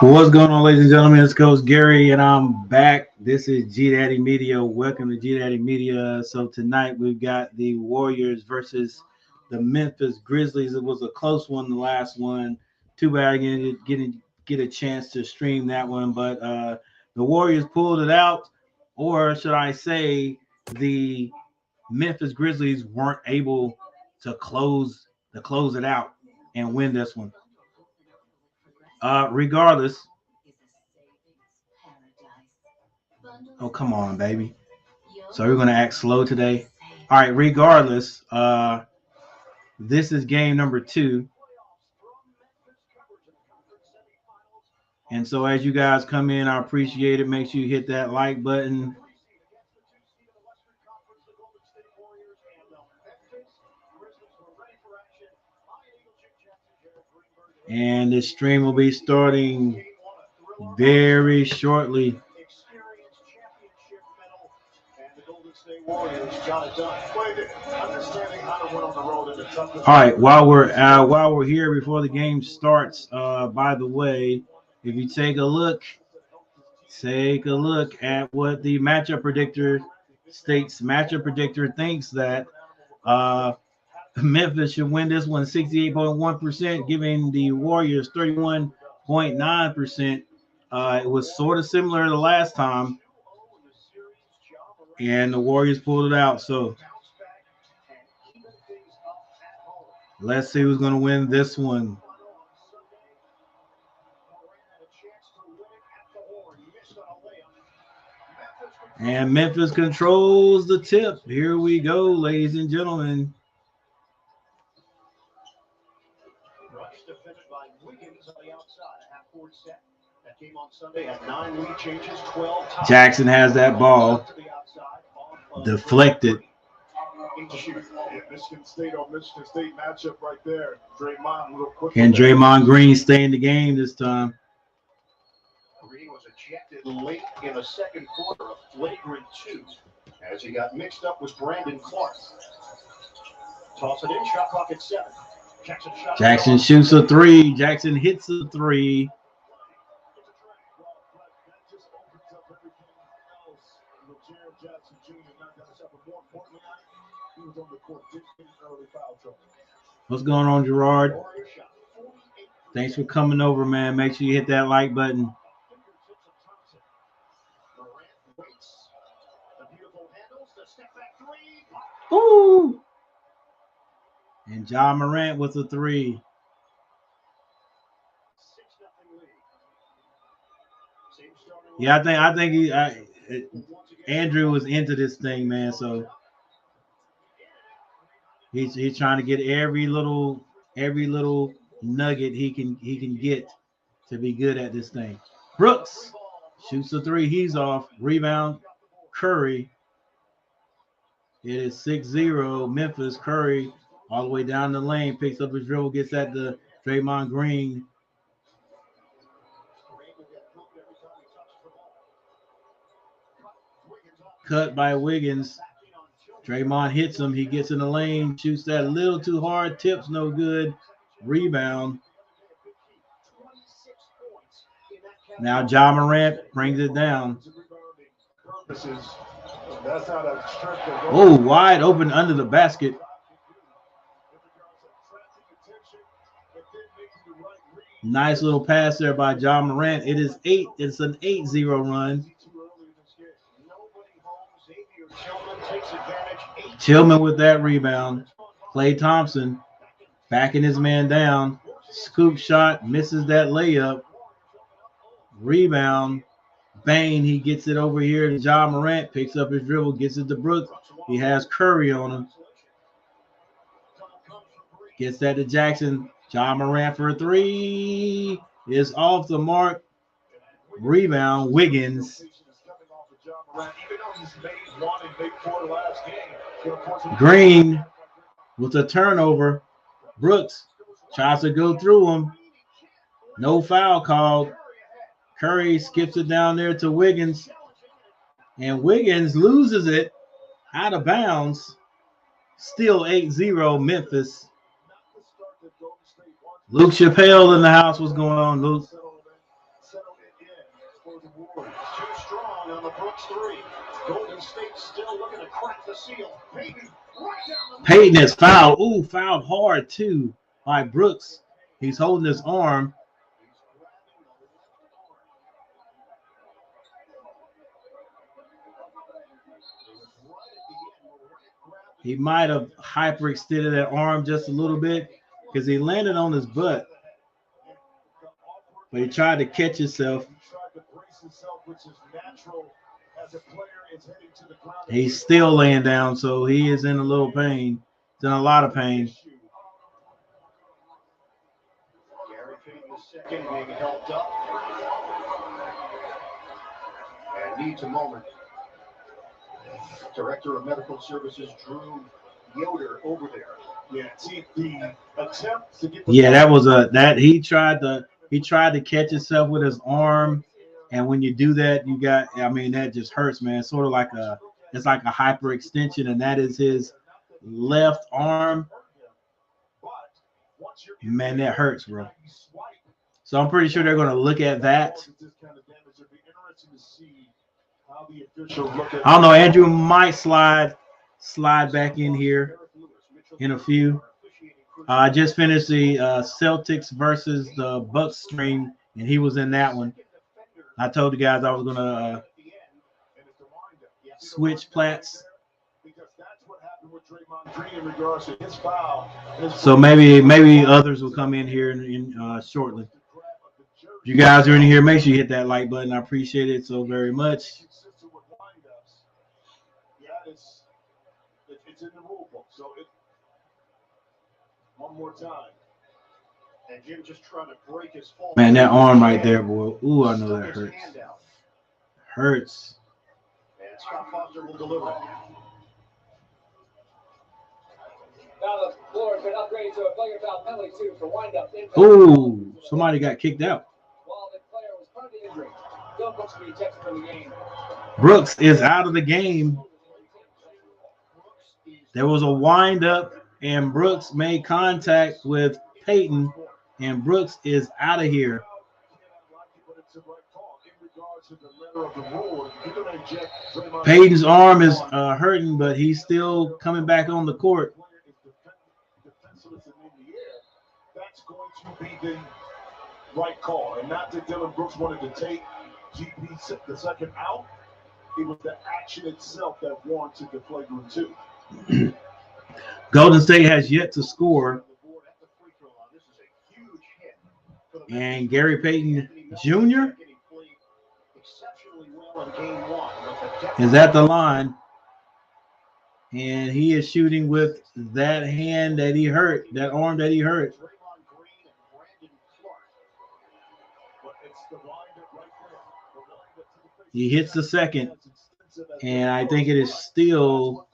What's going on, ladies and gentlemen? It's Coach Gary, and I'm back. This is G Daddy Media. Welcome to G Daddy Media. So tonight we've got the Warriors versus the Memphis Grizzlies. It was a close one, the last one. Too bad I didn't get a chance to stream that one, but the Warriors pulled it out, or should I say, the Memphis Grizzlies weren't able to close it out and win this one. Regardless. Oh, come on, baby. So we're going to act slow today. All right, regardless, this is game number 2. And so as you guys come in, I appreciate it. Make sure you hit that like button. And this stream will be starting very shortly. All right, while we're here before the game starts, by the way, if you take a look at what the matchup predictor states. Matchup predictor thinks that Memphis should win this one 68.1%, giving the Warriors 31.9%. It was sort of similar to the last time, and the Warriors pulled it out. So let's see who's going to win this one. And Memphis controls the tip. Here we go, ladies and gentlemen. Jackson has that ball deflected. Can Draymond Green stay in the game this time? Green was ejected late in the second quarter, a flagrant 2, as he got mixed up with Brandon Clark. Toss it in, shot clock at 7. Jackson shoots a 3. Jackson hits a 3. What's going on, Gerard? Thanks for coming over, man. Make sure you hit that like button. Ooh. And Ja Morant with a 3. Yeah, I think Andrew was into this thing, man. So he's trying to get every little nugget he can get to be good at this thing. Brooks shoots a 3. He's off. Rebound, Curry. It is 6-0. Memphis. Curry all the way down the lane, picks up his dribble, gets at the Draymond Green. Cut by Wiggins. Draymond hits him. He gets in the lane, shoots that a little too hard. Tips no good. Rebound. Now Ja Morant brings it down. Oh, wide open under the basket. Nice little pass there by Ja Morant. It is 8. It's an 8-0 run. Tillman with that rebound. Klay Thompson backing his man down. Scoop shot, misses that layup. Rebound. Bane, he gets it over here to Ja Morant, picks up his dribble, gets it to Brooks. He has Curry on him. Gets that to Jackson. Ja Morant for a 3 is off the mark. Rebound, Wiggins. Green with a turnover. Brooks tries to go through him. No foul called. Curry skips it down there to Wiggins. And Wiggins loses it out of bounds. Still 8-0 Memphis. Luke Chappelle in the house. What's going on, Luke? Too strong on the Brooks three. Golden State still looking to crack the seal. Payton Payton is fouled. Ooh, fouled hard too by Brooks. He's holding his arm. He might have hyperextended that arm just a little bit because he landed on his butt. But he tried to catch himself. He's still laying down, so he is in a little pain. He's in a lot of pain. Gary Payton II being helped up. And needs a moment. Director of Medical Services Drew Yoder over there. Yeah, see the attempt to get the that was he tried to catch himself with his arm, and when you do that, that just hurts, man. It's sort of like it's like a hyperextension, and that is his left arm. Man, that hurts, bro. So I'm pretty sure they're going to look at that. I don't know. Andrew might slide back in here in a few. I just finished the Celtics versus the Bucks stream, and he was in that one. I told the guys I was going to switch plats. So maybe others will come in here shortly. If you guys are in here, make sure you hit that like button. I appreciate it so very much. It's in the rule book. So one more time. And Jim just trying to break his fall. Man, that arm right there, boy. Ooh, I know that hurts. Hurts. And Scott Foster will deliver it. Now the floor has been upgraded to a player foul penalty too for windup. Ooh, somebody got kicked out. While the player was currently injured, Dylan Brooks will be ejected from the game. Brooks is out of the game. There was a windup, and Brooks made contact with Payton, and Brooks is out of here. Payton's arm is hurting, but he's still coming back on the court. That's going to be the right call, and not that Dylan Brooks wanted to take GP the second out. It was the action itself that warranted the flagrant two. Golden State has yet to score. And Gary Payton Jr. is at the line. And he is shooting with that hand that he hurt, that arm that he hurt. He hits the second. And I think it is still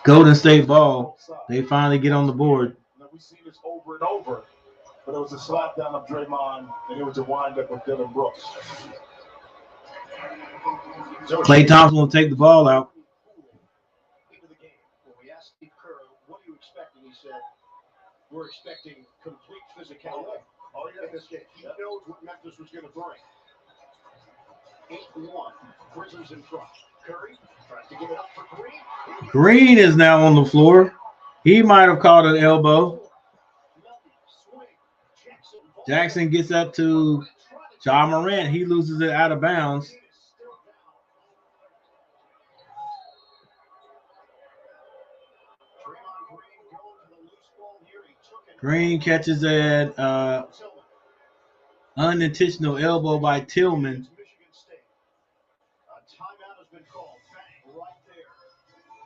Golden State ball. They finally get on the board. We see this over and over, but it was a slap down of Draymond, and it was a windup with Dylan Brooks. Klay Thompson will take the ball out. Into the game. When we asked Steve Kerr, what are you expecting? He said, we're expecting complete physicality. Oh, yeah, this game. He knows what Memphis was going to bring. 8-1. Grizzlies in front. Curry tries to give it up for Green. Green is now on the floor. He might have caught an elbow. Jackson gets that to Ja Morant. He loses it out of bounds. Green catches an unintentional elbow by Tillman.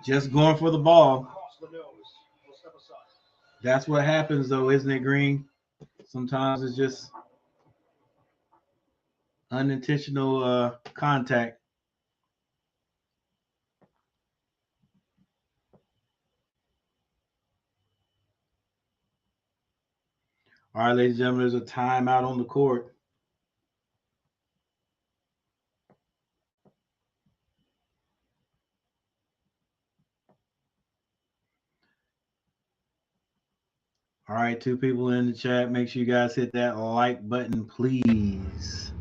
Just going for the ball. That's what happens, though, isn't it, Green? Sometimes it's just unintentional contact. All right, ladies and gentlemen, there's a timeout on the court. All right, 2 people in the chat. Make sure you guys hit that like button, please.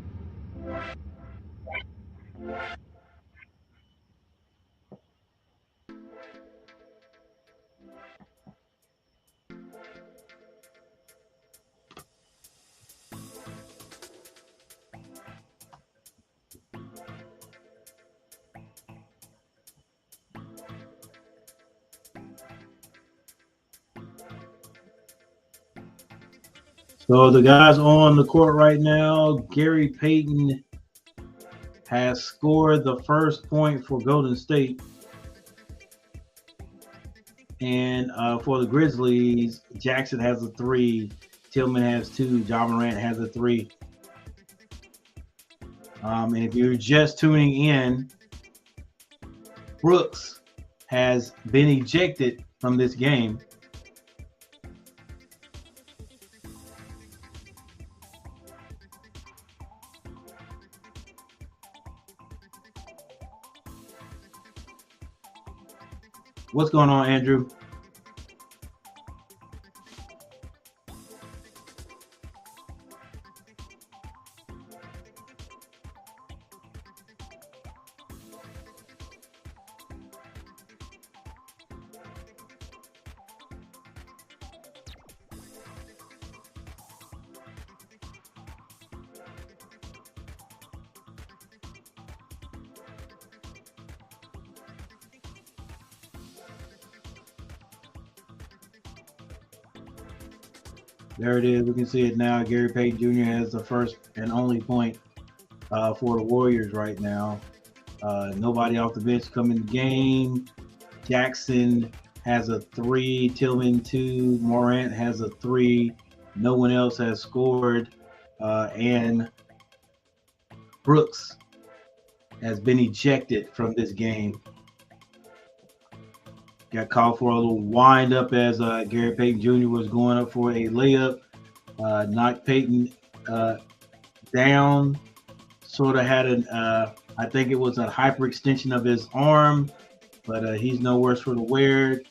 So the guys on the court right now, Gary Payton has scored the first point for Golden State. And for the Grizzlies, Jackson has a 3, Tillman has 2, Ja Morant has a 3. And if you're just tuning in, Brooks has been ejected from this game. What's going on, Andrew? There it is. We can see it now. Gary Payton Jr. has the first and only point for the Warriors right now. Nobody off the bench coming in the game. Jackson has a 3, Tillman 2, Morant has a 3. No one else has scored. And Brooks has been ejected from this game. Got called for a little wind up as Gary Payton Jr. was going up for a layup. Knocked Payton down. Sort of had I think it was a hyperextension of his arm, but he's no worse for the wear.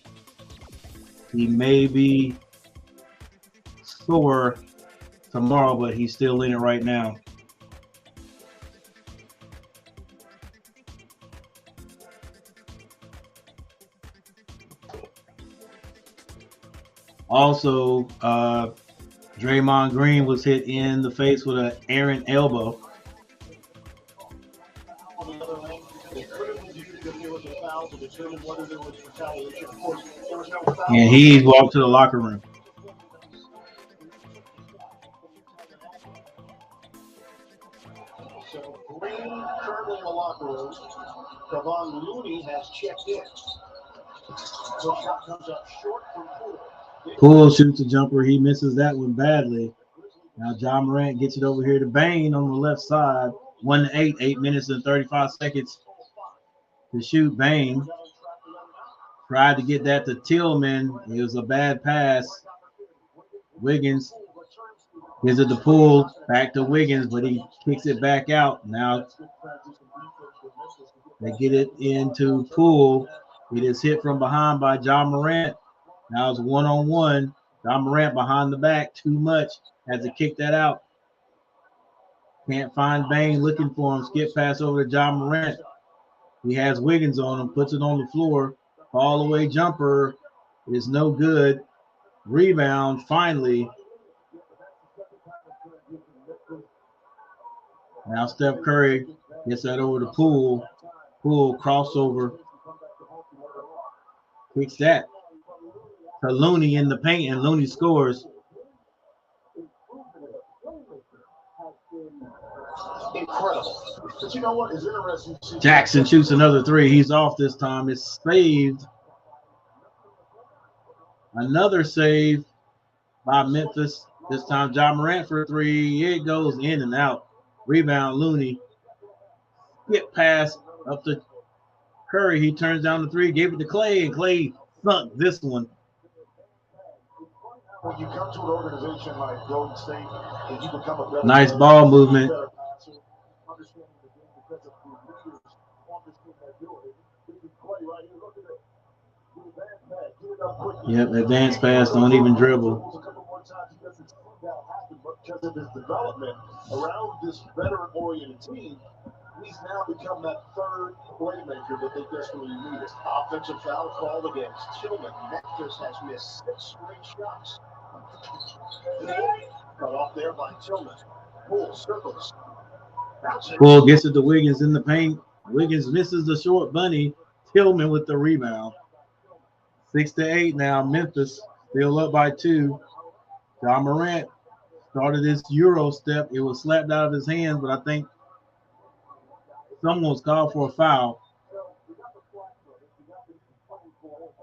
He may be sore tomorrow, but he's still in it right now. Also, Draymond Green was hit in the face with an errant elbow. And he walked to the locker room. So Green currently in the locker room. Kevon Looney has checked in. So shot comes up short from Poole. Poole shoots a jumper. He misses that one badly. Now Ja Morant gets it over here to Bane on the left side. 1-8, 8 minutes and 35 seconds to shoot. Bane tried to get that to Tillman. It was a bad pass. Wiggins gives it to Poole. Back to Wiggins, but he kicks it back out. Now they get it into Poole. It is hit from behind by Ja Morant. Now it's one-on-one. Ja Morant behind the back. Too much. Has to kick that out. Can't find Bane, looking for him. Skip pass over to Ja Morant. He has Wiggins on him. Puts it on the floor. Fall away jumper is no good. Rebound finally. Now Steph Curry gets that over to Poole. Poole crossover. Kicks that to Looney in the paint, and Looney scores. Incredible. But you know what is interesting? Jackson shoots another 3. He's off this time. It's saved. Another save by Memphis. This time Ja Morant for 3. It goes in and out. Rebound Looney. Skip pass up to Curry. He turns down the 3. Gave it to Clay, and Clay sunk this one. When you come to an organization like Golden State, and you become a better Nice ball movement. Yep, advance pass, don't even dribble. A couple more times, he doesn't see that happen, but because of his development around this veteran-oriented team, he's now become that third playmaker that they desperately needed. Offensive foul called against Tillman. Memphis has missed 6 straight shots. Cut off there by Tillman. Poole circles. Poole gets it to Wiggins in the paint. Wiggins misses the short bunny. Tillman with the rebound. 6-8 now. Memphis still up by 2. John Morant started his Euro step. It was slapped out of his hands, but I think someone was called for a foul.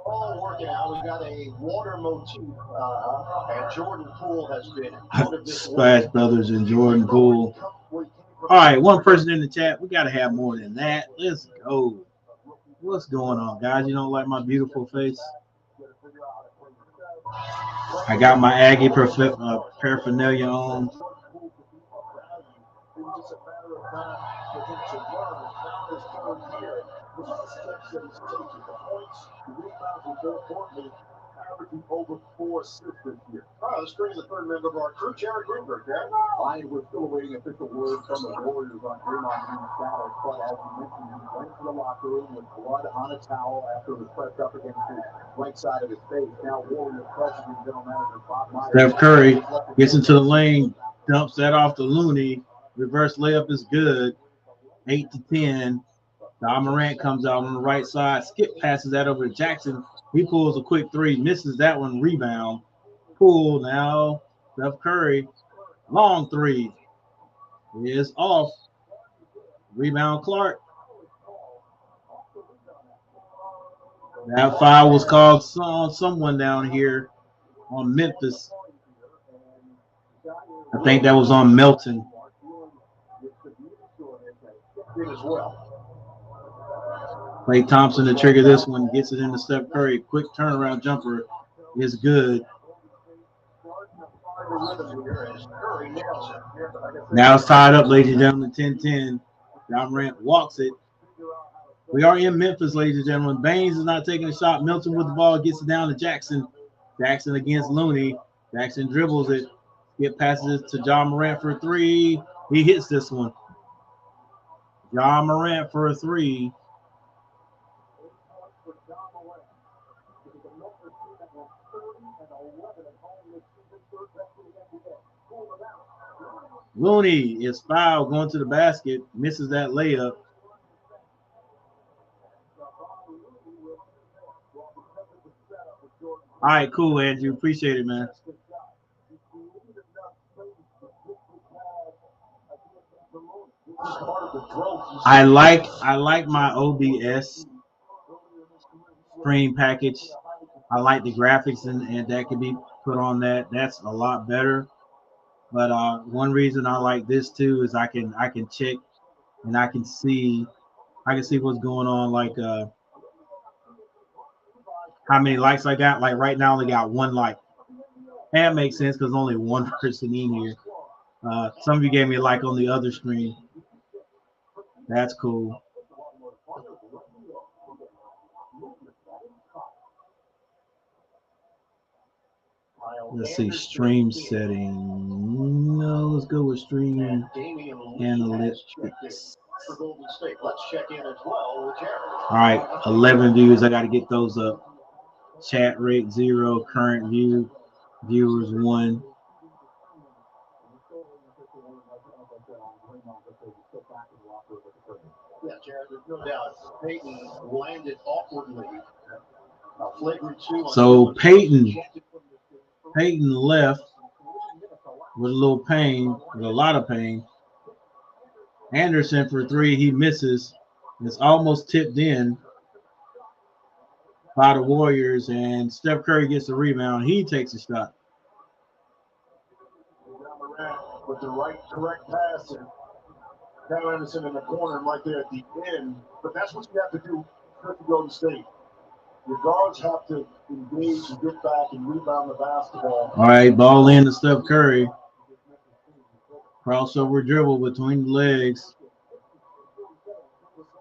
All working out. We got a water motif, and Jordan Poole has been out of this. Splash Brothers and Jordan Poole. All right, one person in the chat. We got to have more than that. Let's go. What's going on, guys? You don't like my beautiful face? I got my Aggie paraphernalia on. Over 4 assists this year. All right, let's bring the third member of our crew, Jared Greenberg. We're still awaiting official word from the Warriors on Draymond Green's status, but as you mentioned, he went to the locker room with blood on a towel after it was pressed up against his right side of his face. Now Warriors president and general manager Bob Myers. Steph Curry gets into the lane, dumps that off to Looney. Reverse layup is good. 8-10. John Morant comes out on the right side. Skip passes that over to Jackson. He pulls a quick 3, misses that one. Rebound. Poole now. Steph Curry. Long 3 is off. Rebound Clark. That foul was called on someone down here on Memphis. I think that was on Melton. As well. Klay Thompson to trigger this one, gets it into Steph Curry. Quick turnaround jumper is good. Now it's tied up, ladies and gentlemen, 10-10. John Morant walks it. We are in Memphis, ladies and gentlemen. Baines is not taking a shot. Milton with the ball gets it down to Jackson. Jackson against Looney. Jackson dribbles it. Skip passes it to John Morant for a 3. He hits this one. John Morant for a 3. Looney is fouled going to the basket, misses that layup. All right, cool, Andrew. Appreciate it, man. I like my OBS screen package. I like the graphics and that can be put on that. That's a lot better. But one reason I like this too is I can check and I can see what's going on, like how many likes I got. Like right now I only got 1 like. That makes sense because only one person in here. Some of you gave me a like on the other screen. That's cool. Let's see, stream setting. No, let's go with stream analytics. All right, 11 views. I got to get those up. Chat rate 0, current viewers 1. Yeah, Jared, there's no doubt. Peyton landed awkwardly. Flagrant 2. So Peyton left with a little pain, with a lot of pain. Anderson for 3, he misses. It's almost tipped in by the Warriors, and Steph Curry gets the rebound. He takes a shot. With the correct pass, and Kyle Anderson in the corner right there at the end. But that's what you have to do to go to state. Your guards have to engage and get back and rebound the basketball. All right, ball in to Steph Curry. Crossover dribble between the legs.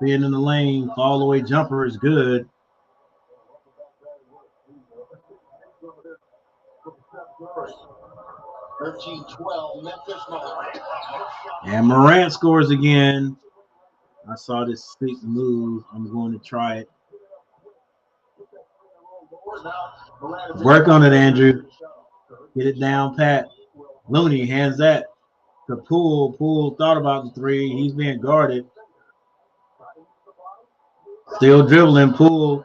Being in the lane, fall away jumper is good. Curry. 13-12, Memphis. Morant. And Morant scores again. I saw this slick move. I'm going to try it. Work on it, Andrew. Get it down, Pat. Looney hands that to Poole. Poole thought about the three. He's being guarded. Still dribbling. Poole.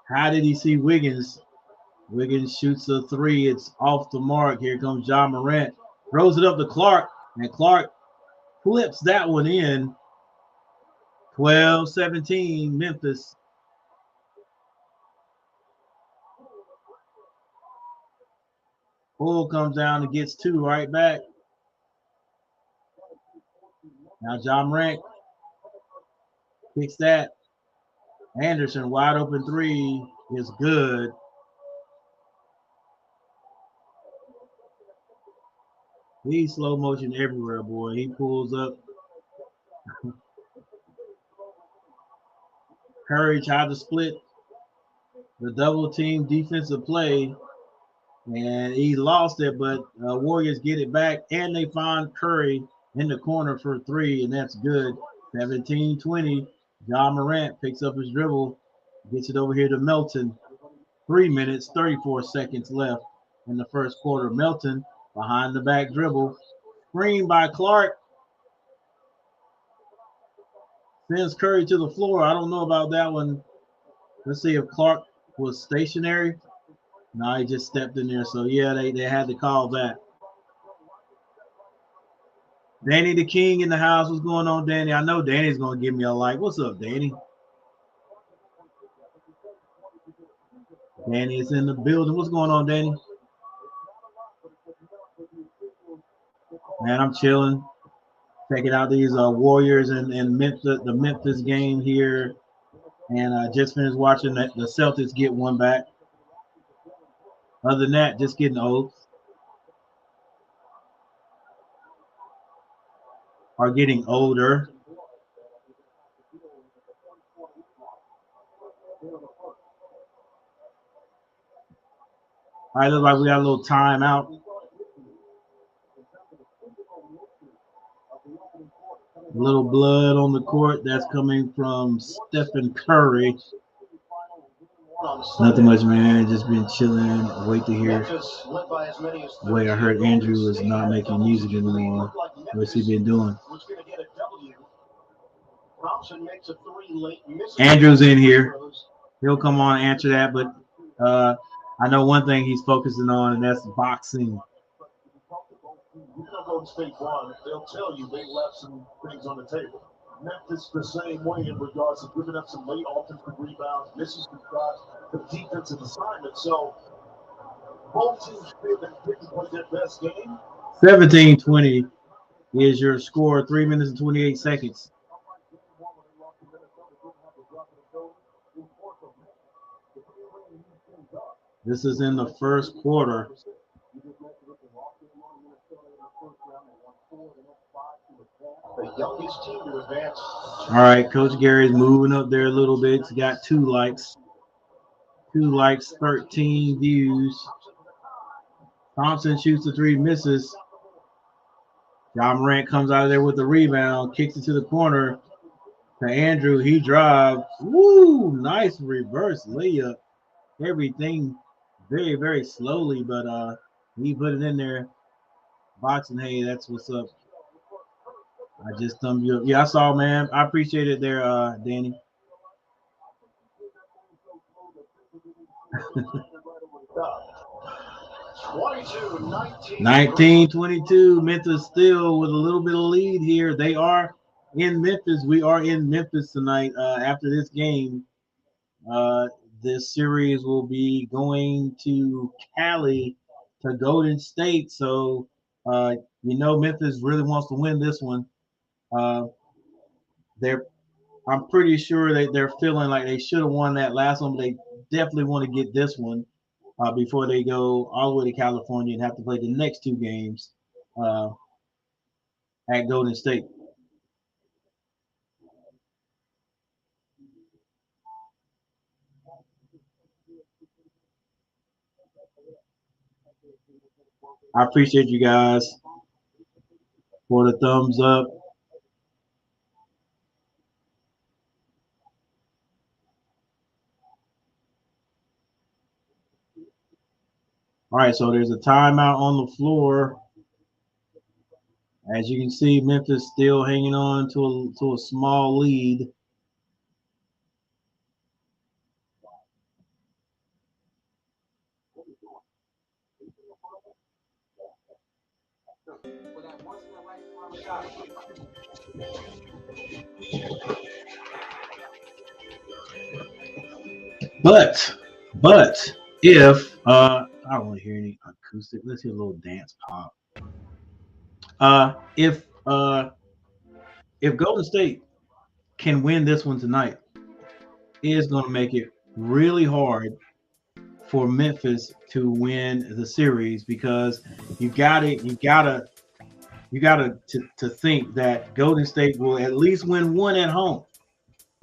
How did he see Wiggins? Wiggins shoots a three. It's off the mark. Here comes Ja Morant. Throws it up to Clark. And Clark flips that one in. 12-17, Memphis. Poole comes down and gets two right back. Now Ja Morant kicks that. Anderson, wide open three is good. He's slow motion everywhere, boy. He pulls up. Curry tried to split the double team defensive play, and he lost it, but Warriors get it back, and they find Curry in the corner for three, and that's good. 17-20. Ja Morant picks up his dribble, gets it over here to Melton. 3 minutes, 34 seconds left in the first quarter. Melton behind the back dribble. Screen by Clark. Sends Curry to the floor. I don't know about that one. Let's see if Clark was stationary. No, he just stepped in there. So, yeah, they had to call that. Danny the King in the house. What's going on, Danny? I know Danny's going to give me a like. What's up, Danny? Danny is in the building. What's going on, Danny? Man, I'm chilling. Checking out these Warriors and Memphis, the Memphis game here. And I just finished watching the Celtics get one back. Other than that, just getting old. Are getting older. All right, looks like we got a little timeout. A little blood on the court. That's coming from Stephen Curry. Nothing much, man. Just been chilling. Wait to hear. Wait, I heard Andrew is not making music anymore. What's he been doing? Andrew's in here. He'll come on and answer that, but I know one thing he's focusing on, and that's boxing. Golden State won, they'll tell you they left some things on the table. Memphis the same way in regards to giving up some late offensive rebounds, misses the shots, the defensive assignment. So both teams feel they didn't play their best game. 17-20 is your score. 3 minutes and 28 seconds. This is in the first quarter. The youngest team to advance. All right, Coach Gary's moving up there a little bit. He's got 2 likes. 2 likes, 13 views. Thompson shoots the 3, misses. Ja Morant comes out of there with the rebound, kicks it to the corner to Andrew. He drives. Woo! Nice reverse layup. Everything very, very slowly, but he put it in there. Boxing, hey, that's what's up. I just thumbed you up. Yeah, I saw, man. I appreciate it there, Danny. 19-22. Memphis still with a little bit of lead here. They are in Memphis. We are in Memphis tonight. After this game, this series will be going to Cali to Golden State. So, Memphis really wants to win this one. I'm pretty sure they're feeling like they should have won that last one, but they definitely want to get this one before they go all the way to California and have to play the next 2 games at Golden State. I appreciate you guys for the thumbs up. All right, so there's a timeout on the floor. As you can see, Memphis still hanging on to a small lead. But if I don't want to hear any acoustic, let's hear a little dance pop. Uh, if uh, if Golden State can win this one tonight, it is going to make it really hard for Memphis to win the series because you gotta to think that Golden State will at least win one at home.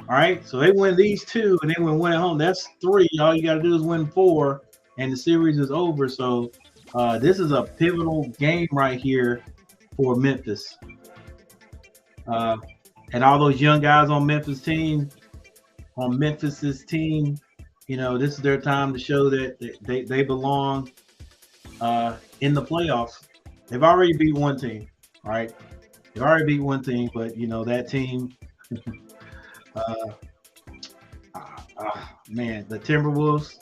All right, so they win these two and they win one at home. That's three. All you got to do is win four, and the series is over. So this is a pivotal game right here for Memphis. And all those young guys on Memphis's team, this is their time to show that they belong in the playoffs. They've already beat one team, all right? They've already beat one team, but that team. Man, the Timberwolves,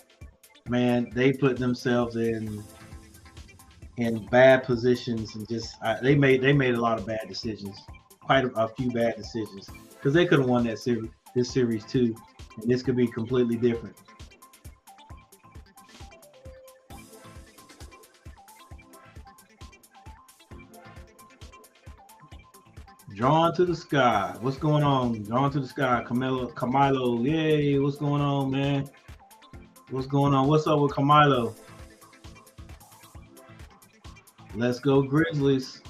man, they put themselves in bad positions and just they made a lot of bad decisions, quite a few bad decisions, because they could have won this series too, and this could be completely different. Drawn to the sky. What's going on? Drawn to the sky. Camilo. Yay. What's going on, man? What's going on? What's up with Camilo? Let's go Grizzlies.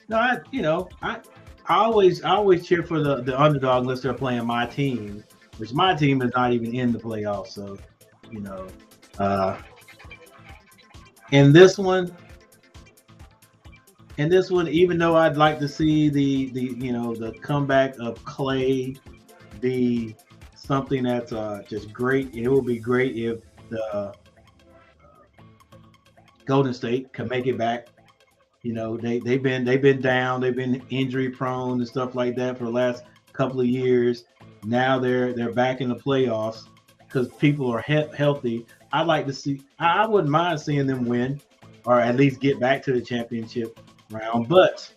No, I always cheer for the underdog unless they're playing my team, which my team is not even in the playoffs. So, in this one, even though I'd like to see the comeback of Clay be something that's just great. It would be great if the Golden State can make it back. They've been down, they've been injury prone and stuff like that for the last couple of years. Now they're back in the playoffs because people are healthy. I'd like to see. I wouldn't mind seeing them win, or at least get back to the championship round. But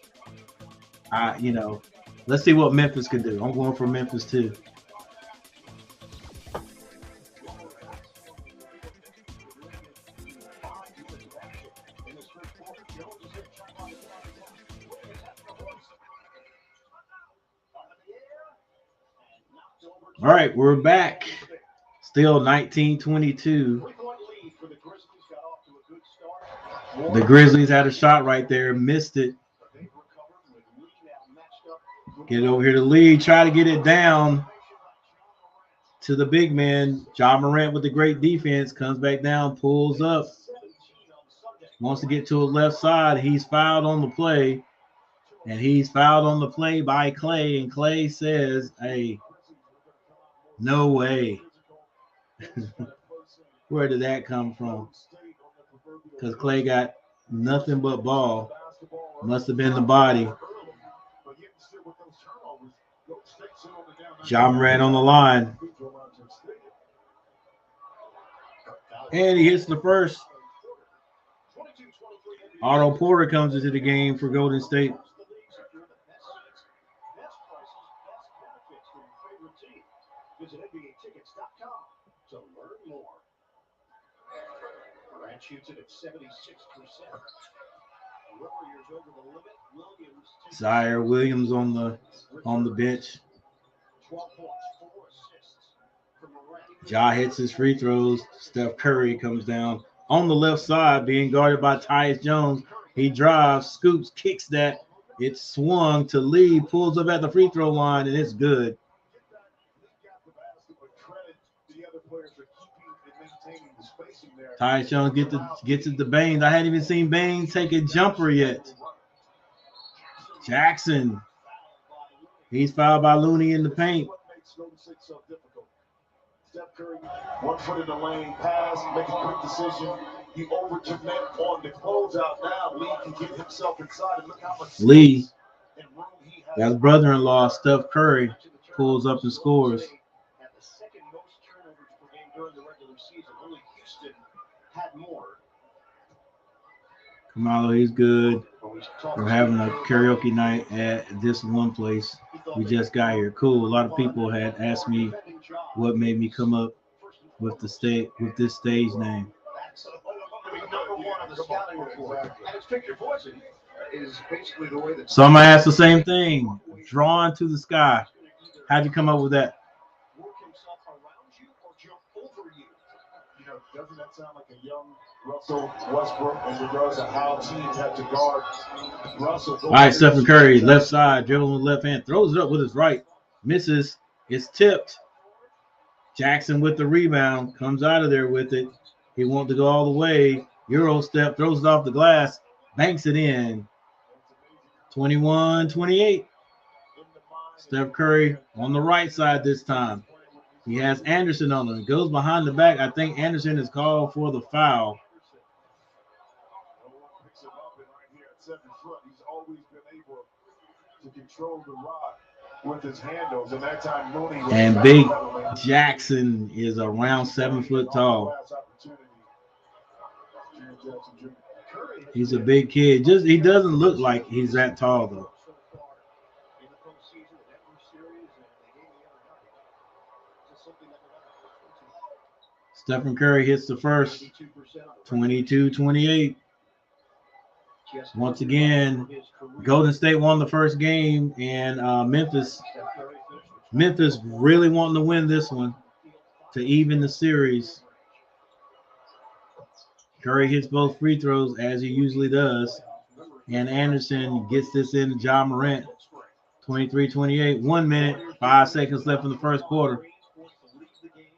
let's see what Memphis can do. I'm going for Memphis too. All right, we're back. Still 19-22. The Grizzlies had a shot right there, missed it. Get it over here to lead, try to get it down to the big man. Ja Morant with the great defense, comes back down, pulls up, wants to get to his left side. He's fouled on the play, and he's fouled on the play by Clay, and Clay says, hey, no way. Where did that come from? Because Clay got nothing but ball. Must have been the body. Ja Morant on the line. And he hits the first. Otto Porter comes into the game for Golden State. Visit NBAtickets.com to learn more. Grant shoots it at 76%. Warriors over the limit. Williams. Zaire Williams on the bench. 12 points, 4 assists. Ja hits his free throws. Steph Curry comes down on the left side, being guarded by Tyus Jones. He drives, scoops, kicks that. It's swung to Lee, pulls up at the free throw line, and it's good. Tyus Jones gets it to Baines. I hadn't even seen Baines take a jumper yet. Jackson. He's fouled by Looney in the paint. Steph Curry, 1 foot in the lane, pass, make a quick decision. He overcommit on the closeout. Now Lee can get himself inside and look how much Lee, and room he has. that's brother-in-law Steph Curry, pulls up and scores. Had the second most turnovers per game during the regular season. Only Houston had more. Kamalo, he's good. We're having a karaoke night at this one place. We just got here. Cool. A lot of people had asked me what made me come up with this stage name. That's number one on the scouting report. And it's pick your poison is basically the way that. So I'm gonna ask the same thing. Drawn to the sky. How'd you come up with that? Work himself around you or jump over you. You know, doesn't that sound like a young Russell Westbrook in regards to how teams have to guard Russell? All right, Stephen Curry, left side, dribbling with left hand, throws it up with his right, misses. It's tipped. Jackson with the rebound, comes out of there with it. He wants to go all the way. Euro step, throws it off the glass, banks it in. 21-28. Steph Curry on the right side this time. He has Anderson on him. Goes behind the back. I think Anderson is called for the foul. Picks him up and right here at 7 foot. He's always been able to control the rod with his handles, and that time Mooney was And Big Jackson is around 7 foot tall. He's a big kid. He doesn't look like he's that tall though. Stephen Curry hits the first. 22-28. Once again, Golden State won the first game, and Memphis really wanting to win this one to even the series. Curry hits both free throws as he usually does, and Anderson gets this in to Ja Morant. 23-28, 1 minute, 5 seconds left in the first quarter.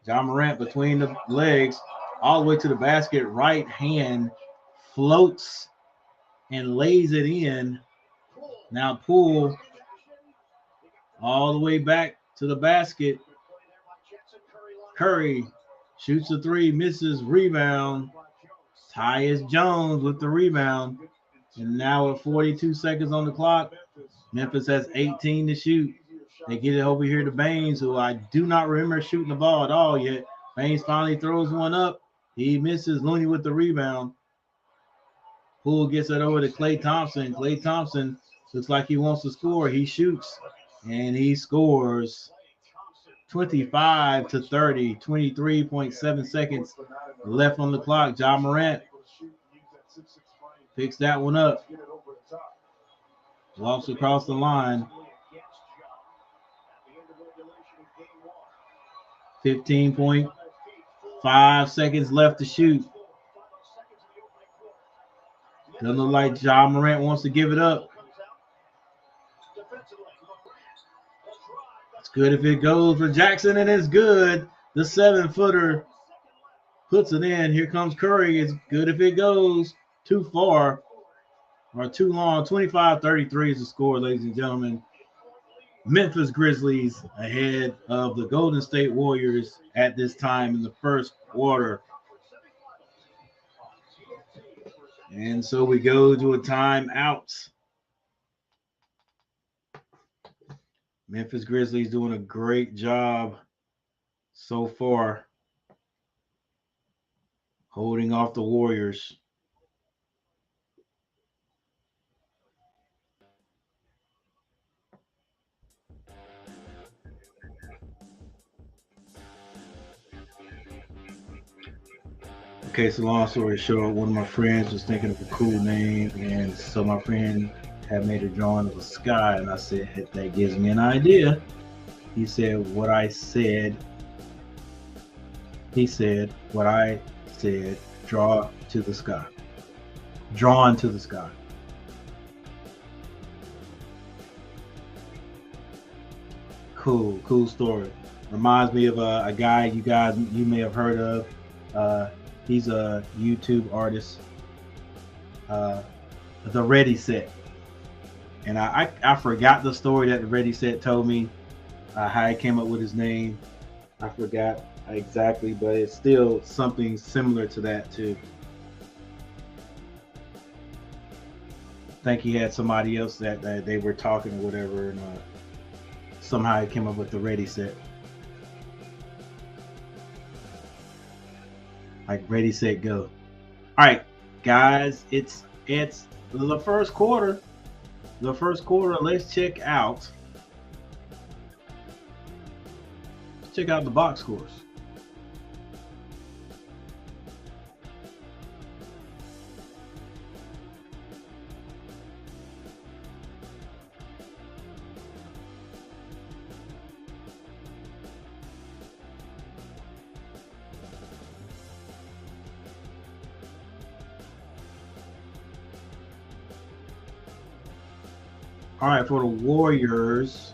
Ja Morant between the legs, all the way to the basket, right hand, floats and lays it in. Now Poole all the way back to the basket. Curry shoots a three, misses, rebound. Tyus Jones with the rebound. And now with 42 seconds on the clock, Memphis has 18 to shoot. They get it over here to Baines, who I do not remember shooting the ball at all yet. Baines finally throws one up. He misses. Looney with the rebound. Poole gets it over to Klay Thompson. Klay Thompson looks like he wants to score. He shoots, and he scores. 25-30, 23.7 seconds left on the clock. Ja Morant picks that one up. Walks across the line. 15.5 seconds left to shoot. Doesn't look like Ja Morant wants to give it up. It's good if it goes for Jackson, and it's good. The 7-footer puts it in. Here comes Curry. It's good if it goes too far or too long. 25-33 is the score, ladies and gentlemen. Memphis Grizzlies ahead of the Golden State Warriors at this time in the first quarter. And so we go to a timeout. Memphis Grizzlies doing a great job so far holding off the Warriors. Okay, so long story short, one of my friends was thinking of a cool name, and so my friend had made a drawing of the sky, and I said, that gives me an idea. He said what I said. He said what I said, draw to the sky. Drawn to the sky. Cool story. Reminds me of a guy you may have heard of. He's a YouTube artist, the Ready Set. And I forgot the story that the Ready Set told me, how he came up with his name. I forgot exactly, but it's still something similar to that too. I think he had somebody else that they were talking or whatever, and somehow he came up with the Ready Set. Like Ready Set Go. All right, guys, it's the first quarter. The first quarter. Let's check out the box scores. All right, for the Warriors,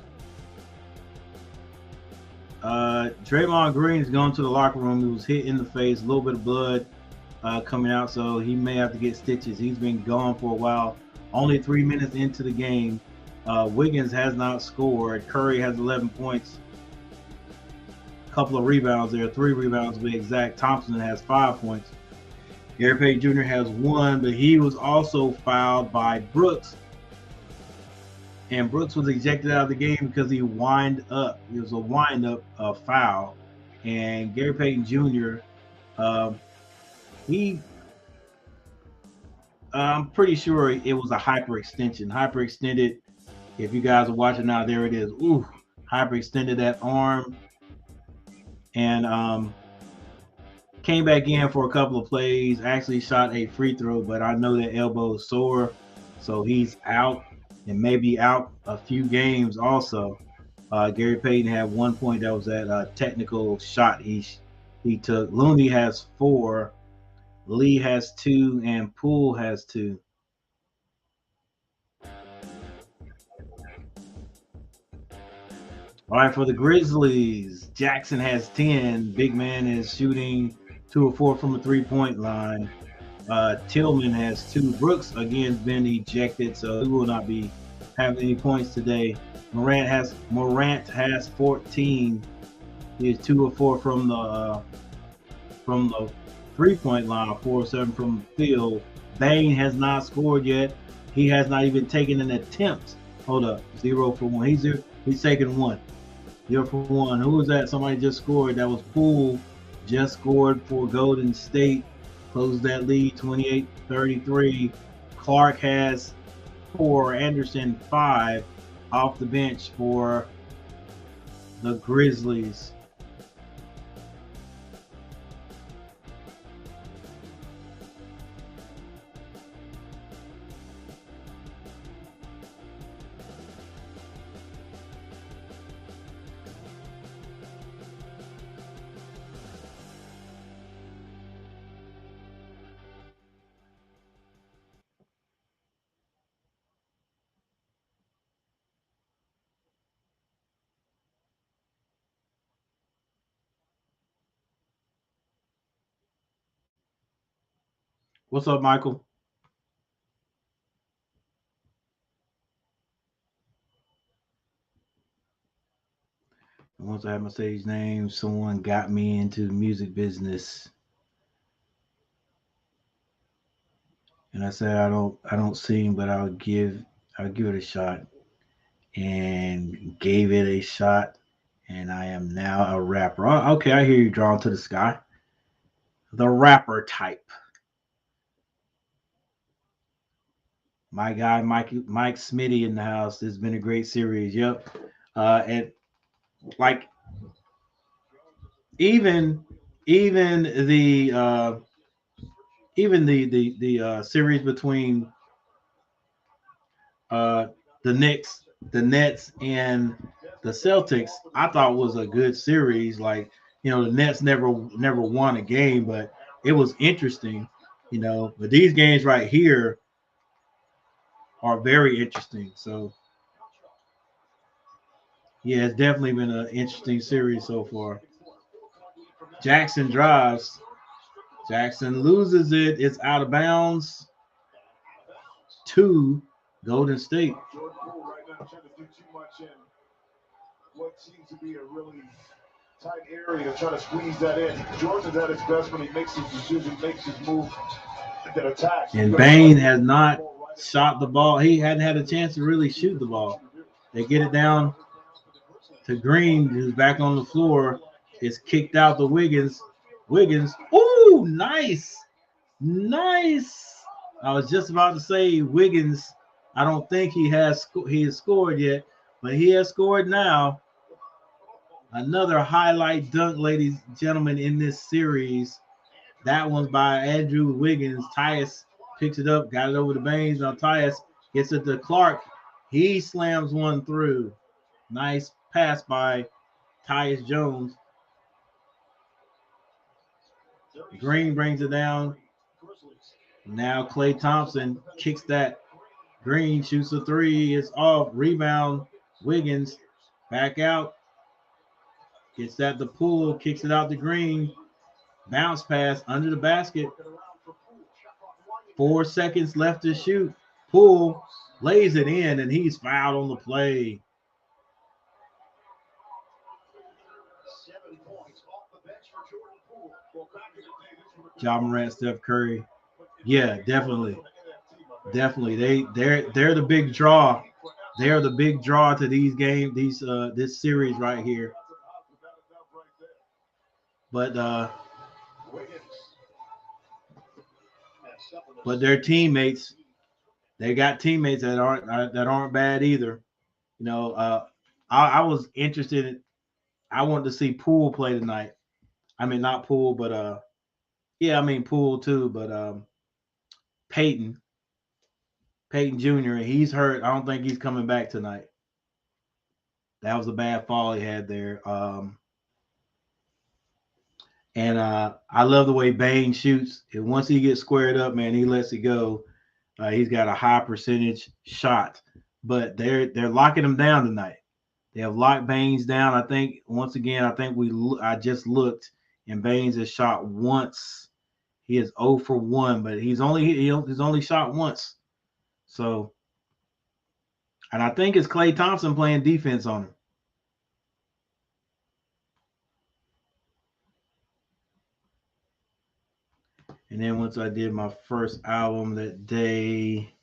Draymond Green is going to the locker room. He was hit in the face, a little bit of blood coming out, so he may have to get stitches. He's been gone for a while. Only 3 minutes into the game. Wiggins has not scored. Curry has 11 points. A couple of rebounds there, 3 rebounds to be exact. Thompson has 5 points. Gary Payton Jr. has 1, but he was also fouled by Brooks. And Brooks was ejected out of the game because he wind up. It was a wind up foul. And Gary Payton Jr., I'm pretty sure it was a hyperextension. Hyperextended. If you guys are watching now, there it is. Ooh, hyperextended that arm. And came back in for a couple of plays. Actually shot a free throw, but I know that elbow is sore. So he's out. And maybe out a few games also. Gary Payton had 1 point. That was that technical shot he took. Looney has 4. Lee has 2. And Poole has 2. All right, for the Grizzlies, Jackson has 10. Big man is shooting 2 of 4 from the 3-point line. Tillman has 2. Brooks, again, been ejected, so he will not be having any points today. Morant has 14. He is 2 of 4 from the 3-point line, 4 of 7 from the field. Bane has not scored yet. He has not even taken an attempt. Hold up, 0 for 1. He's taken 1. 0 for 1. Who was that? Somebody just scored. That was Poole. Just scored for Golden State. Closed that lead, 28-33. Clark has 4. Anderson 5 off the bench for the Grizzlies. What's up, Michael? Once I had my stage name, someone got me into the music business, and I said I don't sing, but I'll give it a shot, and gave it a shot, and I am now a rapper. Oh, okay, I hear you, Drawn to the Sky, the rapper type. My guy, Mike Smitty in the house. This has been a great series. Yep, and like even even the series between uh, the Nets, and the Celtics, I thought was a good series. Like, the Nets never won a game, but it was interesting. But these games right here are very interesting. So Yeah, it's definitely been an interesting series so far. Jackson drives. Jackson loses it. It's out of bounds to Golden State. Jordan Poole right now trying to do too much in what seems to be a really tight area to try to squeeze that in. Jordan's at his best when he makes his decision, makes his move, that attacks. And Bain has not shot the ball. He hadn't had a chance to really shoot the ball. They get it down to Green, who's back on the floor. It's kicked out to Wiggins. Wiggins. Ooh, nice. Nice. I was just about to say Wiggins. I don't think he has scored yet, but he has scored now. Another highlight dunk, ladies and gentlemen, in this series. That one's by Andrew Wiggins. Tyus picks it up, got it over the Baines. Now Tyus gets it to Clark. He slams one through. Nice pass by Tyus Jones. Green brings it down. Now Klay Thompson kicks that. Green shoots a three. It's off. Rebound. Wiggins back out. Gets that to Poole. Kicks it out to Green. Bounce pass under the basket. 4 seconds left to shoot. Poole lays it in, and he's fouled on the play. 7 points off the bench for Jordan Poole. Ja Morant, Steph Curry. Yeah, definitely. Definitely. They're the big draw. They're the big draw to these games, this series right here. But their teammates, they got teammates that aren't bad either. You know, I was interested in, I wanted to see Poole play tonight. I mean, not Poole, but yeah, I mean Poole too, but Peyton Jr. He's hurt. I don't think he's coming back tonight. That was a bad fall he had there. And I love the way Bain shoots. And once he gets squared up, man, he lets it go. He's got a high percentage shot, but they're locking him down tonight. They have locked Baines down. I think once again, I just looked, and Baines has shot once. He is 0 for 1, but he's only shot once. So, and I think it's Klay Thompson playing defense on him. And then once I did my first album that day,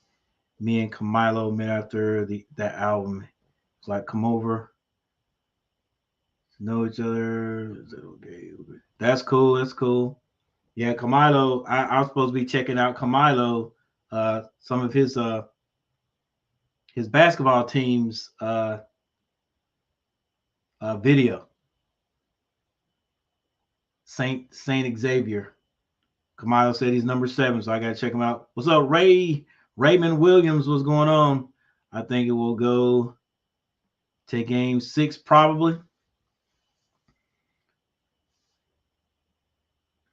me and Camilo met after that album. It's like, come over, know each other. Okay, that's cool. That's cool. Yeah, Camilo. I was supposed to be checking out Camilo, some of his basketball team's video. Saint Xavier. Camilo said he's number 7, so I gotta check him out. What's up, Raymond Williams? What's going on? I think it will go to game 6 probably.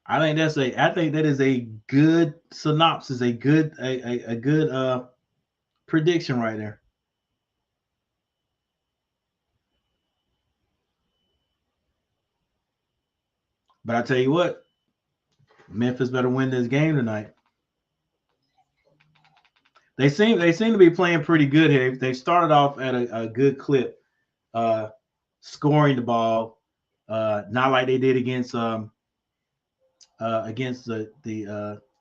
I think that is a good synopsis, a good prediction right there. But I tell you what, Memphis better win this game tonight. They seem to be playing pretty good here. They started off at a good clip, scoring the ball, not like they did against the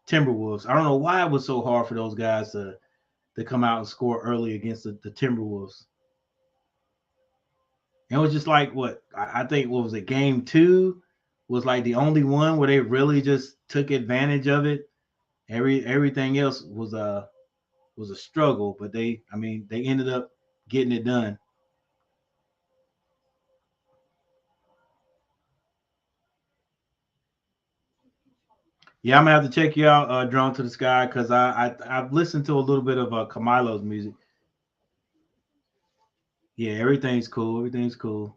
Timberwolves. I don't know why it was so hard for those guys to come out and score early against the Timberwolves. And it was just like I think what was it, game 2 was like the only one where they really just took advantage of it. Everything else was a struggle, but they ended up getting it done. Yeah, I'm gonna have to check you out, Drone to the Sky, because I've listened to a little bit of Camilo's music. Yeah, everything's cool. Everything's cool.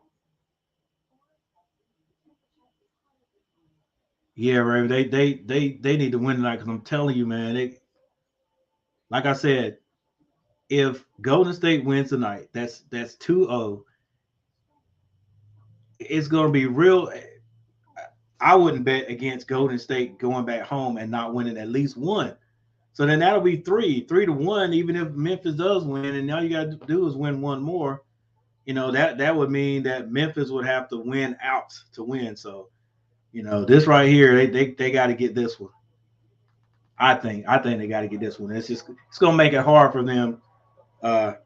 Yeah, Ray, they need to win tonight, because I'm telling you, man, like I said, if Golden State wins tonight, that's 2-0. it's going to be real. I wouldn't bet against Golden State going back home and not winning at least one. So then that'll be 3-1, even if Memphis does win, and all you got to do is win one more. That would mean that Memphis would have to win out to win. So, this right here, they got to get this one. I think they got to get this one. It's going to make it hard for them to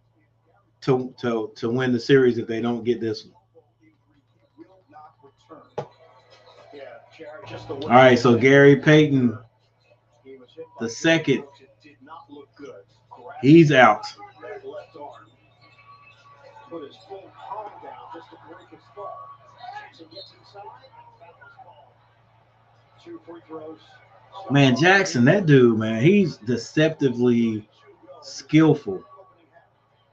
win the series if they don't get this one. All right, so Gary Payton, the second, he's out. Put his full palm down just to break his fall. Jackson gets inside. Two free throws. Man, Jackson, that dude, man, he's deceptively skillful.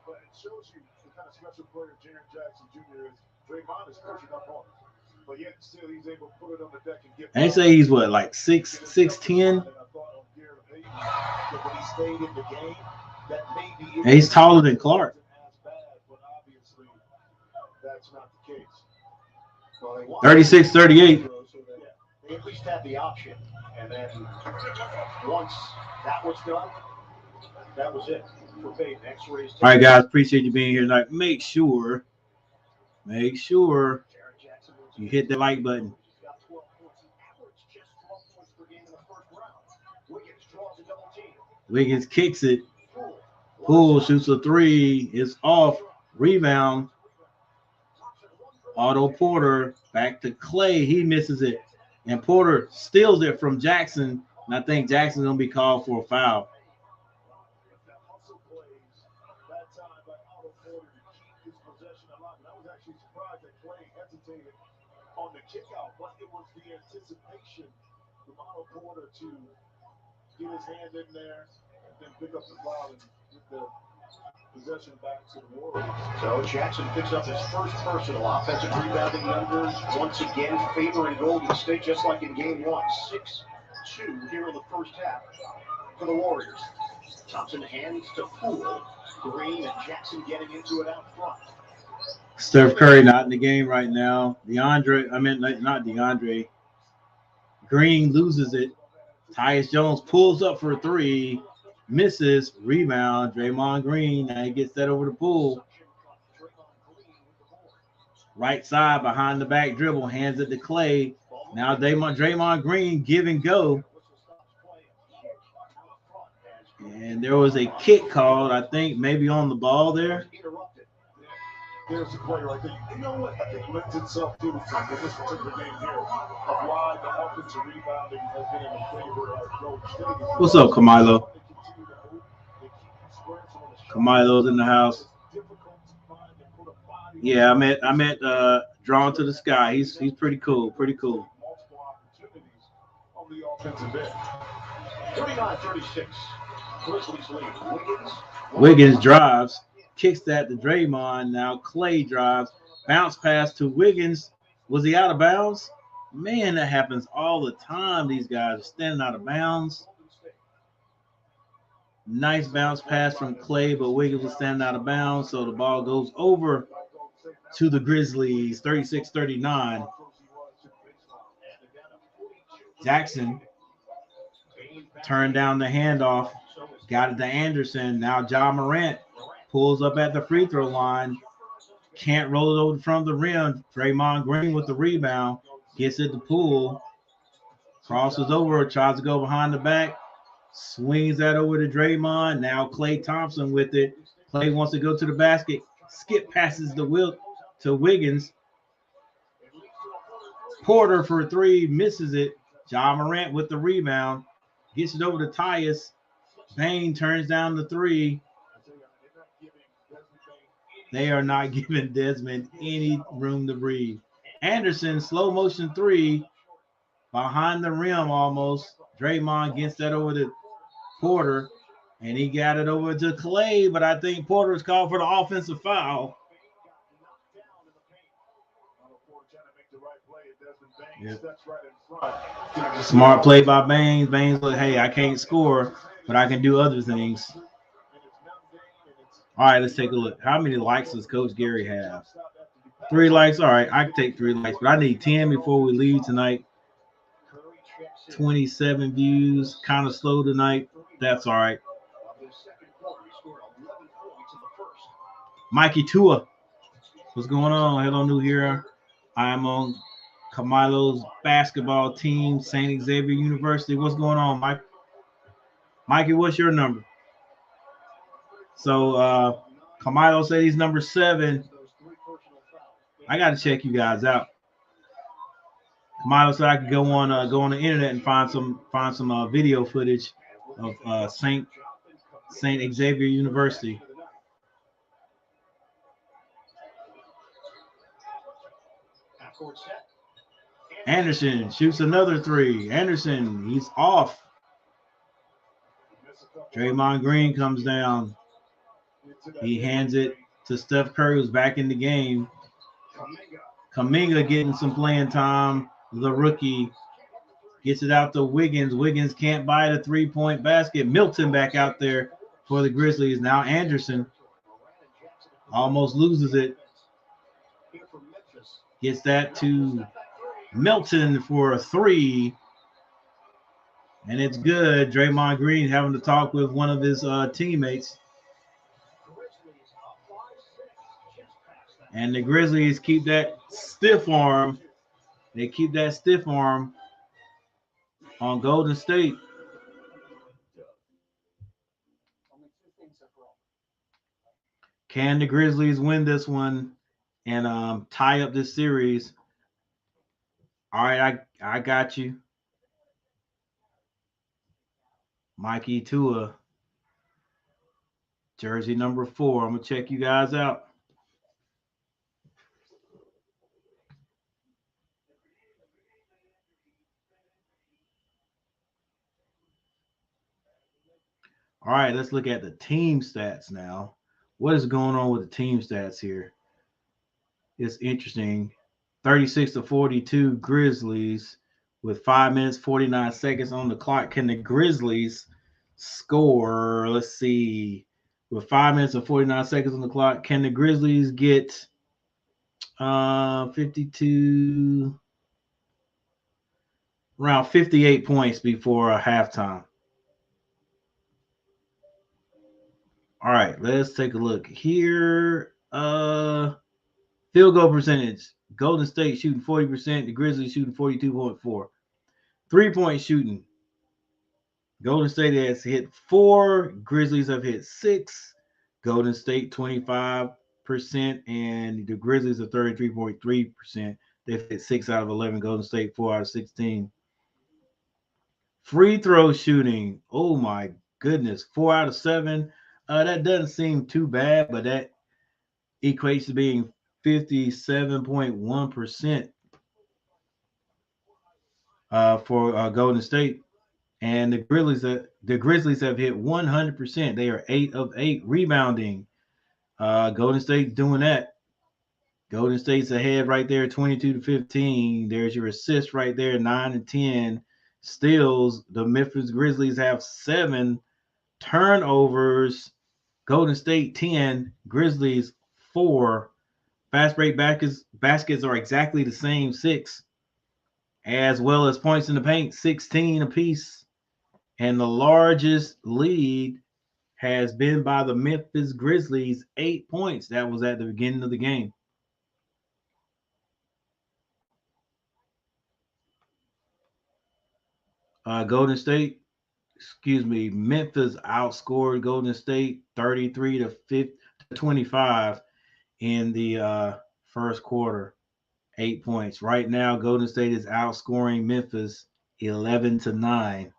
But it shows you the kind of special player Jaren Jackson Jr. is. Draymond is pushing up on him, but yet still he's able to put it on the deck and get. They say he's what, like 6'10"? When he stayed in the game, that maybe And he's taller than Clark. That's not the case. Well, 36-38. They at least had the option, and then once that was done, that was it for Payton. X-rays. All right, guys, appreciate you being here tonight. Make sure you hit the like button. Wiggins kicks it. Poole shoots a three. It's off. Rebound. Otto Porter back to Clay. He misses it. And Porter steals it from Jackson. And I think Jackson's going to be called for a foul. On the kickout, but it was the anticipation from Otto Porter to get his hand in there and then pick up the ball and get the possession back to the Warriors. So Jackson picks up his first personal offensive rebounding numbers, once again favoring Golden State, just like in game one. 6-2 here in the first half for the Warriors. Thompson hands to Poole. Green and Jackson getting into it out front. Steph Curry not in the game right now. Not DeAndre. Green loses it. Tyus Jones pulls up for a three. Misses. Rebound. Draymond Green. Now he gets that over the Poole. Right side behind the back dribble. Hands it to Clay. Now Draymond Green give and go. And there was a kick called, I think, maybe on the ball there. There's a play right there. You know what? I think lends itself to this particular game here of why the offensive rebounding has been in the favor of Golden State. What's up, Camilo? Camilo's in the house. Yeah, I met Drawn to the Sky. He's pretty cool. Pretty cool. Multiple opportunities on the offensive end. 39-36. Grizzlies lead. Wiggins drives. Kicks that to Draymond. Now Clay drives. Bounce pass to Wiggins. Was he out of bounds? Man, that happens all the time. These guys are standing out of bounds. Nice bounce pass from Clay, but Wiggins was standing out of bounds. So the ball goes over to the Grizzlies, 36-39. Jackson turned down the handoff. Got it to Anderson. Now Ja Morant pulls up at the free throw line. Can't roll it over from the rim. Draymond Green with the rebound. Gets it to Poole. Crosses over. Tries to go behind the back. Swings that over to Draymond. Now Klay Thompson with it. Klay wants to go to the basket. Skip passes to Wiggins. Porter for three. Misses it. Ja Morant with the rebound. Gets it over to Tyus. Bane turns down the three. They are not giving Desmond any room to breathe. Anderson, slow motion three. Behind the rim almost. Draymond gets that over to Porter. And he got it over to Clay. But I think Porter is called for the offensive foul. Yep. Smart play by Baines. Baines like, hey, I can't score, but I can do other things. All right, let's take a look. How many likes does Coach Gary have? 3 likes. All right, I can take 3 likes, but I need 10 before we leave tonight. 27 views, kind of slow tonight. That's all right. Mikey Tua, what's going on? Hello, new here. I'm on Camilo's basketball team, St. Xavier University. What's going on, Mike? Mikey, what's your number? So Camilo said he's number 7. I got to check you guys out. Camilo said I could go on the internet and find some video footage of St. Xavier University. Anderson shoots another 3. Anderson, he's off. Draymond Green comes down. He hands it to Steph Curry, who's back in the game. Kuminga getting some playing time. The rookie gets it out to Wiggins. Wiggins can't buy the 3-point basket. Milton back out there for the Grizzlies. Now Anderson almost loses it. Gets that to Milton for a 3. And it's good. Draymond Green having to talk with one of his teammates. And the Grizzlies keep that stiff arm. They keep that stiff arm on Golden State. Can the Grizzlies win this one and tie up this series? All right, I got you. Mikey Tua, jersey number 4. I'm going to check you guys out. All right, let's look at the team stats now. What is going on with the team stats here? It's interesting. 36-42 Grizzlies with 5 minutes, 49 seconds on the clock. Can the Grizzlies score? Let's see. With 5 minutes and 49 seconds on the clock, can the Grizzlies get 52, around 58 points before halftime? All right, let's take a look here. Field goal percentage. Golden State shooting 40%. The Grizzlies shooting 42.4. 3-point shooting. Golden State has hit 4. Grizzlies have hit 6. Golden State 25%, and the Grizzlies are 33.3%. They've hit 6 out of 11. Golden State 4 out of 16. Free throw shooting. Oh my goodness, 4 out of 7. That doesn't seem too bad, but that equates to being 57.1% for Golden State. And the Grizzlies have hit 100%. They are 8 of 8 rebounding. Golden State doing that. Golden State's ahead right there, 22-15. There's your assist right there, 9 and 10. Steals. The Memphis Grizzlies have 7 turnovers. Golden State 10, Grizzlies 4. Fast break baskets are exactly the same, 6, as well as points in the paint, 16 apiece. And the largest lead has been by the Memphis Grizzlies, 8 points. That was at the beginning of the game. Memphis outscored Golden State 33-25 in the first quarter, 8 points. Right now, Golden State is outscoring Memphis 11-9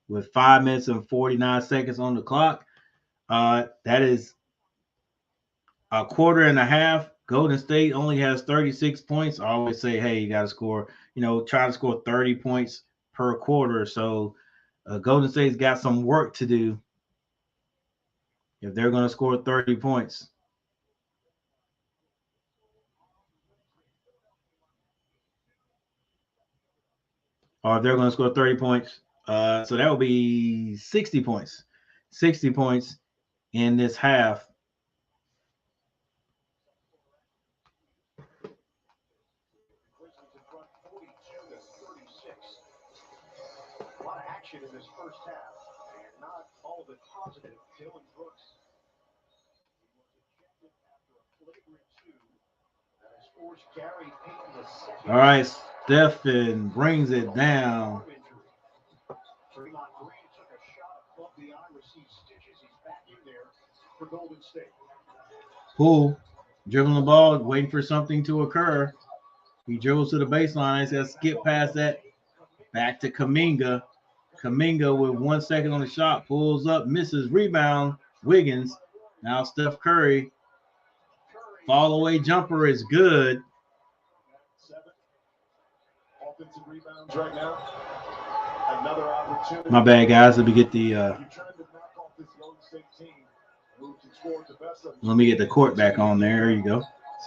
with 5 minutes and 49 seconds on the clock. That is a quarter and a half. Golden State only has 36 points. I always say, hey, you got to score, try to score 30 points per quarter. So Golden State's got some work to do if they're going to score 30 points. Or if they're going to score 30 points. So that will be 60 points. 60 points in this half. action in this first half, and not all of it positive. Dylan Brooks was ejected after a flagrant 2 that has forced Gary Payton the second. All right, Stephen brings it down. Draymond Green took a shot above the eye, received stitches. He's back in there for Golden State. Poole dribbling the ball, waiting for something to occur. He dribbles to the baseline. He says, skip past that. Back to Kuminga. Kuminga with 1 second on the shot. Pulls up, misses, rebound. Wiggins. Now Steph Curry. Fall away jumper is good. 7 offensive rebounds right now. Another opportunity. My bad, guys. Let me get the You trying to knock off this Golden State team who can score the best of let me get the court back on there. There you go.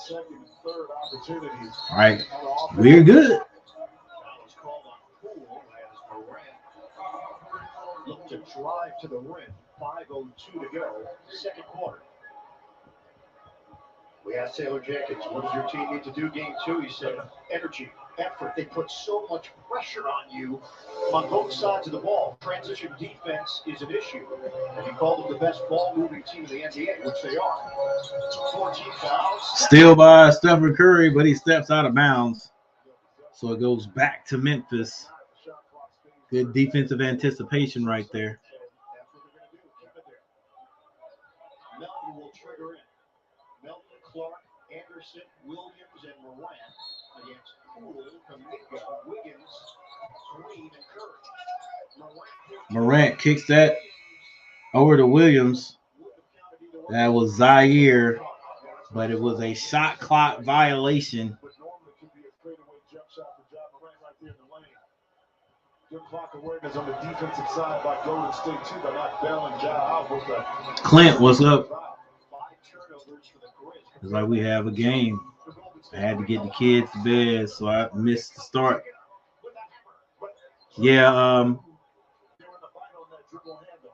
second and third opportunities. All right. On offense. We're good. Foul is called on Poole as Morant looked to drive to the rim. 5:02 to go, second quarter. We asked Taylor Jenkins, what does your team need to do game 2? He said, energy, effort. They put so much pressure on you on both sides of the ball. Transition defense is an issue. And he called them the best ball-moving team in the NBA, which they are. 14 fouls. Still by Stephen Curry, but he steps out of bounds. So it goes back to Memphis. Good defensive anticipation right there. That's what they're going to do. Keep it there. Melton will trigger in. Melton, Clark, Anderson, Williams, and Morant against Poole, Kuminga, Wiggins, Green, and Curry. Morant kicks that over to Williams. That was Zaire, but it was a shot clock violation. But normally could be a straightaway jump shot for Ja Morant right there in the lane. Good clock awareness on the defensive side by Golden State too, by not bailing Ja out with the Clint, what's up? 5 turnovers for the Grizz. It's like we have a game. I had to get the kids to bed, so I missed the start. Yeah, they were in the fight on that dribble handle.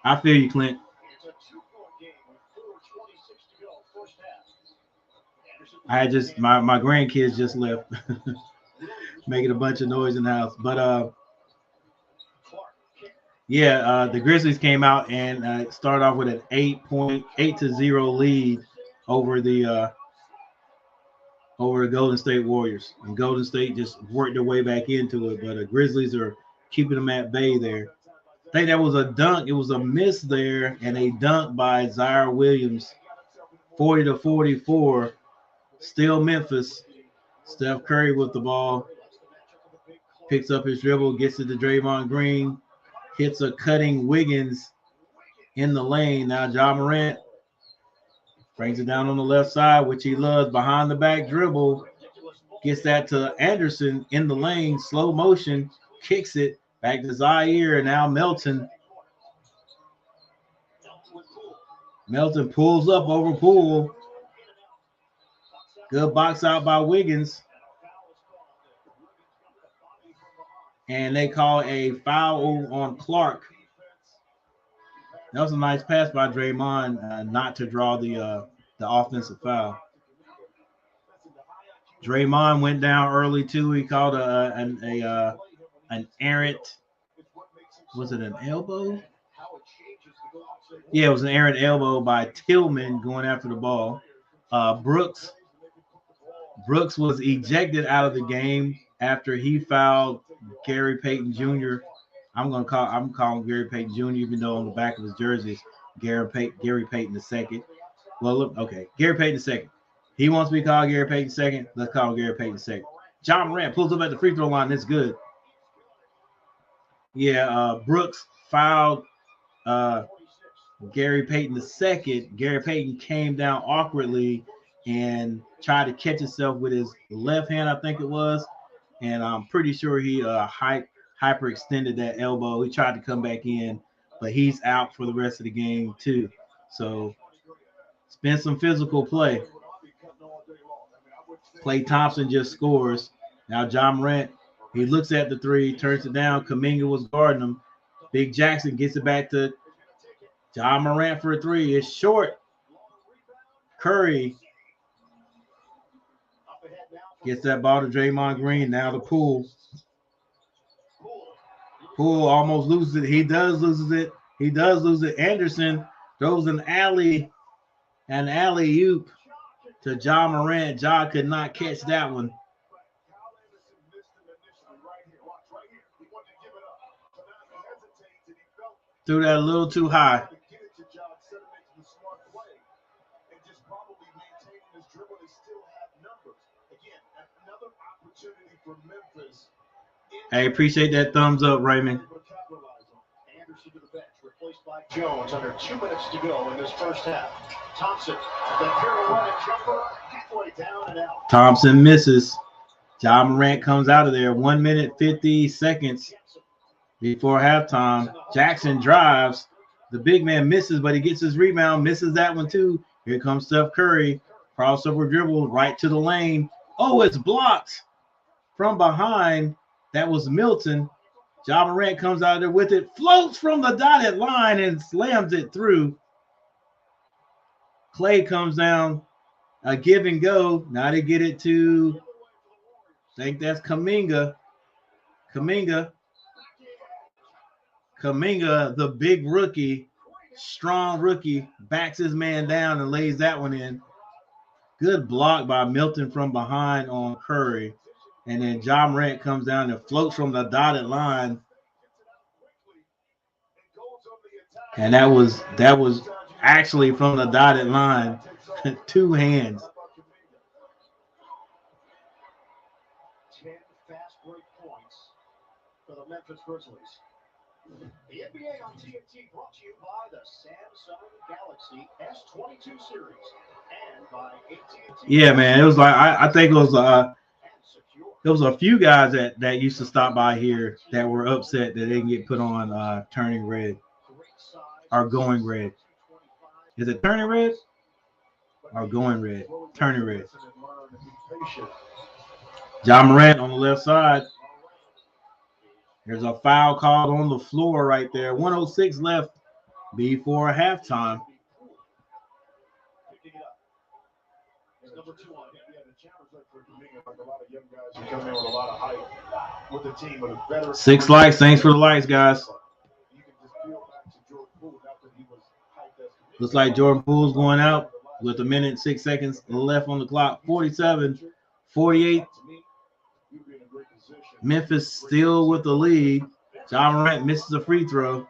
I feel you, Clint. It's a 2-point game with 4:26 to go, first half. Anderson I had just my grandkids just left, making a bunch of noise in the house. But Clark kick. yeah, the Grizzlies came out and started off with an 8-0 lead over the Golden State Warriors, and Golden State just worked their way back into it. But the Grizzlies are keeping them at bay there. I think that was a dunk. It was a miss there, and a dunk by Zaire Williams, 40-44. Still Memphis. Steph Curry with the ball, picks up his dribble, gets it to Draymond Green, hits a cutting Wiggins in the lane. Now Ja Morant brings it down on the left side, which he loves, behind the back dribble, gets that to Anderson in the lane, slow motion, kicks it back to Zaire, and now Melton. Melton pulls up over Poole. Good box out by Wiggins. And they call a foul on Clark. That was a nice pass by Draymond, not to draw the offensive foul. Draymond went down early too. He called an errant. Was it an elbow? Yeah, it was an errant elbow by Tillman going after the ball. Brooks was ejected out of the game after he fouled Gary Payton Jr. I'm calling Gary Payton Jr. even though on the back of his jersey is Gary Payton II. Well, look, okay, Gary Payton II. He wants to be called Gary Payton II. Let's call him Gary Payton II. Ja Morant pulls up at the free throw line. It's good. Yeah, Brooks fouled Gary Payton II. Gary Payton came down awkwardly and tried to catch himself with his left hand, I think it was. And I'm pretty sure he hyperextended that elbow. He tried to come back in, but he's out for the rest of the game too. So it's been some physical play. Klay Thompson just scores. Now Ja Morant, he looks at the three, turns it down. Kuminga was guarding him. Big Jackson gets it back to Ja Morant for a three. It's short. Curry gets that ball to Draymond Green. Now to Poole. Poole almost loses it. He does loses it. He does lose it. Anderson throws an alley-oop to John Morant. Ja could not catch that one. Threw that a little too high. Hey, appreciate that thumbs up, Raymond. Anderson to the bench, replaced by Jones under 2 minutes to go in this first half. Thompson, the pirouette jumper, halfway down and out. Thompson misses. John Morant comes out of there. 1 minute 50 seconds before halftime. Jackson drives. The big man misses, but he gets his rebound. Misses that one too. Here comes Steph Curry. Crossover dribble right to the lane. Oh, it's blocked from behind. That was Milton. John Morant comes out there with it. Floats from the dotted line and slams it through. Clay comes down. A give and go. Now they get it to, I think that's Kuminga. Kuminga, the big rookie, strong rookie, backs his man down and lays that one in. Good block by Milton from behind on Curry. And then John Morant comes down and floats from the dotted line. And that was actually from the dotted line. 2 hands. 10 fast break points for the Memphis Grizzlies. The NBA on TNT brought to you by the Samsung Galaxy S22 series and by AT&T. Yeah, man. It was like I think it was a few guys that used to stop by here that were upset that they didn't get put on Turning Red or Going Red. Is it Turning Red or Going Red? Turning Red. John Morant on the left side. There's a foul called on the floor right there. 1:06 left before halftime. Six likes. Thanks for the likes, guys. Looks like Jordan Poole's going out with 1 minute 6 seconds left on the clock. 47-48. Memphis still with the lead. John Morant misses a free throw.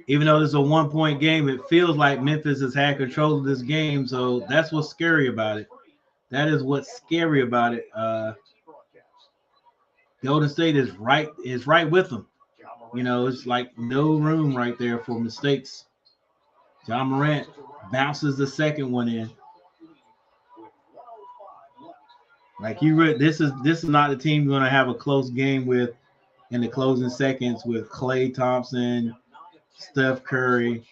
Even though this is a 1-point game, it feels like Memphis has had control of this game. So that's what's scary about it. That is what's scary about it. Golden State is right with them. You know, it's like no room right there for mistakes. John Morant bounces the second one in. Like this is not the team you're going to have a close game with in the closing seconds with Clay Thompson, Steph Curry.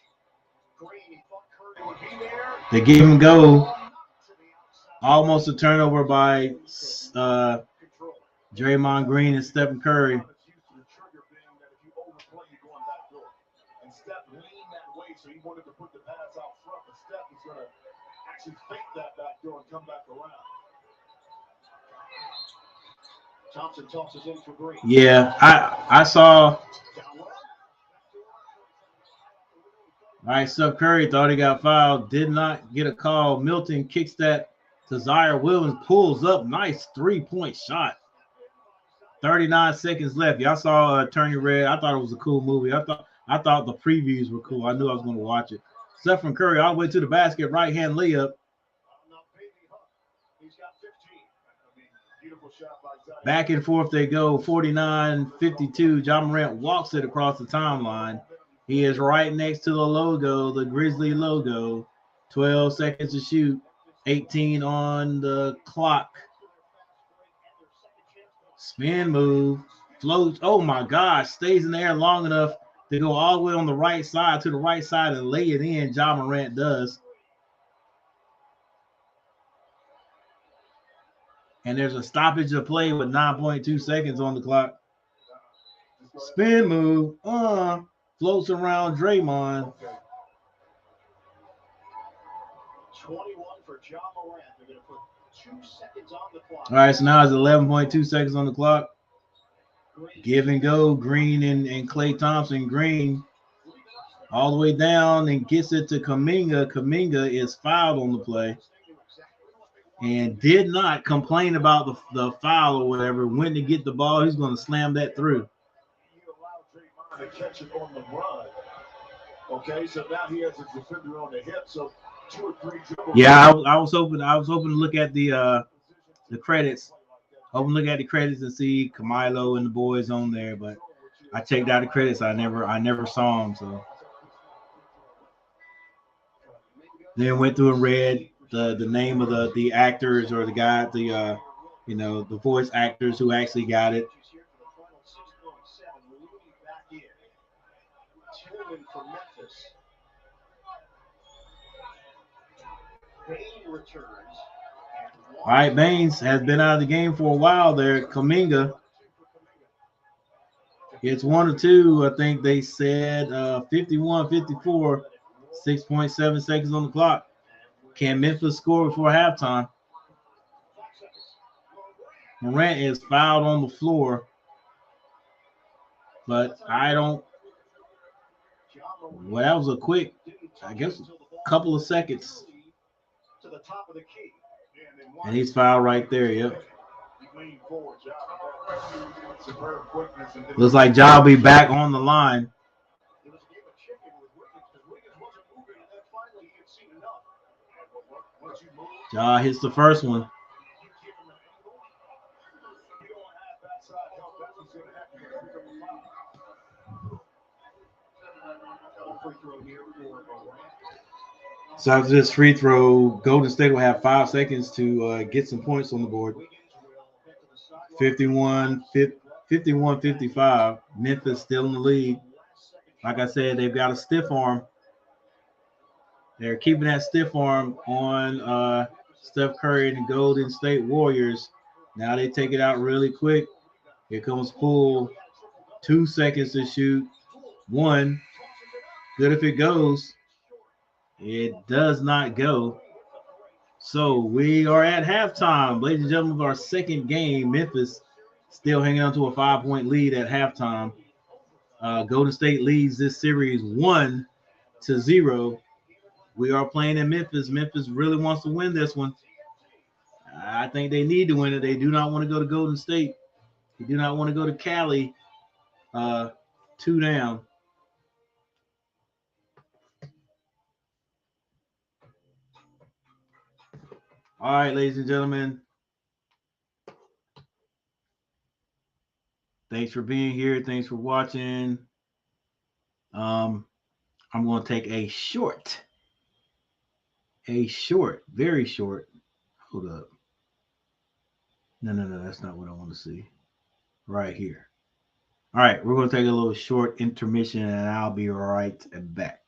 They give him go. Almost a turnover by Draymond Green and Stephen Curry. Thompson tosses in for Green. Yeah, I saw. All right, Steph Curry thought he got fouled, did not get a call. Milton kicks that to Zaire Williams, pulls up, nice 3-point shot. 39 seconds left. Y'all saw Turning Red. I thought it was a cool movie. I thought the previews were cool. I knew I was going to watch it. Stephen Curry all the way to the basket, right hand layup. Back and forth they go, 49-52. John Morant walks it across the timeline. He is right next to the logo, the Grizzly logo. 12 seconds to shoot, 18 on the clock. Spin move, floats. Oh my gosh, stays in the air long enough to go all the way on the right side to the right side and lay it in. John Morant does. And there's a stoppage of play with 9.2 seconds on the clock. Spin move. Floats around Draymond. 21 for John Morant. They're going to put 2 seconds on the clock. All right, so now it's 11.2 seconds on the clock. Give and go, Green and Klay Thompson. Green all the way down and gets it to Kuminga. Kuminga is fouled on the play and did not complain about the foul or whatever. Went to get the ball. He's going to slam that through. He allowed Draymond to catch it on the run. Okay, so now he has his defender on the hip. So 2 or 3 dribbles. Yeah, I was hoping to look at the credits. Hoping to look at the credits and see Camilo and the boys on there, but I checked out the credits. I never saw them. So then went through and read the name of the actors or the guy, the voice actors who actually got it. For Memphis. Bain returns. All right, Baines has been out of the game for a while there. Kuminga. It's 1 or 2. I think they said 51-54, 6.7 seconds on the clock. Can Memphis score before halftime? Morant is fouled on the floor, but I don't. Well, that was a quick, I guess, couple of seconds. To the top of the key. And he's fouled right there, yep. Looks like Ja will be back on the line. Ja hits the first one. So after this free throw, Golden State will have 5 seconds to get some points on the board. 51-55. Memphis still in the lead. Like I said, they've got a stiff arm. They're keeping that stiff arm on Steph Curry and the Golden State Warriors. Now they take it out really quick. Here comes Poole. 2 seconds to shoot. 1. Good if it goes. It does not go. So we are at halftime. Ladies and gentlemen, of our second game. Memphis still hanging on to a 5-point lead at halftime. Golden State leads this series 1-0. We are playing in Memphis. Memphis really wants to win this one. I think they need to win it. They do not want to go to Golden State. They do not want to go to Cali 2 down. All right, ladies and gentlemen. Thanks for being here. Thanks for watching. I'm going to take a very short. Hold up. No, that's not what I want to see. Right here. All right, we're going to take a little short intermission, and I'll be right back.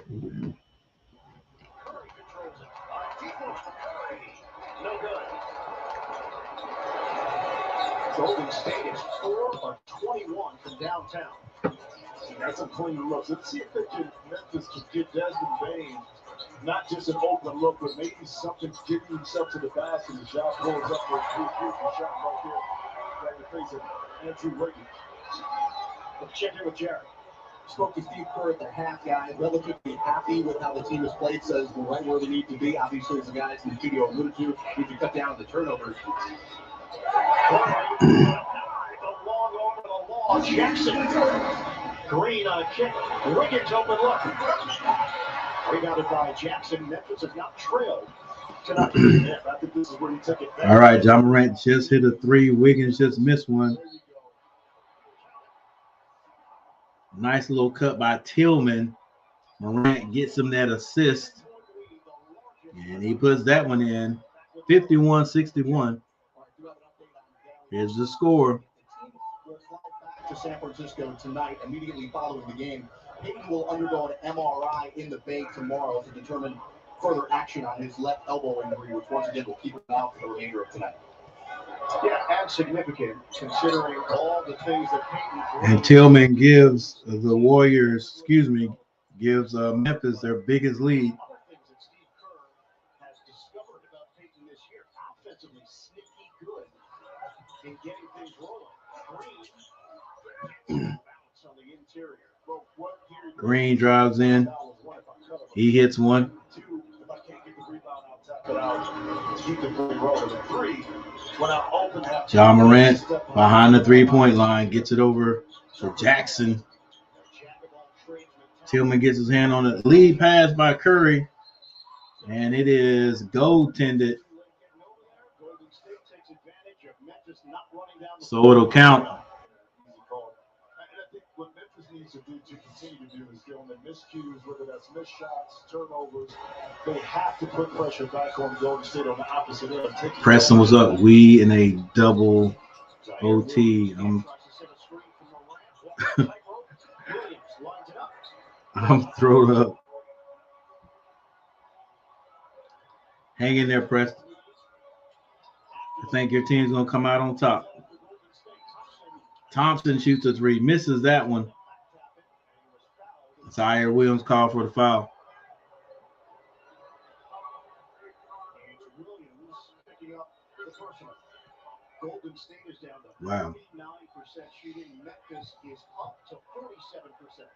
No good. Golden State is 4 of 21 from downtown. That's a clean look. Let's see if Memphis can get Desmond Bain not just an open look, but maybe something getting himself to the basket. The shot pulls up for a beautiful shot right there. Right in the face of Andrew Wiggins. Let's check in with Jared. Spoke to Steve Kerr at the half, guy. Relatively happy with how the team has played. Says we're right where they need to be. Obviously, as the guys in the studio alluded to, need to cut down the turnovers. Jackson. Green on a kick. Wiggins open look. Rebounded by Jackson. Memphis has not trailed tonight. I think this is where you take it back. All right, Ja Morant just hit a three. Wiggins just missed one. Nice little cut by Tillman. Morant gets him that assist. And he puts that one in. 51-61. Here's the score. To San Francisco tonight, immediately following the game. Payton will undergo an MRI in the Bay tomorrow to determine further action on his left elbow injury, which once again will keep him out for the remainder of tonight. Yeah, and significant considering all the things that Payton. And Tillman gives the Warriors, gives Memphis their biggest lead. Other things that Steve Kerr has discovered about Payton this year, offensively sneaky good in getting things rolling. Green bounce on the interior. Green drives in. He hits one. Two, if I can't get the rebound, I'll tap it out. Keep the play rolling. And three, when I open that. Ja Morant behind the three-point line gets it over to Jackson. Tillman gets his hand on it. Lead pass by Curry. And it is goaltended. So it'll count. And I think what Memphis needs to do to continue to do is get on the miscues, whether that's missed shots, turnovers. They have to put pressure back on Golden State on the opposite end. Preston was up. We in a double OT. I'm thrown up. Hang in there, Preston. I think your team's going to come out on top. Thompson shoots a three, misses that one. Zaire Williams called for the foul. Golden State is down to 39% Wow. shooting. Memphis is up to 47%.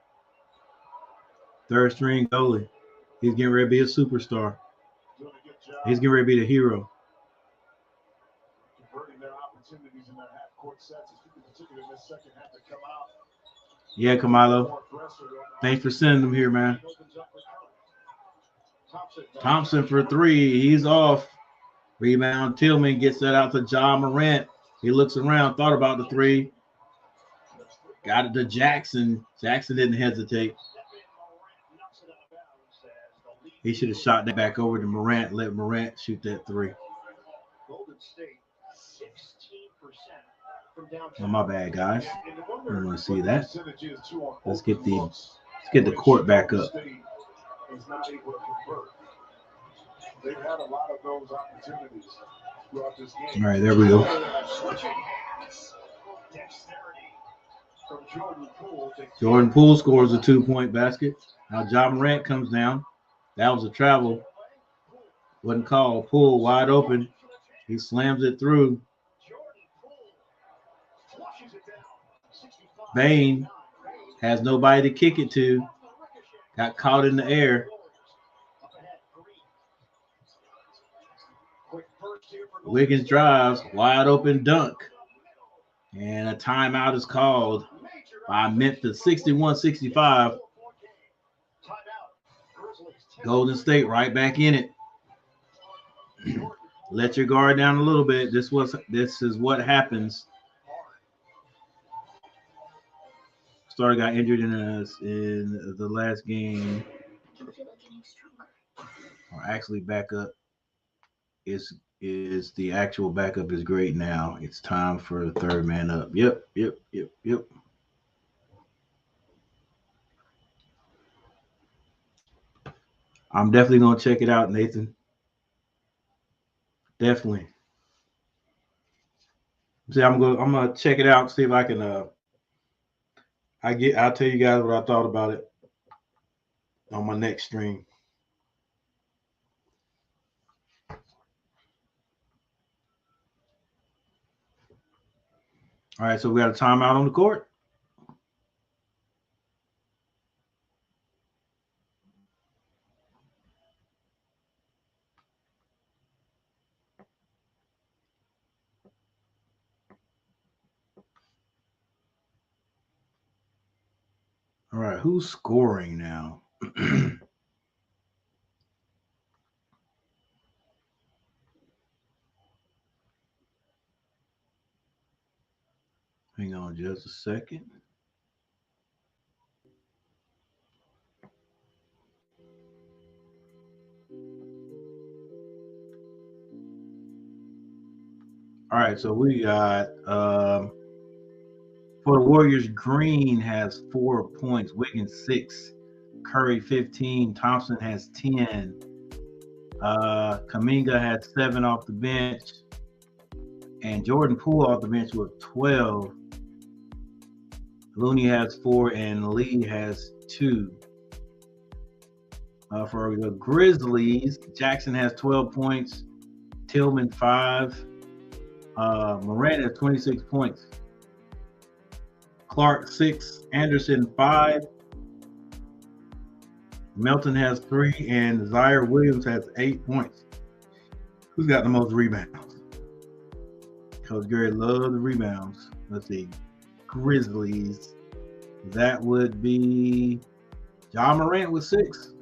Third string goalie. He's getting ready to be a superstar. Doing a good job He's getting ready to be the hero. converting their opportunities in their half-court sets, particularly in this second half to come out Yeah, Kamalo. more aggressive. Thanks for sending them here, man. Opens up for Curry. Thompson for three. He's off. Rebound. Tillman gets that out to Ja Morant. He looks around, thought about the three. Got it to Jackson. Jackson didn't hesitate. He should have shot that back over to Morant. Let Morant shoot that three. Golden State 16% from Oh, downtown. my bad, guys. And the I wonder don't want to see what that. percentage is, too, on Let's open get the looks, court back which up. Golden State is not able to convert. They've had a lot of those opportunities throughout this game. All right, there we go. Switching hands. Dexterity from Jordan Poole to Jordan Poole scores a 2-point basket. Now Ja Morant comes down. That was a travel. Wasn't called. Poole wide open. He slams it through. Jordan Poole flushes it down. 65. Bain has nobody to kick it to. Got caught in the air. Up ahead, Green. Quick burst here for Golden Wiggins State. drives. Wide open dunk. And a timeout is called by Memphis. 61-65. Golden State right back in it. Let your guard down a little bit. This is what happens. Starter got injured in the last game. Or actually, backup is the actual backup is great now. It's time for the third man up. Yep. I'm definitely gonna check it out, Nathan. Definitely. See, I'm gonna check it out, see if I can I'll tell you guys what I thought about it on my next stream. All right, so we got a timeout on the court. All right, who's scoring now? Hang on just a second. All right, so we got for the Warriors, Green has 4 points, Wiggins 6, Curry 15, Thompson has 10, Kuminga had 7 off the bench, and Jordan Poole off the bench with 12. Looney has 4, and Lee has 2. For the Grizzlies, Jackson has 12 points, Tillman 5, Morant has 26 points, Clark 6, Anderson 5, Melton has 3, and Zaire Williams has 8 points. Who's got the most rebounds? Coach Gary loves the rebounds. Let's see. Grizzlies. That would be Ja Morant with 6.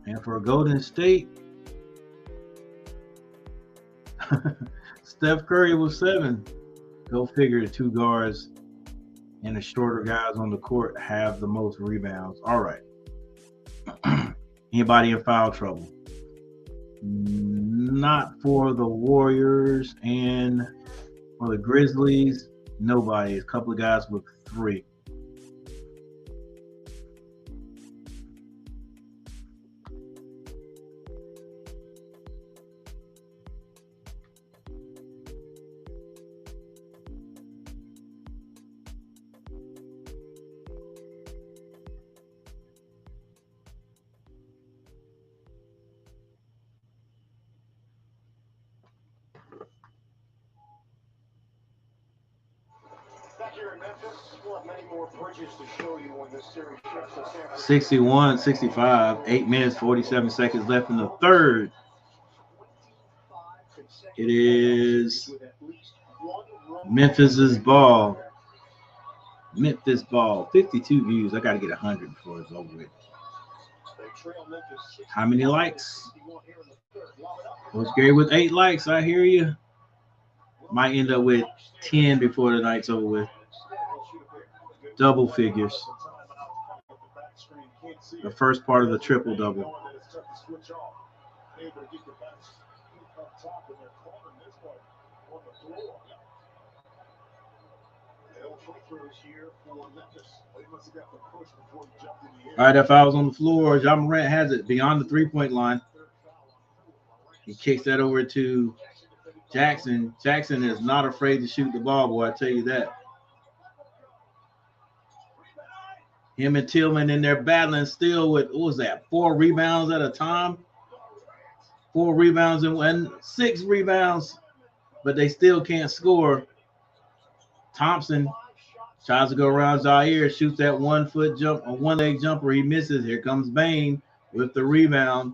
And for Golden State, Steph Curry with 7. Go figure, the 2 guards and the shorter guys on the court have the most rebounds. All right. Anybody in foul trouble? Not for the Warriors, and for the Grizzlies, nobody. A couple of guys with 3. Back here in Memphis, we'll have many more bridges to show you when this series shifts to San Francisco. 61, 65, 8 minutes, 47 seconds left in the third. It is Memphis's ball. Memphis ball. 52 views. I got to get 100 before it's over with. How many likes? Coach Gary with 8 likes. I hear you. Might end up with 10 before the night's over with. Double figures. The first part of the triple double. All right, that foul's on the floor. Ja Morant has it beyond the 3-point line. He kicks that over to Jackson. Jackson is not afraid to shoot the ball, boy, I tell you that. Him and Tillman in there battling still with, what was that, 4 rebounds at a time? 4 rebounds and 6 rebounds, but they still can't score. Thompson tries to go around Zaire, shoots that 1-foot jump, a 1-leg jumper. He misses. Here comes Bain with the rebound.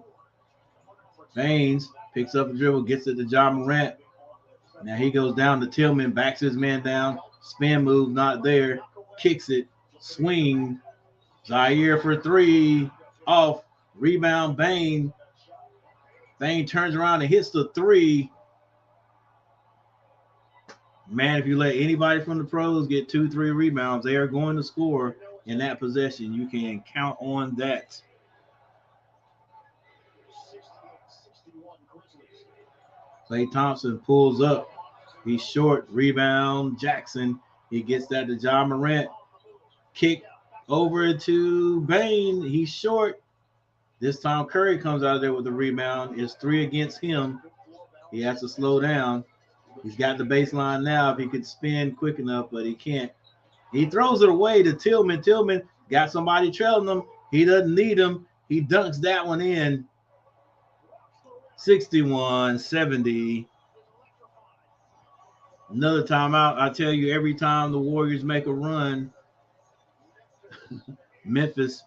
Baines picks up a dribble, gets it to Ja Morant. Now he goes down to Tillman, backs his man down. Spin move, not there. Kicks it, swing. Zaire for 3, off. Rebound, Bain. Bain turns around and hits the 3. Man, if you let anybody from the pros get 2-3 rebounds, they are going to score in that possession. You can count on that. Klay Thompson pulls up. He's short. Rebound, Jackson. He gets that to Ja Morant. Kick Over to Bain. He's short. This time Curry comes out of there with the rebound. It's 3 against him. He has to slow down. He's got the baseline now if he could spin quick enough, but he can't. He throws it away to Tillman. Tillman got somebody trailing him. He doesn't need him. He dunks that one in. 61-70. Another timeout. I tell you, every time the Warriors make a run, Memphis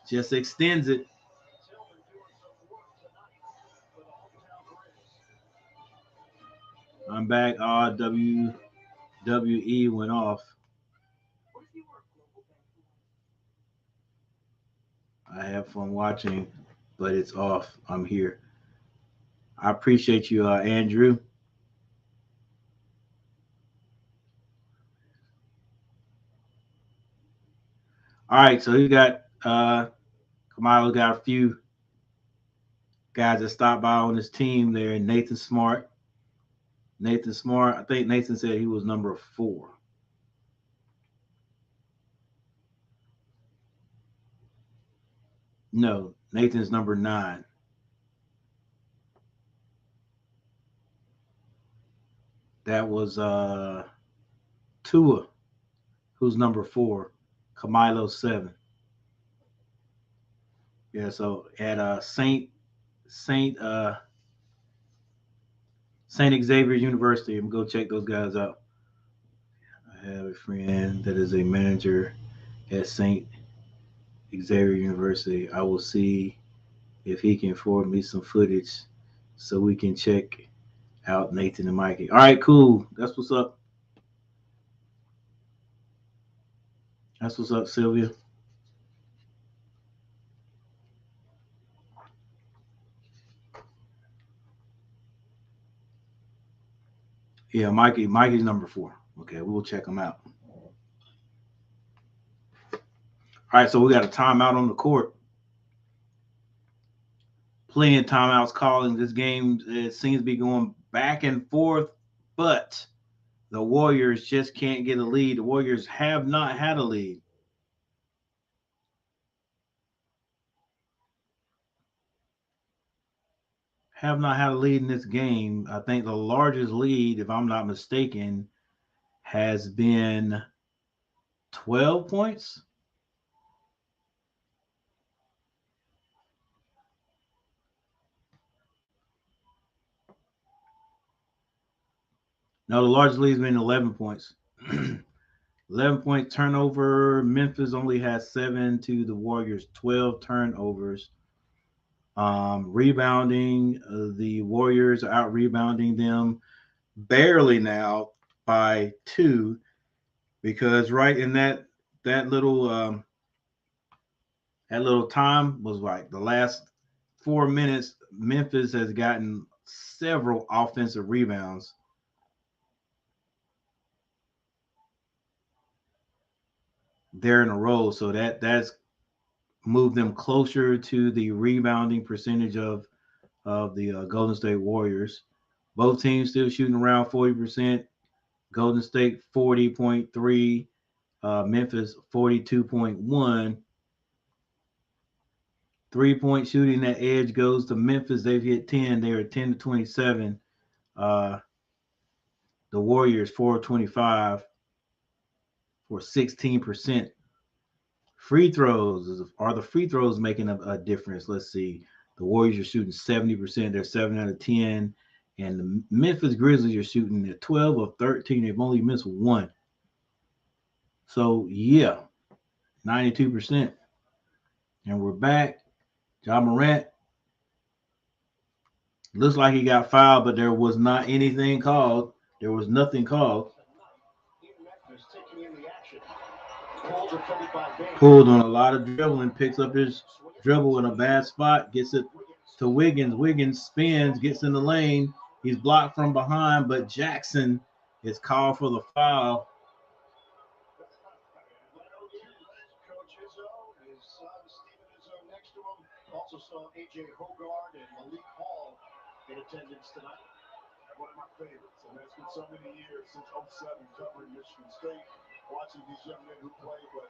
just extends it. I'm back. WWE went off. I have fun watching, but it's off. I'm here. I appreciate you, Andrew. All right, so you got Kamalo got a few guys that stopped by on his team there. Nathan Smart. I think Nathan said he was number 4. No, Nathan's number 9. That was Tua, who's number 4. Kamilo 7. Yeah, so at Saint Xavier University, I'm gonna go check those guys out. I have a friend that is a manager at Saint Xavier University. I will see if he can forward me some footage so we can check out Nathan and Mikey. All right, cool. That's what's up. That's what's up, Sylvia. Yeah, Mikey's number 4. Okay, we'll check him out. All right, so we got a timeout on the court. Plenty of timeouts calling. This game, it seems to be going back and forth, but the Warriors just can't get a lead. The Warriors have not had a lead. Have not had a lead in this game. I think the largest lead, if I'm not mistaken, has been 12 points. No, the largest lead has been 11 points. 11-point turnover. Memphis only has 7 to the Warriors 12 turnovers. Rebounding, the Warriors are out rebounding them barely now by 2, because right in that little time was like the last 4 minutes. Memphis has gotten several offensive rebounds. There in a row, so that's moved them closer to the rebounding percentage of the Golden State Warriors. Both teams still shooting around 40%. Golden State 40.3, Memphis 42.1. 3-point shooting, that edge goes to Memphis. They've hit 10. They are 10 to 27. The Warriors 425 for 16%. Free throws, are the free throws making a difference? Let's see. The Warriors are shooting 70%. They're 7 out of 10. And the Memphis Grizzlies are shooting at 12 of 13. They've only missed 1. So, yeah, 92%. And we're back. Ja Morant looks like he got fouled, but there was not anything called. There was nothing called. Pulled on a lot of dribbling, picks up his dribble in a bad spot, gets it to Wiggins. Wiggins spins, gets in the lane. He's blocked from behind, but Jackson is called for the foul. Also saw A.J. Hogard and Malik Hall in attendance tonight. One of my favorites, and it's been so many years since 07 covering Michigan State, watching these young men who play, but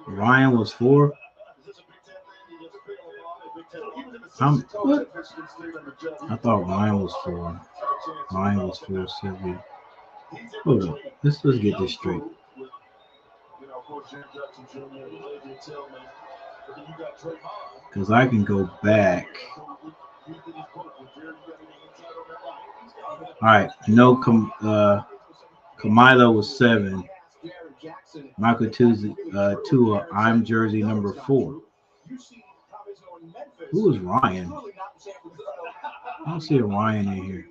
Ryan was 4. What? I thought Ryan was 4. Ryan was 4. Sylvia. Hold on. Let's get this straight. Because I can go back. All right. No, Kamila was 7. Michael Tua, I'm jersey number 4. Who was Ryan? I don't see a Ryan in here.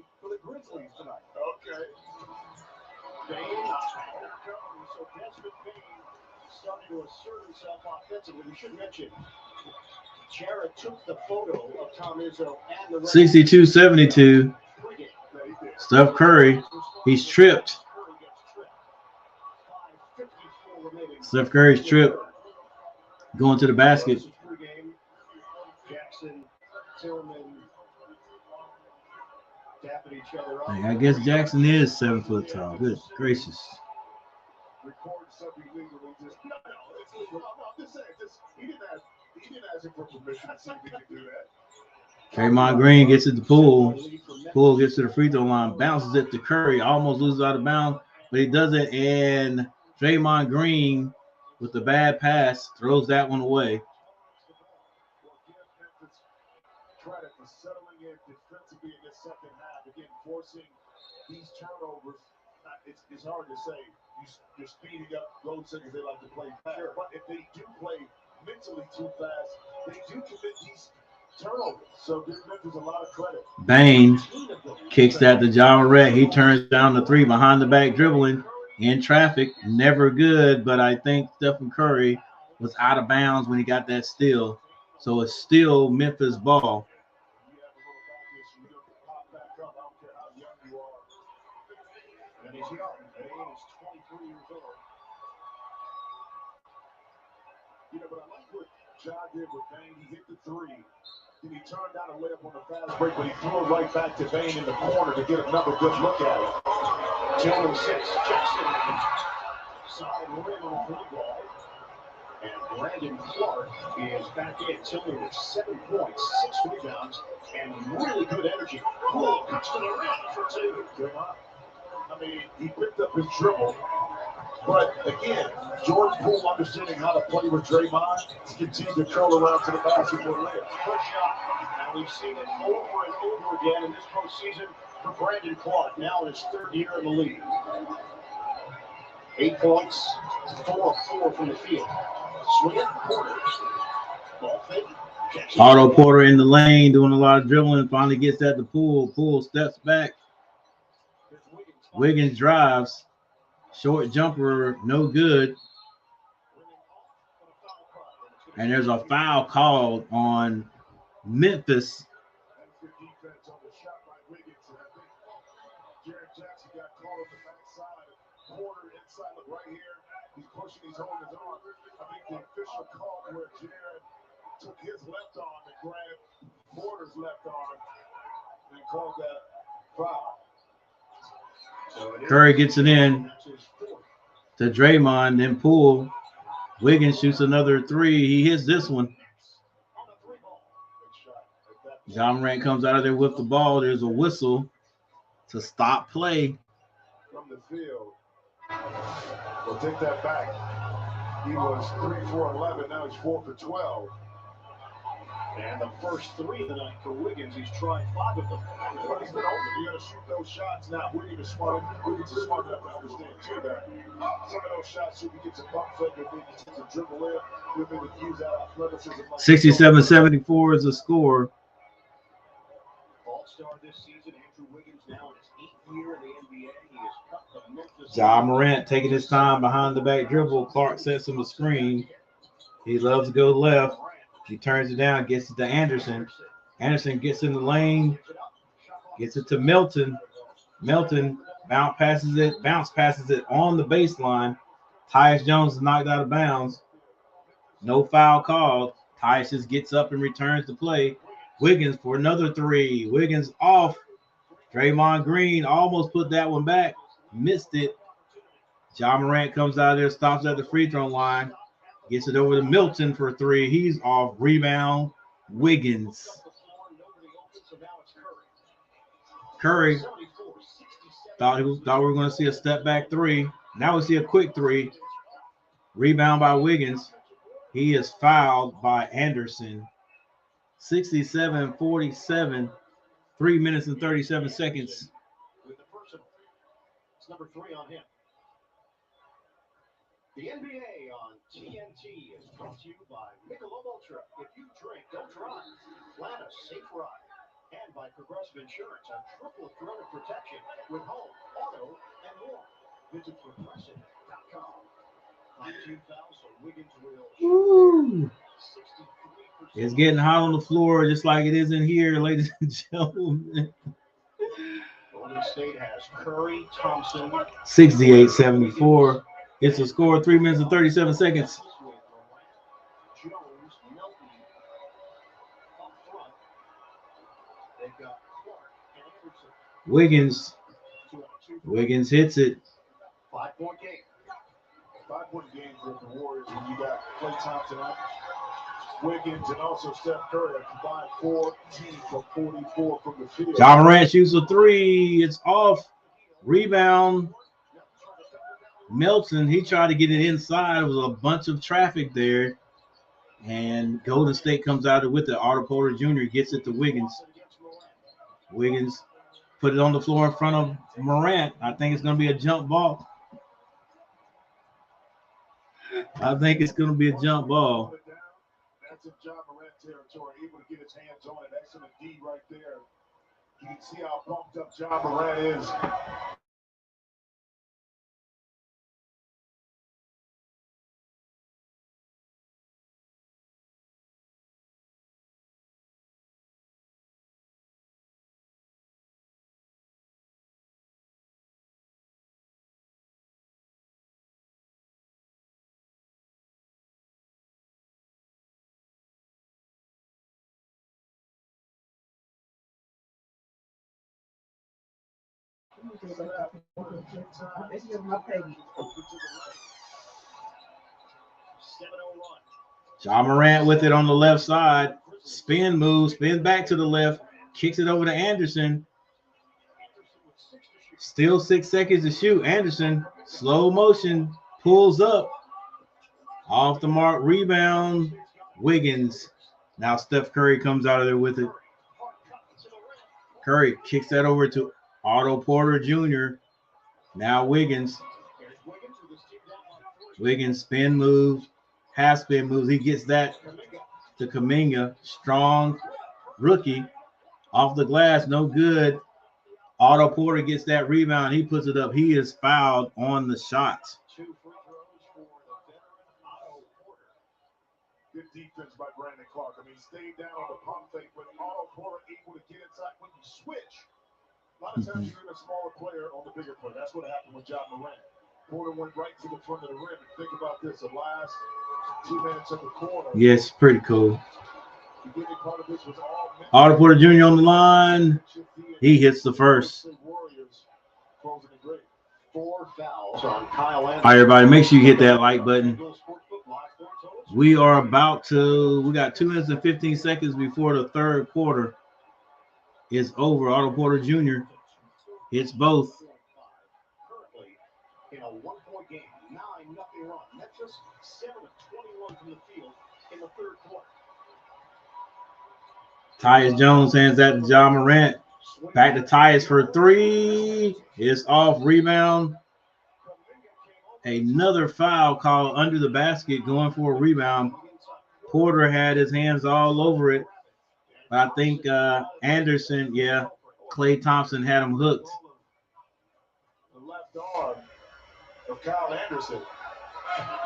Starting to assert himself offensively. We should mention Jarrett took the photo of Tom Izzo and the 62-72. Steph Curry, he's tripped. Steph Curry's tripped. Going to the basket. Jackson, Tillman, dapping each other up. Hey, I guess Jackson is 7 foot tall. Good gracious. Record something legally. Just no, it's legal. I'm just saying. He didn't ask him for permission to see if he could do that. Draymond Green gets it to Poole. Poole gets to the free throw line, bounces it to Curry, almost loses out of bounds, but he does it. And Draymond Green, with the bad pass, throws that one away. Credit for settling in defensively in this second half. Again, forcing these turnovers. It's hard to say. You're speeding up road seconds. They like to play fast. Sure. But if they do play mentally too fast, they do commit these turnovers. So give Memphis a lot of credit. Bane kicks that to Ja Morant. He turns down the 3 behind the back dribbling in traffic. Never good, but I think Stephen Curry was out of bounds when he got that steal. So it's still Memphis ball. And he's young. Bane is 23 years old. But I like what Ja did with Bane. He hit the 3. Then he turned down a layup on the fast break, but he threw it right back to Bane in the corner to get another good look at it. Tillman 6. Jackson. Side rim on the free ball. And Brandon Clark is back in. Tillman with 7 points, 6 rebounds, and really good energy. Poole cuts to the rim for 2. I mean, he picked up his dribble. But again, Jordan Poole understanding how to play with Draymond to continue to curl around to the basket for layup. Push shot. And we've seen it over and over again in this postseason for Brandon Clark, now in his 3rd year in the league. 8 points, 4 of 4 from the field. Swing it, Porter. Ball fake. Otto Porter in the lane doing a lot of dribbling. Finally gets that to Poole. Poole steps back. Wiggins drives. Short jumper, no good. And there's a foul called on Memphis. Jared Jackson got caught on the backside. Porter inside, look right here. He's pushing, he's holding his arm. I think the official called where Jared took his left arm and grabbed Porter's left arm and called that foul. Curry gets it in to Draymond, then Poole. Wiggins shoots another 3. He hits this one. Ja Morant comes out of there with the ball. There's a whistle to stop play. From the field. We'll take that back. He was 3 for 11. Now he's 4 for 12. And the first 3 of the night for Wiggins. He's tried 5 of them. But he's been open. You got to shoot those shots. Now, Wiggins is smart enough to understand, too, that some of those shots, if he gets a bump fake and then he takes a dribble in, he'll be able to use that athleticism. 67-74 is the score. All-star this season, Andrew Wiggins now in his 8th year in the NBA. He has cut the Memphis. Ja Morant taking his time behind the back dribble. Clark sets him a screen. He loves to go left. He turns it down, gets it to Anderson. Anderson gets in the lane, gets it to Milton. Milton bounce passes it on the baseline. Tyus Jones is knocked out of bounds. No foul called. Tyus just gets up and returns the play. Wiggins for another 3. Wiggins off Draymond Green almost put that one back, missed it. Ja Morant comes out there, stops at the free throw line, gets it over to Milton for three. He's off. Rebound, Wiggins. Curry thought we were going to see a step back three. Now we see a quick three. Rebound by Wiggins. He is fouled by Anderson. 67-47. 3 minutes and 37 seconds. With the personal. It's number 3 on him. The NBA on TNT is brought to you by Michelob Ultra. If you drink, don't drive. Plan a safe ride. And by Progressive Insurance, a triple threat of protection with home, auto, and more. Visit progressive.com. Wiggins will. It's getting hot on the floor just like it is in here, ladies and gentlemen. Golden State has Curry, Thompson. 68-74. It's a score, 3 minutes and 37 seconds. Jones, Milton, up front. They've got Clark and Anderson. Wiggins hits it. 5-point game. 5-point game for the Warriors when you got Klay Thompson out. Wiggins and also Steph Curry have combined 14 for 44 from the field. Ja Morant shoots a three. It's off. Rebound. Milton, he tried to get it inside. There was a bunch of traffic there. And Golden State comes out with it. Otto Porter Jr. gets it to Wiggins. Wiggins put it on the floor in front of Morant. I think it's going to be a jump ball. I think it's going to be a jump ball. That's in Ja Morant territory, able to get his hands on it. Excellent D right there. You can see how bumped up Ja Morant is. Ja Morant with it on the left side. Spin move, spin back to the left, kicks it over to Anderson. Still 6 seconds to shoot. Anderson, slow motion, pulls up. Off the mark, rebound, Wiggins. Now Steph Curry comes out of there with it. Curry kicks that over to Otto Porter Jr. Now Wiggins. Wiggins spin move, half spin moves. He gets that to Kuminga. Strong rookie. Off the glass, no good. Otto Porter gets that rebound. He puts it up. He is fouled on the shot. Good defense by Brandon Clark. I mean, stayed down on the pump fake, but Otto Porter able to get inside. When you switch, a lot of times you're in a smaller player on the bigger player. That's what happened with Ja Morant. Porter went right to the front of the rim. And think about this, the last 2 minutes of the quarter. Yes, pretty cool. The beginning part of this was all Otto Porter Jr. on the line. He hits the first. Warriors closing the great. 4 fouls on Kyle Anderson. All right, everybody, make sure you hit that like button. We are about to, we got 2 minutes and 15 seconds before the third quarter is over. Otto Porter Jr. hits both. Currently in a 1-point game, 9-0 run. Memphis 7 of 21 from the field in the third quarter. Tyus Jones hands that to Ja Morant. Back to Tyus for three. It's off. Rebound. Another foul call under the basket going for a rebound. Porter had his hands all over it. I think Anderson, Klay Thompson had him hooked. The left arm of Kyle Anderson.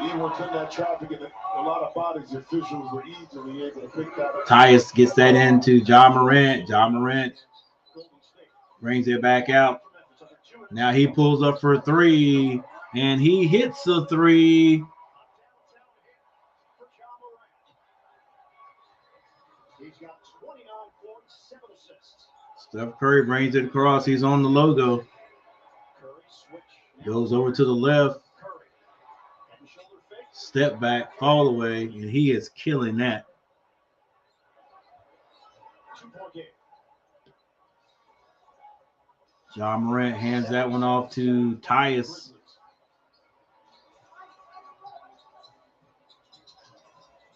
Even within that traffic and a lot of bodies, the officials were easily able to pick that up. Tyus gets that into Ja Morant. Ja Morant brings it back out. Now he pulls up for three, and he hits a three. He's got 29 points, 7 assists. Steph Curry brings it across. He's on the logo. Goes over to the left. Step back, fall away, and he is killing that. Ja Morant hands that one off to Tyus.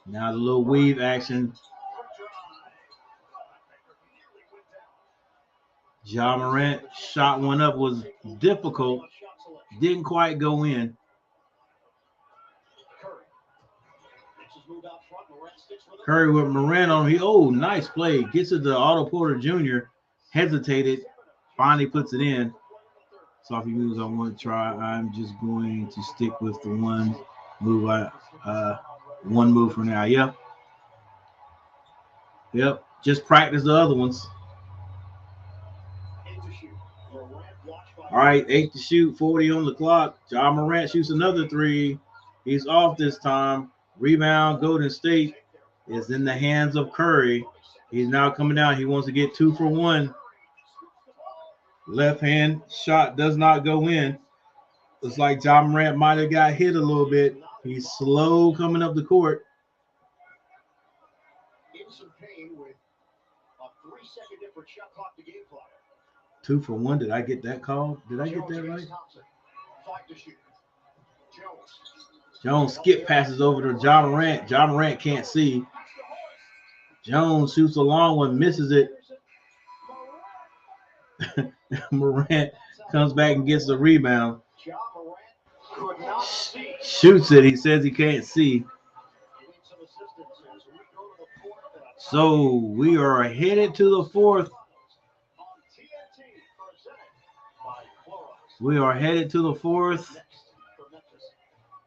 Now the little weave action. Ja Morant shot one up, was difficult. Didn't quite go in. Curry with Morant on him. Nice play. Gets it to Otto Porter Jr. Hesitated. Finally puts it in. Sophie moves I want to try. I'm just going to stick with the one move. One move for now. Yep. Just practice the other ones. All right, 8 to shoot, 40 on the clock. Ja Morant shoots another three. He's off this time. Rebound, Golden State is in the hands of Curry. He's now coming down. He wants to get 2 for 1. Left hand shot does not go in. Looks like Ja Morant might have got hit a little bit. He's slow coming up the court. In some pain with a 3-second different shot clock to game clock. 2 for 1. Did I get that call? Did I get that right? Jones skip passes over to Ja Morant. Ja Morant can't see. Jones shoots a long one, misses it. Morant comes back and gets the rebound. Shoots it. He says he can't see. So we are headed to the fourth. We are headed to the fourth.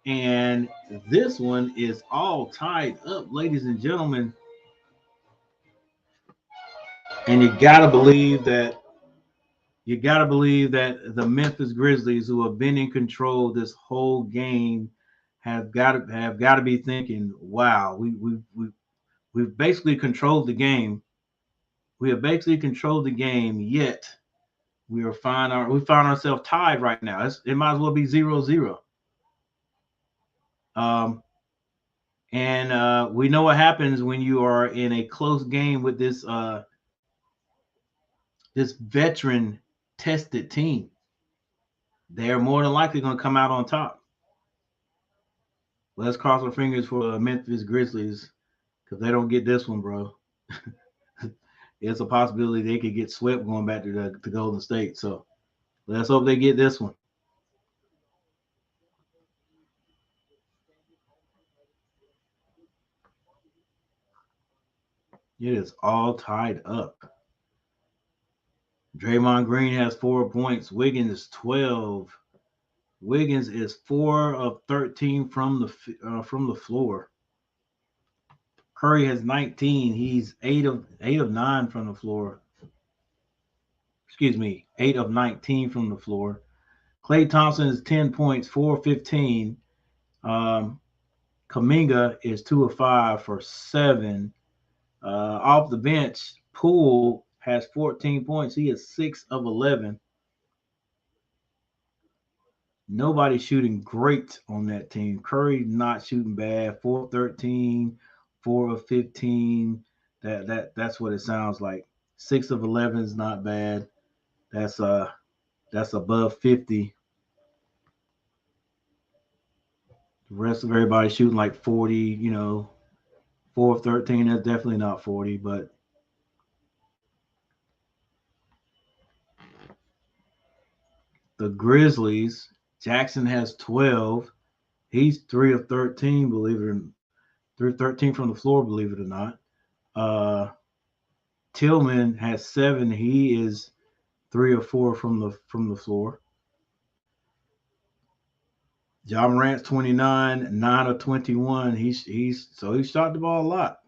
And this one is all tied up, ladies and gentlemen. And you gotta believe that the Memphis Grizzlies, who have been in control this whole game, have got to be thinking, wow, we've basically controlled the game. We have basically controlled the game, yet we found ourselves tied right now. It might as well be 0-0. And we know what happens when you are in a close game with this this veteran tested team. They're more than likely going to come out on top. Let's cross our fingers for the Memphis Grizzlies, because they don't get this one, bro. It's a possibility they could get swept going back to Golden State. So let's hope they get this one. It is all tied up. Draymond Green has 4 points. Wiggins is 12. Wiggins is 4 of 13 from the floor. Curry has 19. He's 8 of 9 from the floor. Excuse me, 8 of 19 from the floor. Klay Thompson is 10 points, 4 of 15. Kuminga is 2 of 5 for 7. Off the bench, Poole has 14 points. He is 6 of 11. Nobody's shooting great on that team. Curry not shooting bad. 4 of 13, 4 of 15. That's what it sounds like. 6 of 11 is not bad. That's above 50. The rest of everybody shooting like 40, 4 of 13, that's definitely not 40, but the Grizzlies, Jackson has 12. He's 3 of 13, believe it or not. 3 of 13 from the floor, believe it or not. Tillman has 7. He is 3 of 4 from the floor. Ja Morant's 29, 9 of 21. He shot the ball a lot.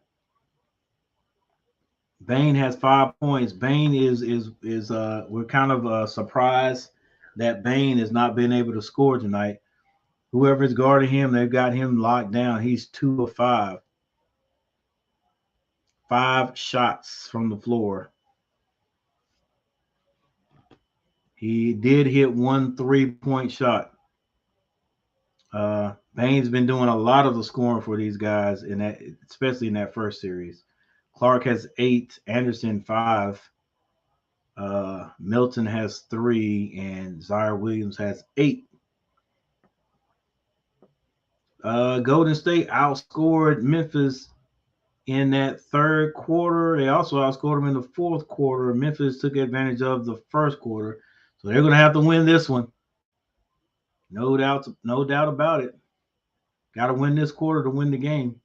Bane has 5 points. Bane is we're kind of surprised that Bane has not been able to score tonight. Whoever's guarding him, they've got him locked down. He's 2 of 5. 5 shots from the floor. He did hit 1 3-point shot. Bane's been doing a lot of the scoring for these guys in that, especially in that first series. Clark has 8, Anderson 5, Milton has 3, and Zaire Williams has 8. Golden State outscored Memphis in that third quarter. They also outscored them in the fourth quarter. Memphis took advantage of the first quarter, so they're going to have to win this one. No doubt about it. Got to win this quarter to win the game.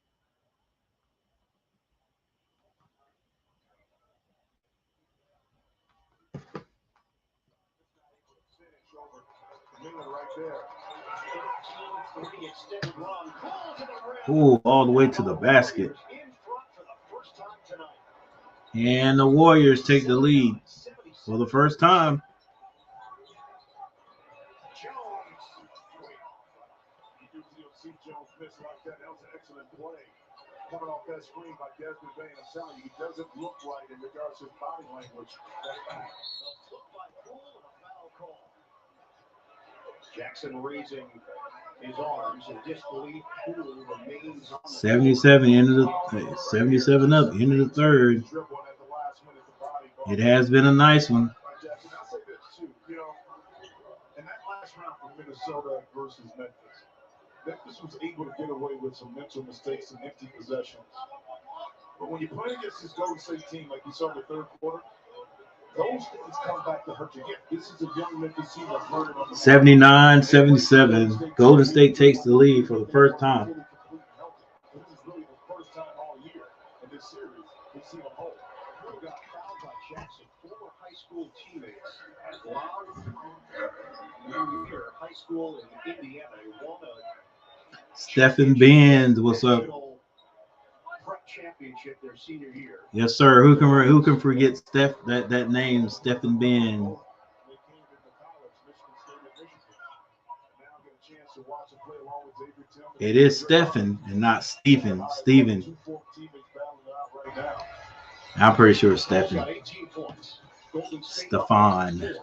Ooh, all the way to the basket. And the Warriors take the lead for the first time. Coming off that screen by Desmond Bain, I'm telling you, he doesn't look right in regards to his body language. Jackson raising his arms in disbelief. Poole remains on the 77 into the 77 up into the third. It has been a nice one. I'll say this too, in that last round from Minnesota versus Memphis, Memphis was able to get away with some mental mistakes and empty possessions. But when you play against this Golden State team, like you saw in the third quarter, those things come back to hurt you. Yeah, this is a young Memphis team that's learning on the 79-77. Golden State takes the lead for the first time. This is really the first time all year in this series we've seen them hold. Who got fouled by Jackson, former high school teammates at Loud New Year High School in Indiana. He won a Stephen Benz, what's up? prep championship their senior year. Yes, sir. Who can forget Steph that name, Stephen Benz? It is Stephen and not Stephen. Steven. I'm pretty sure it's Stephen. Stefan.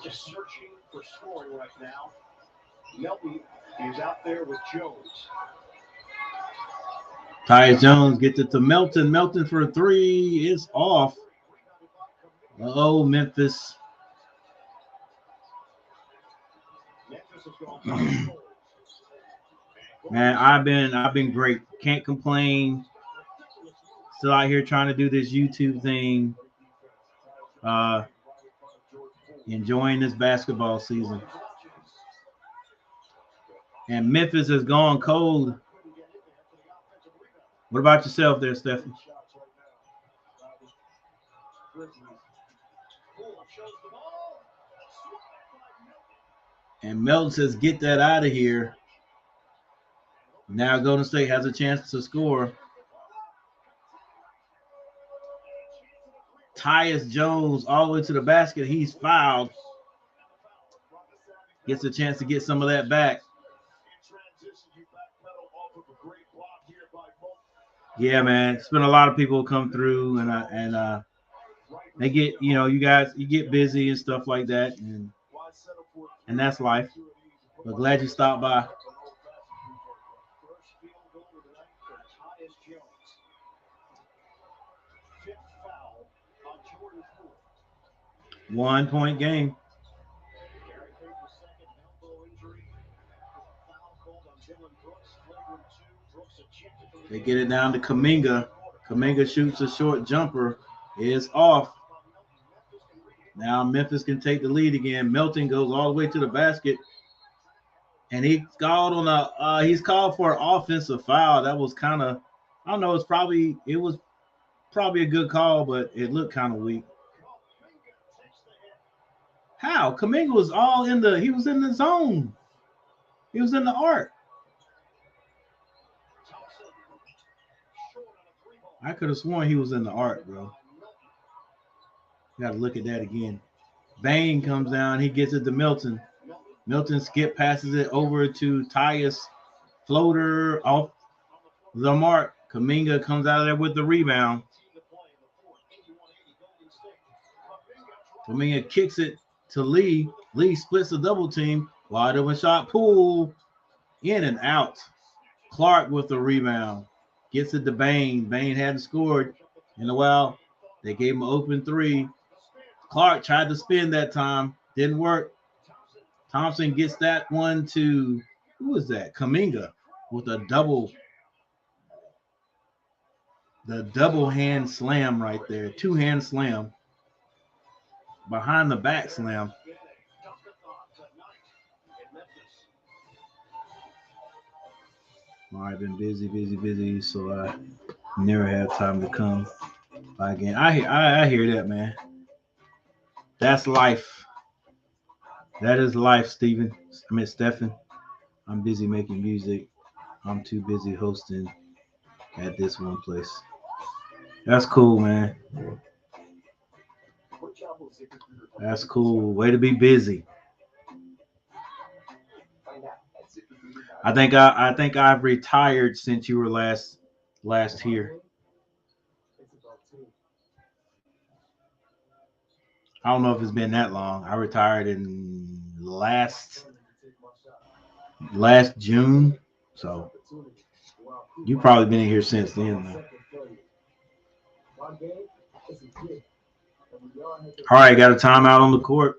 Just searching for scoring right now. Melton is out there with Jones. Tyus Jones gets it to Melton. Melton for a 3 is off. Oh, Memphis. Man, I've been great. Can't complain. Still out here trying to do this YouTube thing. Enjoying this basketball season. And Memphis has gone cold. What about yourself there, Stephen? And Melton says, get that out of here. Now Golden State has a chance to score. Tyus Jones all the way to the basket. He's fouled. Gets a chance to get some of that back. Yeah, man. It's been a lot of people come through, and they get, you get busy and stuff like that, and that's life. But glad you stopped by. 1 point game. They get it down to Kuminga. Kuminga shoots a short jumper. It's off. Now Memphis can take the lead again. Melton goes all the way to the basket. And he's called for an offensive foul. That was kind of, I don't know, it was probably a good call, but it looked kind of weak. How? Kuminga was he was in the zone. He was in the arc. I could have sworn he was in the arc, bro. Got to look at that again. Bain comes down. He gets it to Milton. Milton skip passes it over to Tyus. Floater off the mark. Kuminga comes out of there with the rebound. Kuminga kicks it to Lee. Lee splits the double team. Wide open shot. Poole in and out. Clark with the rebound. Gets it to Bain. Bain hadn't scored in a while. They gave him an open three. Clark tried to spin that time. Didn't work. Thompson gets that one to, who was that? Kuminga with a double hand slam right there. Two-hand slam. Behind the back slam. I've been busy, so I never have time to come by again. I hear that, man. That's life. That is life, Stephen. Stephen. I'm busy making music. I'm too busy hosting at this one place. That's cool, man. That's cool. Way to be busy. I think I've retired since you were last here. I don't know if it's been that long. I retired in last June, so you've probably been in here since then. Though. All right, got a timeout on the court.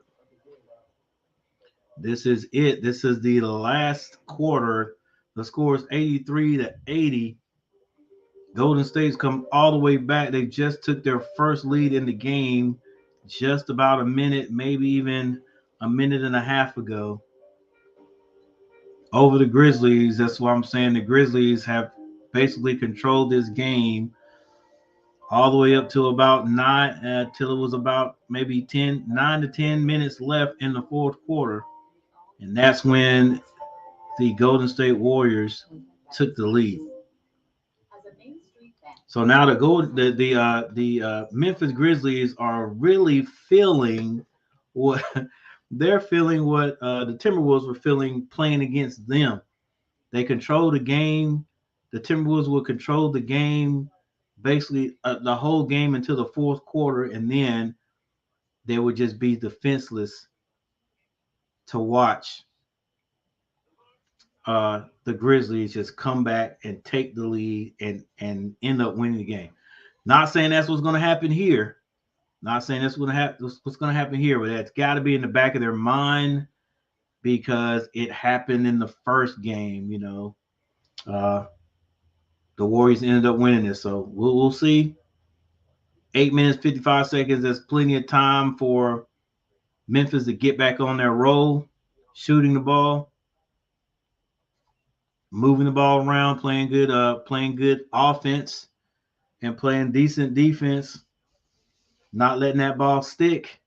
This is it. This is the last quarter. The score is 83-80. Golden State's come all the way back. They just took their first lead in the game just about a minute, maybe even a minute and a half ago. Over the Grizzlies. That's why I'm saying the Grizzlies have basically controlled this game all the way up to about 9, till it was about maybe 9 to 10 minutes left in the fourth quarter. And that's when the Golden State Warriors took the lead. So now the Memphis Grizzlies are really feeling what they're feeling, what the Timberwolves were feeling playing against them. They control the game. The Timberwolves will control the game, basically the whole game until the fourth quarter, and then they would just be defenseless to watch the Grizzlies just come back and take the lead and end up winning the game. Not saying that's what's going to happen here. Not saying that's what's going to happen here, but that's got to be in the back of their mind because it happened in the first game. You know, the Warriors ended up winning it, so we'll see. 8 minutes 55 seconds. That's plenty of time for Memphis to get back on their roll, shooting the ball, moving the ball around, playing good offense, and playing decent defense. Not letting that ball stick,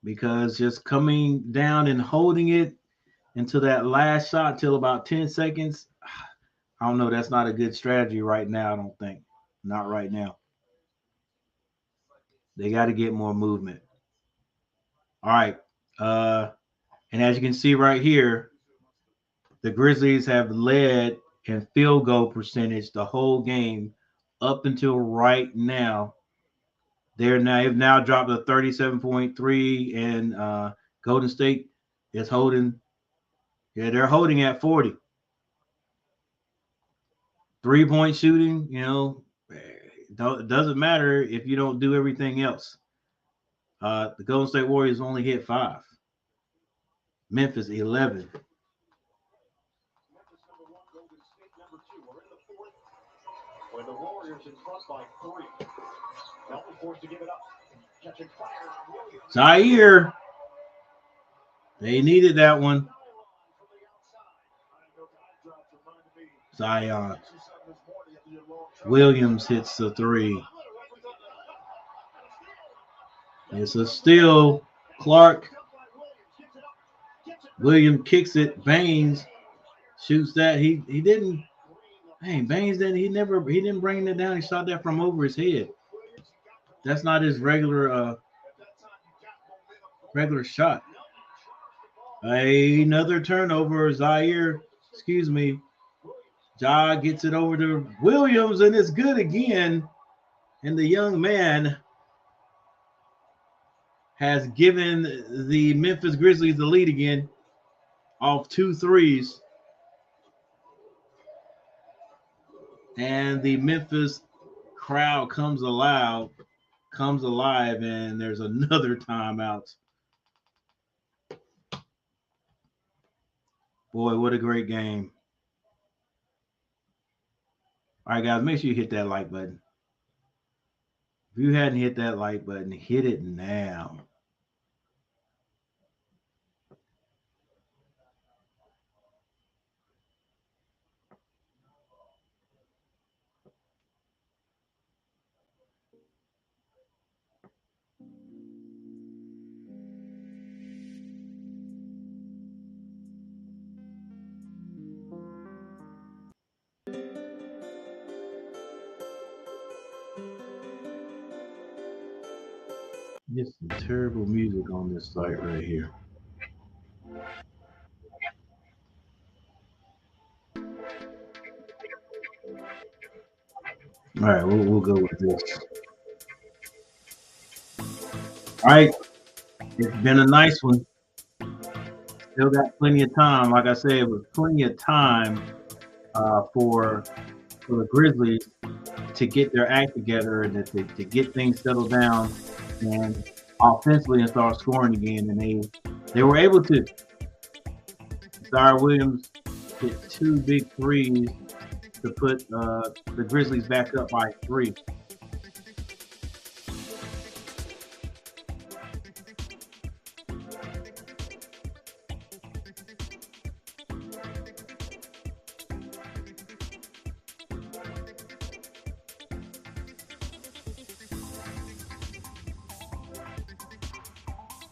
because just coming down and holding it until that last shot, till about 10 seconds, I don't know. That's not a good strategy right now, I don't think. Not right now. They got to get more movement. All right. And as you can see right here, the Grizzlies have led in field goal percentage the whole game up until right now. They've now dropped to 37.3, and Golden State is holding. Yeah, they're holding at 40. 3-point shooting, it doesn't matter if you don't do everything else. The Golden State Warriors only hit 5. Memphis 11. When the Warriors in front by 3. Melton forced to give it up. Catching fire. Zaire. They needed that one. Zion. Williams hits the 3. It's a steal. Clark. Williams kicks it. Baines shoots that. He didn't. Hey, Baines didn't. He didn't bring it down. He shot that from over his head. That's not his regular shot. Another turnover. Zaire. Excuse me. Ja gets it over to Williams, and it's good again. And the young man has given the Memphis Grizzlies the lead again off 2 threes. And the Memphis crowd comes alive, and there's another timeout. Boy, what a great game. All right, guys, make sure you hit that like button. If you hadn't hit that like button, hit it now. Just some terrible music on this site right here. All right, we'll go with this. All right, it's been a nice one. Still got plenty of time. Like I said, it was plenty of time for the Grizzlies to get their act together and to get things settled down and offensively and start scoring again. And they were able to. Zaire Williams hit 2 big threes to put the Grizzlies back up by 3.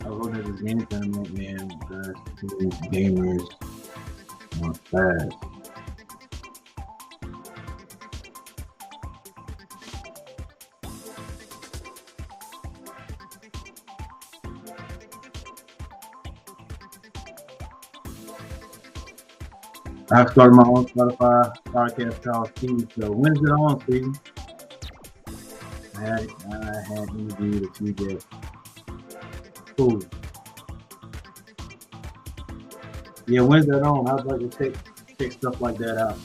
I was looking at this game tournament, man. These gamers are fast. I started my own Spotify podcast called Steve. So when's it on, Steve? I had interviewed a few guests. Cool. Yeah, when's that on? I'd like to check stuff like that out.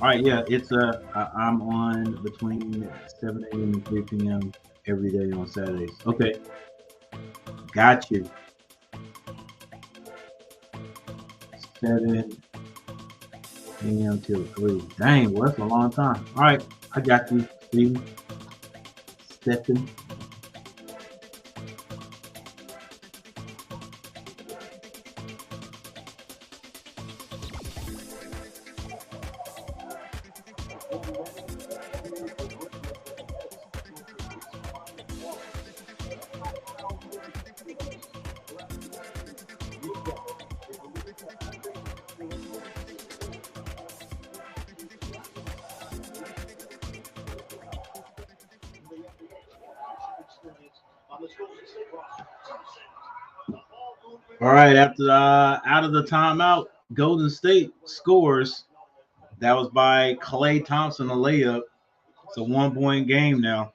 All right, yeah, it's I'm on between 7 a.m. and 3 p.m. every day on Saturdays. Okay, got you. 7 a.m. till 3. Dang, well, that's a long time. All right, I got you, Steve. Stephen. All right, after out of the timeout, Golden State scores. That was by Klay Thompson, a layup. It's a 1-point game now.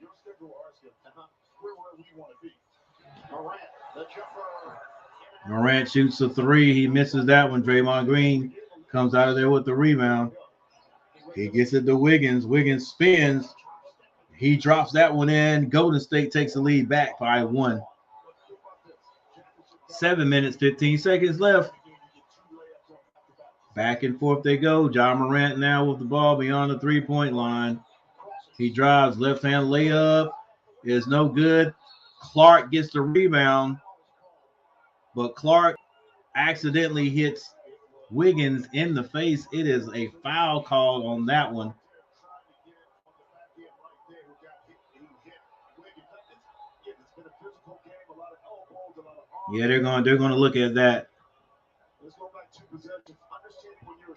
Morant shoots a 3. He misses that one. Draymond Green comes out of there with the rebound. He gets it to Wiggins. Wiggins spins. He drops that one in. Golden State takes the lead back by 1. 7 minutes, 15 seconds left. Back and forth they go. Ja Morant now with the ball beyond the 3-point line. He drives, left-hand layup is no good. Clark gets the rebound, but Clark accidentally hits Wiggins in the face. It is a foul call on that one. Yeah, they're going to look at that.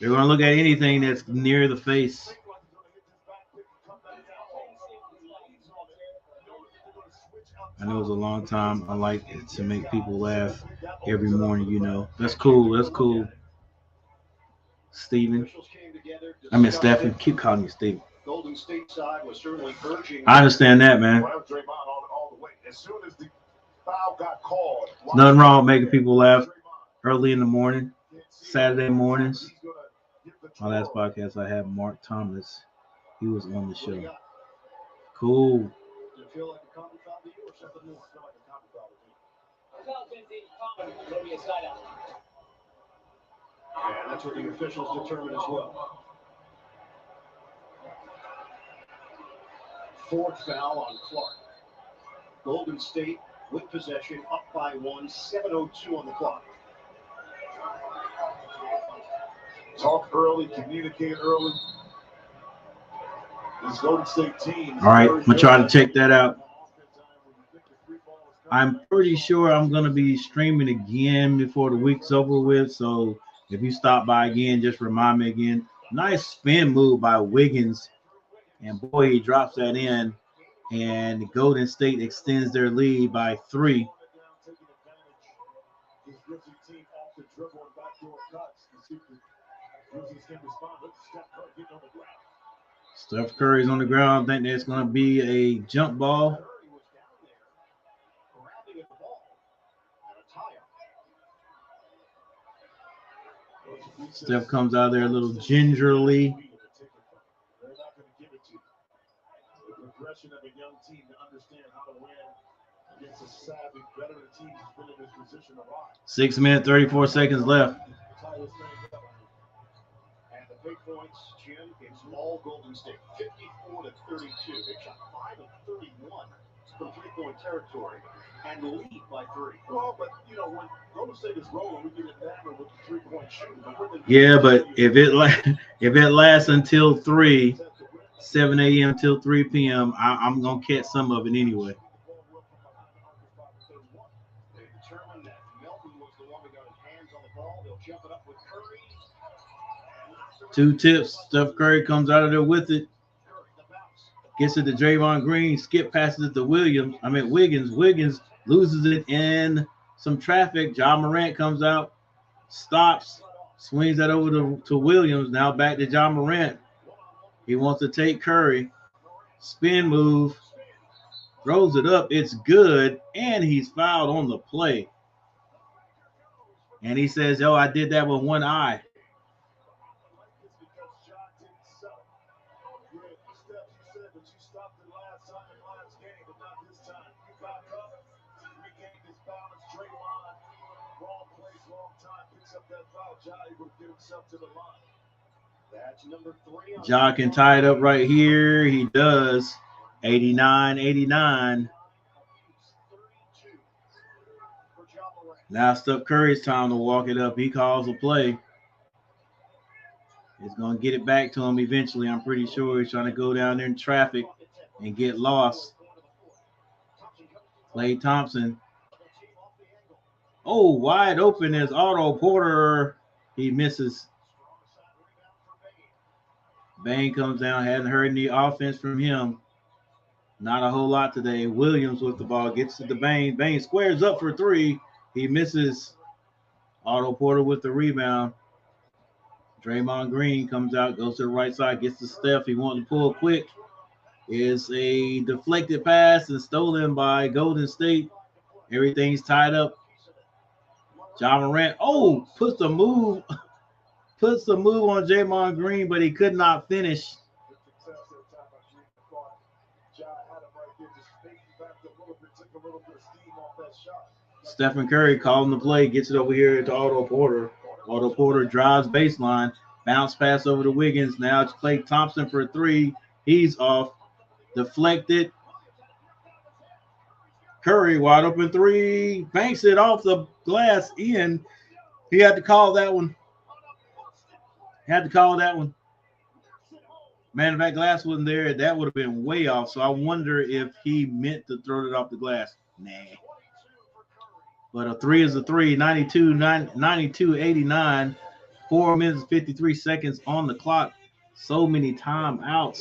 They're going to look at anything that's near the face. I know it's a long time. I like it to make people laugh every morning, you know. That's cool. That's cool. Steven. I mean, Stephen. Keep calling you Steven. Golden State side was certainly urging. I understand that, man. Well, Draymond all the way. As soon as the foul got called, There's nothing wrong with making people laugh early in the morning, Saturday mornings. My last podcast, I had Mark Thomas. He was on the show. Cool. Did it feel like a common foul to you or something more? It felt like a common foul to me. And that's what the officials determined as well. Fourth foul on Clark. Golden State with possession, up by 1, 7:02 on the clock. Talk early, communicate early. This Golden State team. All right, I'm gonna try to check that out. I'm pretty sure I'm gonna be streaming again before the week's over with. So if you stop by again, just remind me again. Nice spin move by Wiggins, and boy, he drops that in, and Golden State extends their lead by 3. Steph Curry's on the ground. I think there's going to be a jump ball. Steph comes out there a little gingerly. They're not going to give it to you. The progression of a young team to understand how to win against a savvy, veteran team who's been in this position a lot. 6 minutes, 34 seconds left. And the big points, Jim, it's all Golden State. 54-32. They shot 5 of 31 from three-point territory and lead by 3. Well, but, you know, when Golden State is rolling, we get enamored with the three-point shooting. Yeah, but if it lasts until 7 a.m. till 3 p.m., I'm going to catch some of it anyway. They determined that Melton was the one who got his hands on the ball. They'll jump it up with Curry. 2 tips. Steph Curry comes out of there with it. Gets it to Draymond Green. Skip passes it to Wiggins. Wiggins loses it in some traffic. Ja Morant comes out, stops, swings that over to Williams. Now back to Ja Morant. He wants to take Curry. Spin move. Throws it up. It's good. And he's fouled on the play. And he says, I did that with one eye. Ja can tie it up right here. He does. 89-89. Now Steph Curry's time to walk it up. He calls a play. He's going to get it back to him eventually. I'm pretty sure he's trying to go down there in traffic and get lost. Klay Thompson. Oh, wide open is Otto Porter. He misses. Bane comes down. Hadn't heard any offense from him. Not a whole lot today. Williams with the ball. Gets to the Bane. Bane squares up for 3. He misses. Otto Porter with the rebound. Draymond Green comes out, goes to the right side, gets to Steph. He wants to pull quick. It's a deflected pass and stolen by Golden State. Everything's tied up. Ja Morant, puts the move on Draymond Green, but he could not finish. Stephen Curry calling the play, gets it over here to Otto Porter. Otto Porter drives baseline, bounce pass over to Wiggins. Now it's Klay Thompson for 3. He's off, deflected. Curry wide open 3, banks it off the glass in. He had to call that one. Man, if that glass wasn't there, that would have been way off. So I wonder if he meant to throw it off the glass. Nah. But a 3 is a 3. 92-89. 4 minutes and 53 seconds on the clock. So many timeouts.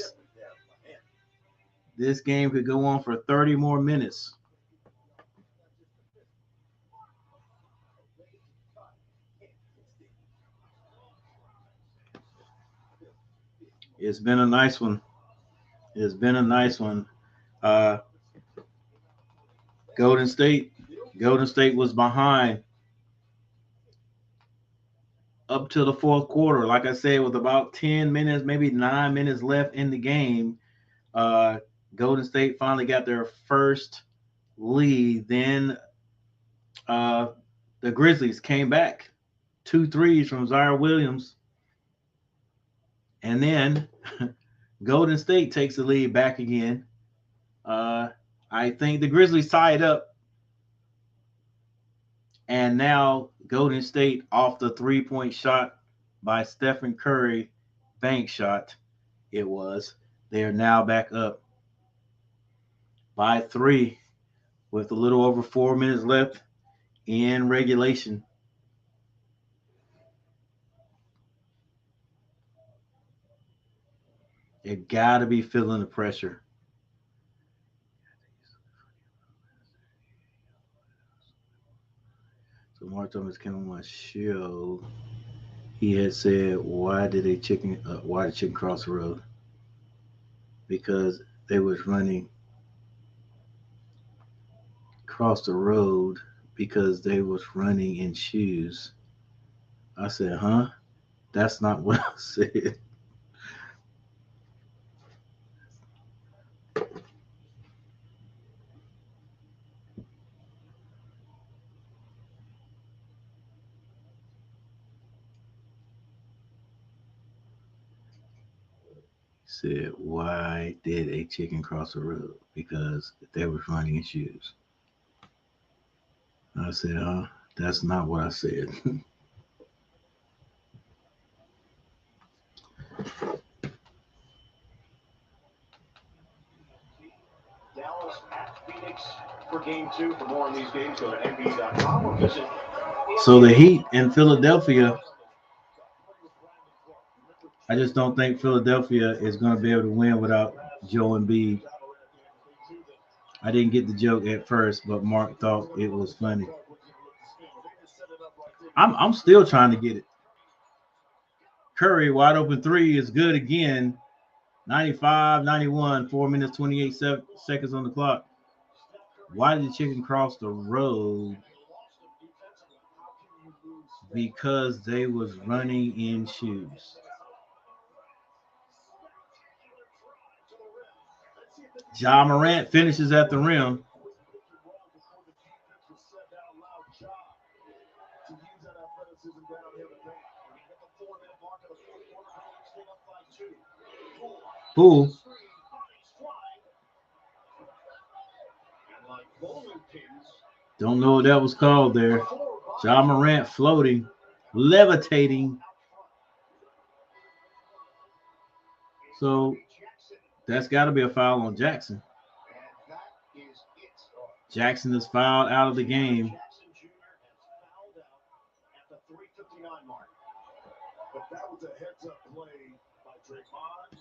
This game could go on for 30 more minutes. It's been a nice one. It's been a nice one. Uh, Golden State. Golden State was behind up to the fourth quarter. Like I said, with about 10 minutes, maybe 9 minutes left in the game, uh, Golden State finally got their first lead. Then uh, the Grizzlies came back, two threes from Zaire Williams. And then Golden State takes the lead back again. Uh, I think the Grizzlies tied up. And now Golden State off the 3-point shot by Stephen Curry, bank shot it was. They are now back up by 3 with a little over 4 minutes left in regulation. You got to be feeling the pressure. So Mark Thomas came on my show. He had said, "Why did why did chicken cross the road? Because they was running across the road because they was running in shoes." I said, "Huh? That's not what I said." Said, "Why did a chicken cross the road? Because they was running in shoes." I said, "Huh? That's not what I said." Dallas at Phoenix for game 2. For more on these games, go to NBA.com or visit. So the Heat in Philadelphia, I just don't think Philadelphia is going to be able to win without Joe Embiid. I didn't get the joke at first, but Mark thought it was funny. I'm still trying to get it. Curry, wide open three is good again. 95-91, 4 minutes, 28 seconds on the clock. Why did the chicken cross the road? Because they was running in shoes. Ja Morant finishes at the rim. Poole. Don't know what that was called there. Ja Morant floating, levitating. So that's got to be a foul on Jackson. Jackson is fouled out of the game. But that was a heads-up play by Draymond.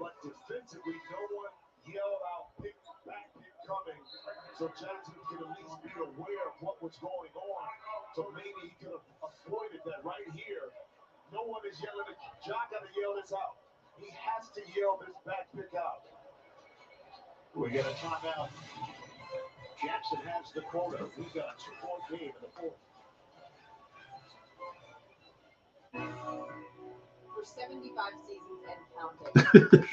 But defensively, no one yelled out, pick coming. So Jackson could at least be aware of what was going on. So maybe he could have avoided that right here. No one is yelling at John. Got to yell this out. He has to yell this back pick out. We get a timeout. Jackson has the quota. He's got a 2-point game in the fourth. For 75 seasons and counting.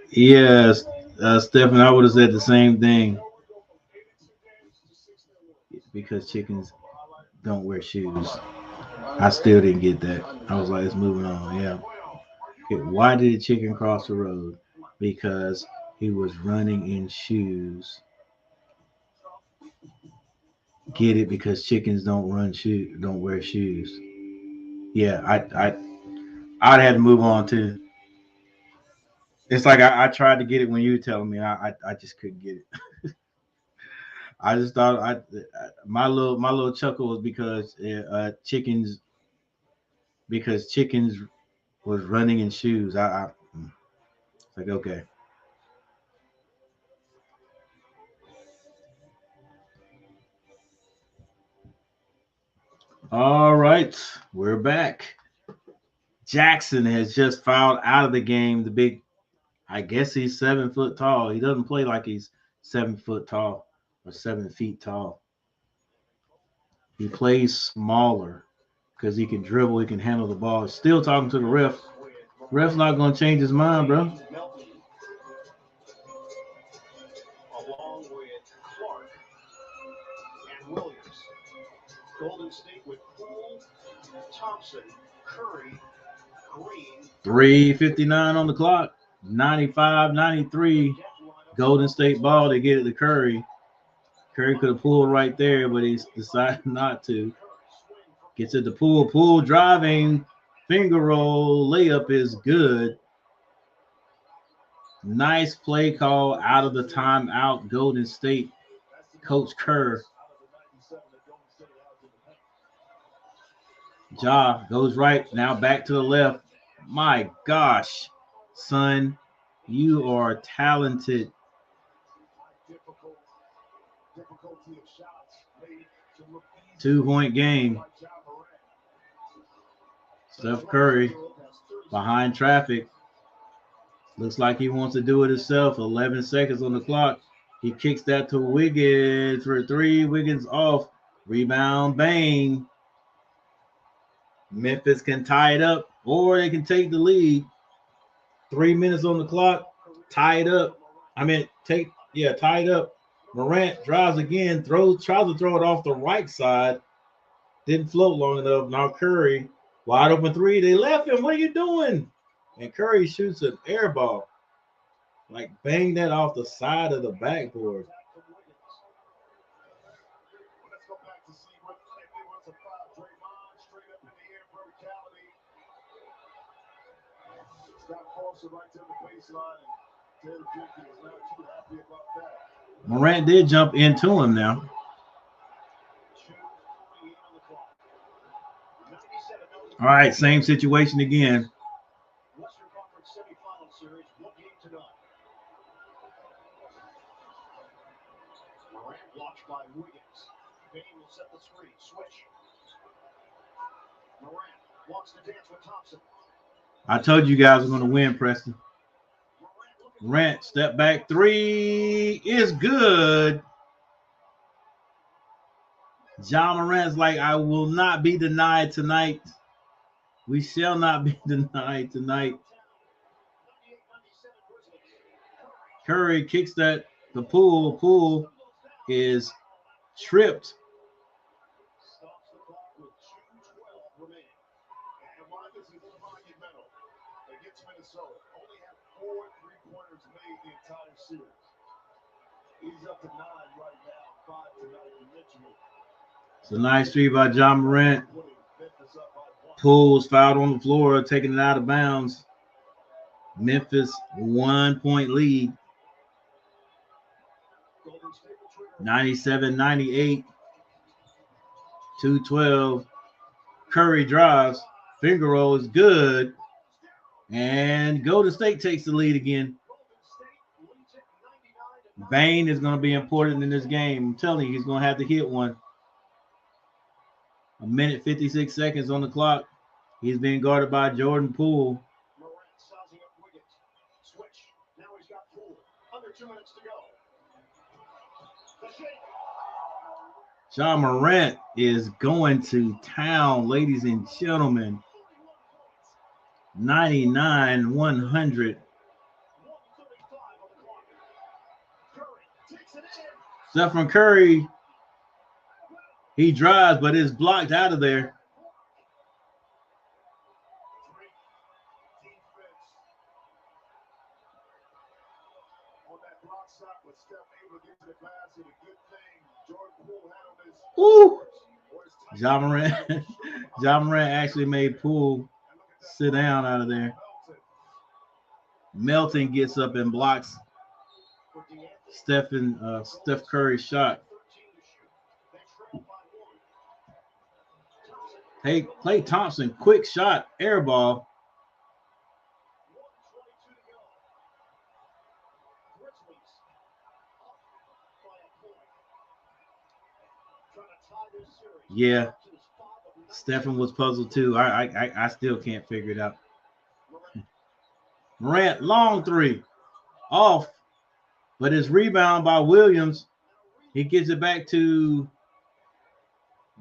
Yes, Stephen, I would have said the same thing. Because chickens don't wear shoes. I still didn't get that. I was like, it's moving on. Yeah. Okay, why did the chicken cross the road? Because he was running in shoes. Get it? Because chickens don't wear shoes. Yeah, I'd had to move on too. It's like I tried to get it when you were telling me. I just couldn't get it. I just thought my little chuckle was because chickens was running in shoes. It's like, okay. All right, we're back. Jackson has just fouled out of the game. The big, I guess he's 7 foot tall. He doesn't play like he's 7 foot tall or 7 feet tall. He plays smaller because he can dribble, he can handle the ball. Still talking to the ref. Ref's not going to change his mind, bro. Along with Clark and Williams. Golden State with Poole, Thompson, Curry, Green. 3:59 on the clock. 95-93. Golden State ball. They get it to Curry. Curry could have pulled right there, but he decided not to. Gets it to Poole. Poole driving. Finger roll. Layup is good. Nice play call out of the timeout. Golden State. Coach Kerr. Ja goes right. Now back to the left. My gosh, son. You are talented. 2-point game. Steph Curry behind traffic. Looks like he wants to do it himself. 11 seconds on the clock. He kicks that to Wiggins for 3. Wiggins off. Rebound, Bang. Memphis can tie it up or they can take the lead. 3 minutes on the clock. Tie it up. Tie it up. Morant drives again, tries to throw it off the right side. Didn't float long enough. Now Curry, wide open 3. They left him. What are you doing? And Curry shoots an air ball. Like bang that off the side of the backboard. Let's go back to see what if it was a foul. Draymond straight up in the air for Cali. Scott Foster right to the baseline. Taylor Jenkins is not too happy about that. Morant did jump into him now. 2:48 on the clock. 97 million. All right, same situation again. Western Conference Semifinal series, 1 game to none. Morant blocked by Wiggins. Bain will set the screen. Switch. Morant wants to dance with Thompson. I told you guys we're going to win, Preston. Morant, step back 3 is good. John Morant's like, I will not be denied tonight. We shall not be denied tonight. Curry kicks that the Poole. Poole is tripped. Stops the clock with 2:12 remaining. And why this is monumental against Minnesota. Only have 4 3-pointers made the entire series. He's up to 9 right now, 5 tonight in Richmond. It's a nice 3 by John Morant. Poole's fouled on the floor, taking it out of bounds. Memphis 1-point lead. 97-98. 2:12. Curry drives. Finger roll is good. And Golden State takes the lead again. Bane is going to be important in this game. I'm telling you, he's going to have to hit one. 1 minute, 56 seconds on the clock. He's being guarded by Jordan Poole. Morant sizing up Wiggins. Switch. Now he's got Poole. Under 2 minutes to go. The shake. John Morant is going to town, ladies and gentlemen. 99-100. 1:35 on the clock. Curry takes it in. Stephen Curry, he drives, but it's blocked out of there. Great defense on that block shot with Steph able to get to the basket. A good thing Jordan Poole had on his. Woo! John Morant actually made Poole sit down out of there. Melton gets up and blocks Steph Curry's shot. Hey, Klay Thompson, quick shot, air ball. Yeah. Stephen was puzzled too. I still can't figure it out. Morant, long three, off, but it's rebound by Williams. He gives it back to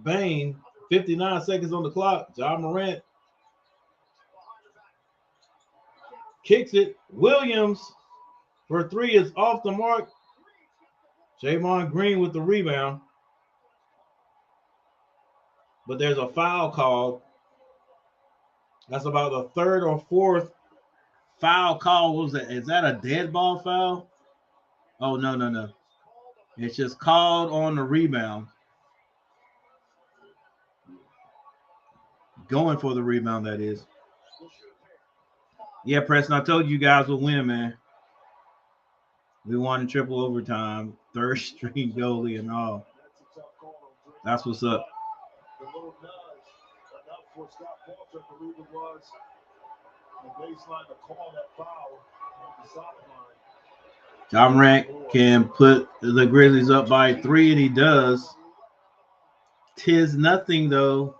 Bain. 59 seconds on the clock. John Morant kicks it. Williams for three is off the mark. Javon Green with the rebound. But there's a foul called. That's about the third or fourth foul call. What was that? Is that a dead ball foul? Oh, no. It's just called on the rebound. Going for the rebound, that is. Yeah, Preston, I told you guys would win, man. We won in triple overtime, third string goalie and all. That's what's up. The little nudge enough for Scott Walter, I believe it was, the baseline to call that foul on the sideline. John Morant can put the Grizzlies up by 3, and he does. 'Tis nothing, though.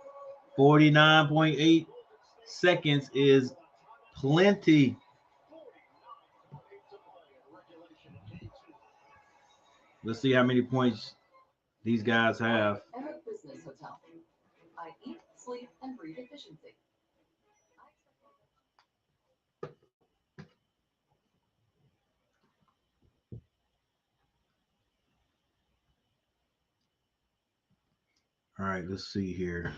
49.8 seconds is plenty. Let's see how many points these guys have. Epic Business Hotel. I eat, sleep, and breathe efficiency. All right, let's see here.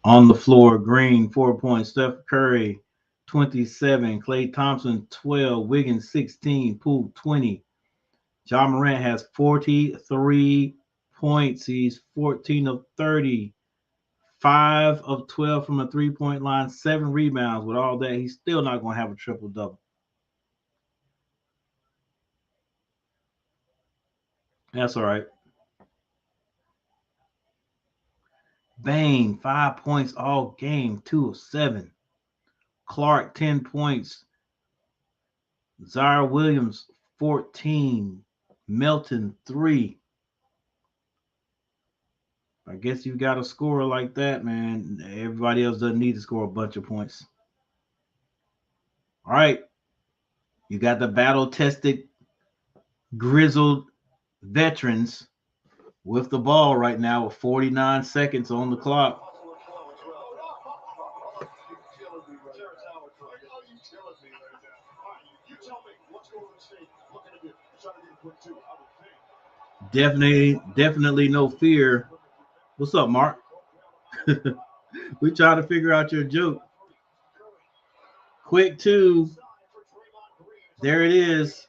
On the floor, Green, 4 points. Steph Curry, 27. Klay Thompson, 12. Wiggins, 16. Poole, 20. John Morant has 43 points. He's 14 of 30. 5 of 12 from the three-point line. 7 rebounds. With all that, he's still not going to have a triple-double. That's all right. Bain, 5 points all game. 2 of 7. Clark, 10 points. Zaire Williams, 14. Melton, 3. I guess you got a scorer like that, man. Everybody else doesn't need to score a bunch of points. All right. You got the battle-tested, grizzled veterans with the ball right now with 49 seconds on the clock. Definitely no fear. What's up, Mark? We try to figure out your joke. Quick 2. There it is.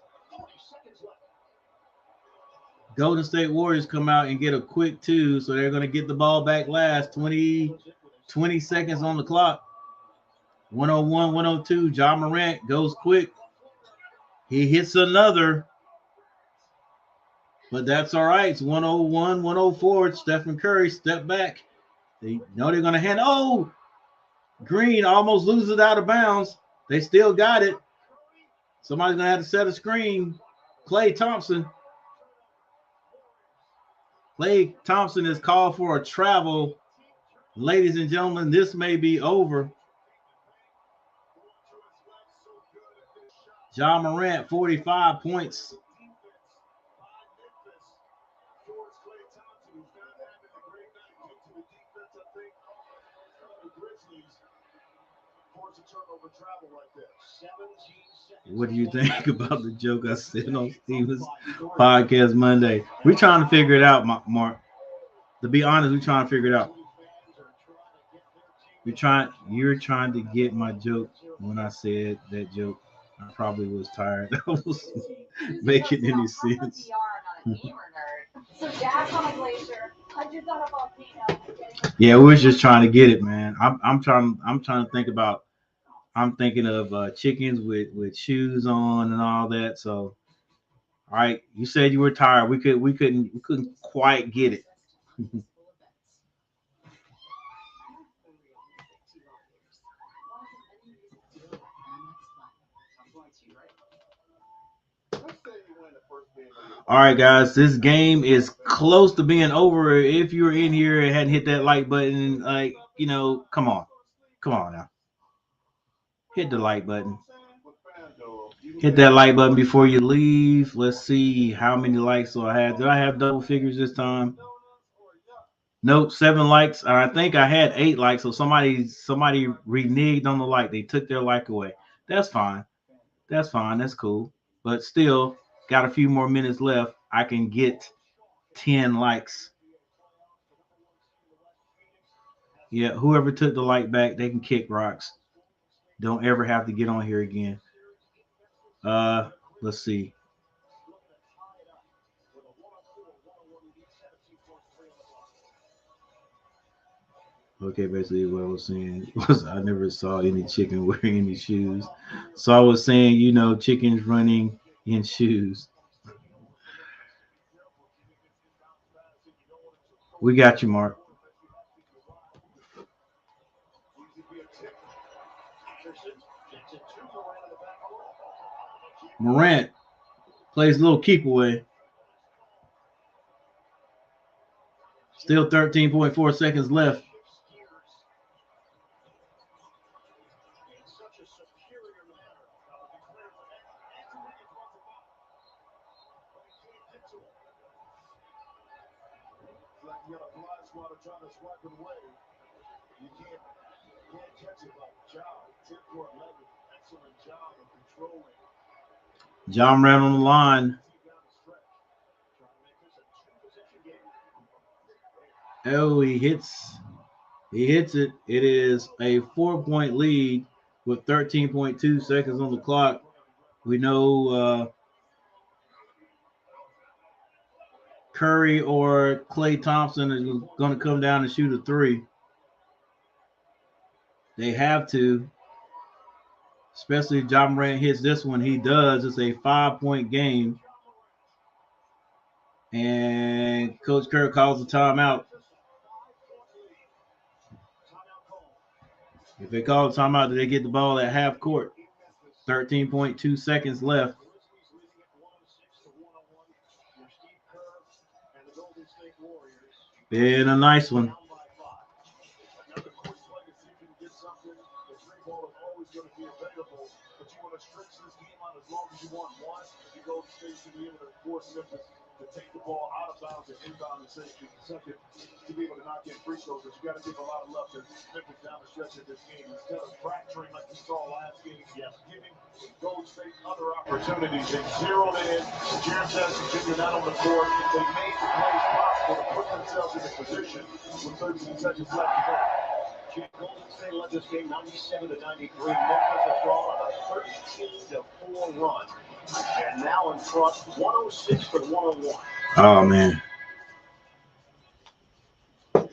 Golden State Warriors come out and get a quick 2, so they're going to get the ball back last. 20 seconds on the clock. 101, 102. John Morant goes quick. He hits another. But that's all right. It's 101, 104. Stephen Curry, step back. They know they're going to hand. Oh, Green almost loses it out of bounds. They still got it. Somebody's going to have to set a screen. Klay Thompson. Klay Thompson is called for a travel. Ladies and gentlemen, this may be over. John Morant, 45 points. What do you think about the joke I said on Steven's podcast Monday? We're trying to figure it out, Mark. To be honest, we're trying to figure it out. You're trying to get my joke when I said that joke. I probably was tired. I was making any sense. Yeah, we was just trying to get it, man. I'm trying to think about. I'm thinking of chickens with shoes on and all that. So, all right, you said you were tired. We couldn't quite get it. All right, guys, this game is close to being over. If you're in here and hadn't hit that like button, come on now, hit the like button. Hit that like button before you leave. Let's see how many likes do I have. Did I have double figures this time? Nope, 7 likes. I think I had 8 likes. So somebody reneged on the like. They took their like away. That's fine. That's fine. That's cool. But still, got a few more minutes left. I can get 10 likes. Yeah, whoever took the like back, they can kick rocks. Don't ever have to get on here again. Let's see. Okay, basically what I was saying was I never saw any chicken wearing any shoes. So I was saying, chickens running in shoes. We got you, Mark. Morant plays a little keep away. Still 13.4 seconds left. You got a fly swatter trying to swipe it away. You can't catch it like John. 10 for 11. Excellent job of controlling. John ran on the line. Oh, he hits it. It is a 4-point lead with 13.2 seconds on the clock. We know Curry or Klay Thompson is going to come down and shoot a 3. They have to, especially if Ja Morant hits this one. He does. It's a 5-point game. And Coach Kerr calls a timeout. If they call a timeout, do they get the ball at half court? 13.2 seconds left. Been a nice one. To take the ball out of bounds and inbound and safety second to be able to not get free throws. But you got to give a lot of love to Memphis down the stretch of this game. Instead of fracturing like we saw last game, giving Golden State other opportunities and zeroed in. Jaron Jackson Jr. not on the court. They made the plays possible to put themselves in a position with 13 seconds left to go. Golden State led this game 97-93. Memphis has gone on a 13-4 run. And now in front, 106-101. Oh, man. All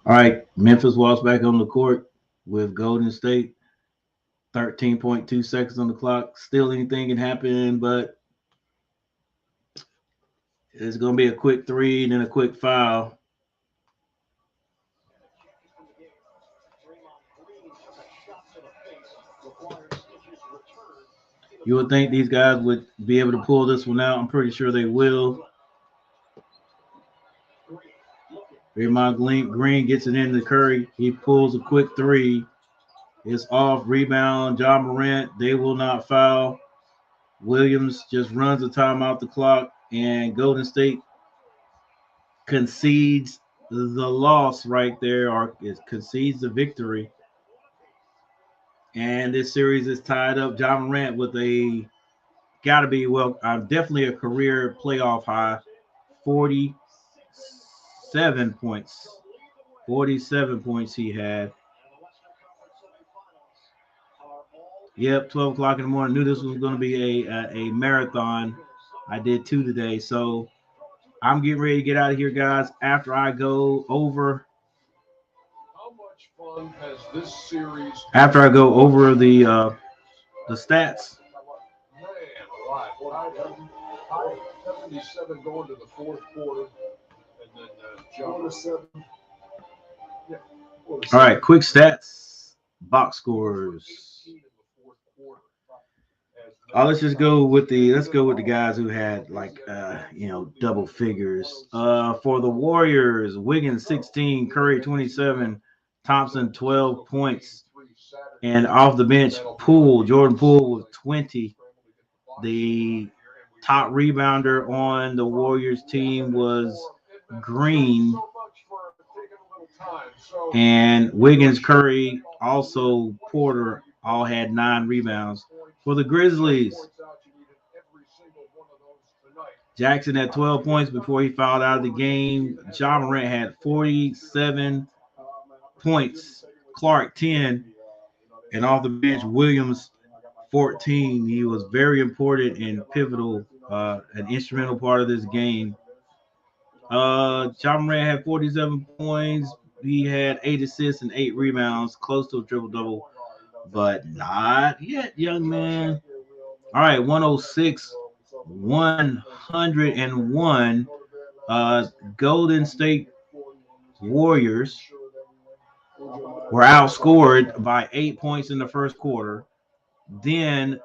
right, Memphis walks back on the court with Golden State. 13.2 seconds on the clock. Still anything can happen, but it's going to be a quick 3 and then a quick foul. You would think these guys would be able to pull this one out. I'm pretty sure they will. Draymond Green gets it into Curry. He pulls a quick 3. It's off. Rebound. Ja Morant. They will not foul. Williams just runs the time out the clock, and Golden State concedes the loss right there, or concedes the victory. And this series is tied up. Ja Morant with definitely a career playoff high, 47 points. 47 points he had. Yep, 12 o'clock in the morning. Knew this was going to be a marathon. I did 2 today. So I'm getting ready to get out of here, guys. After I go over This series. After I go over the stats. Man, alive. 77 going to the fourth quarter, and then John. All right, quick stats. box scores. Let's go with the guys who had like double figures. For the Warriors, Wiggins 16, Curry 27, Thompson 12 points, and off the bench, Jordan Poole with 20. The top rebounder on the Warriors team was Green, and Wiggins, Curry, also Porter, all had 9 rebounds. For the Grizzlies, Jackson had 12 points before he fouled out of the game. Ja Morant had 47 points. Clark 10, and off the bench, Williams 14. He was very important and pivotal, an instrumental part of this game. Ja Morant had 47 points. He had 8 assists and 8 rebounds, close to a triple double, but not yet, young man. All right, 106, 101. Golden State Warriors were outscored by 8 points in the first quarter. Then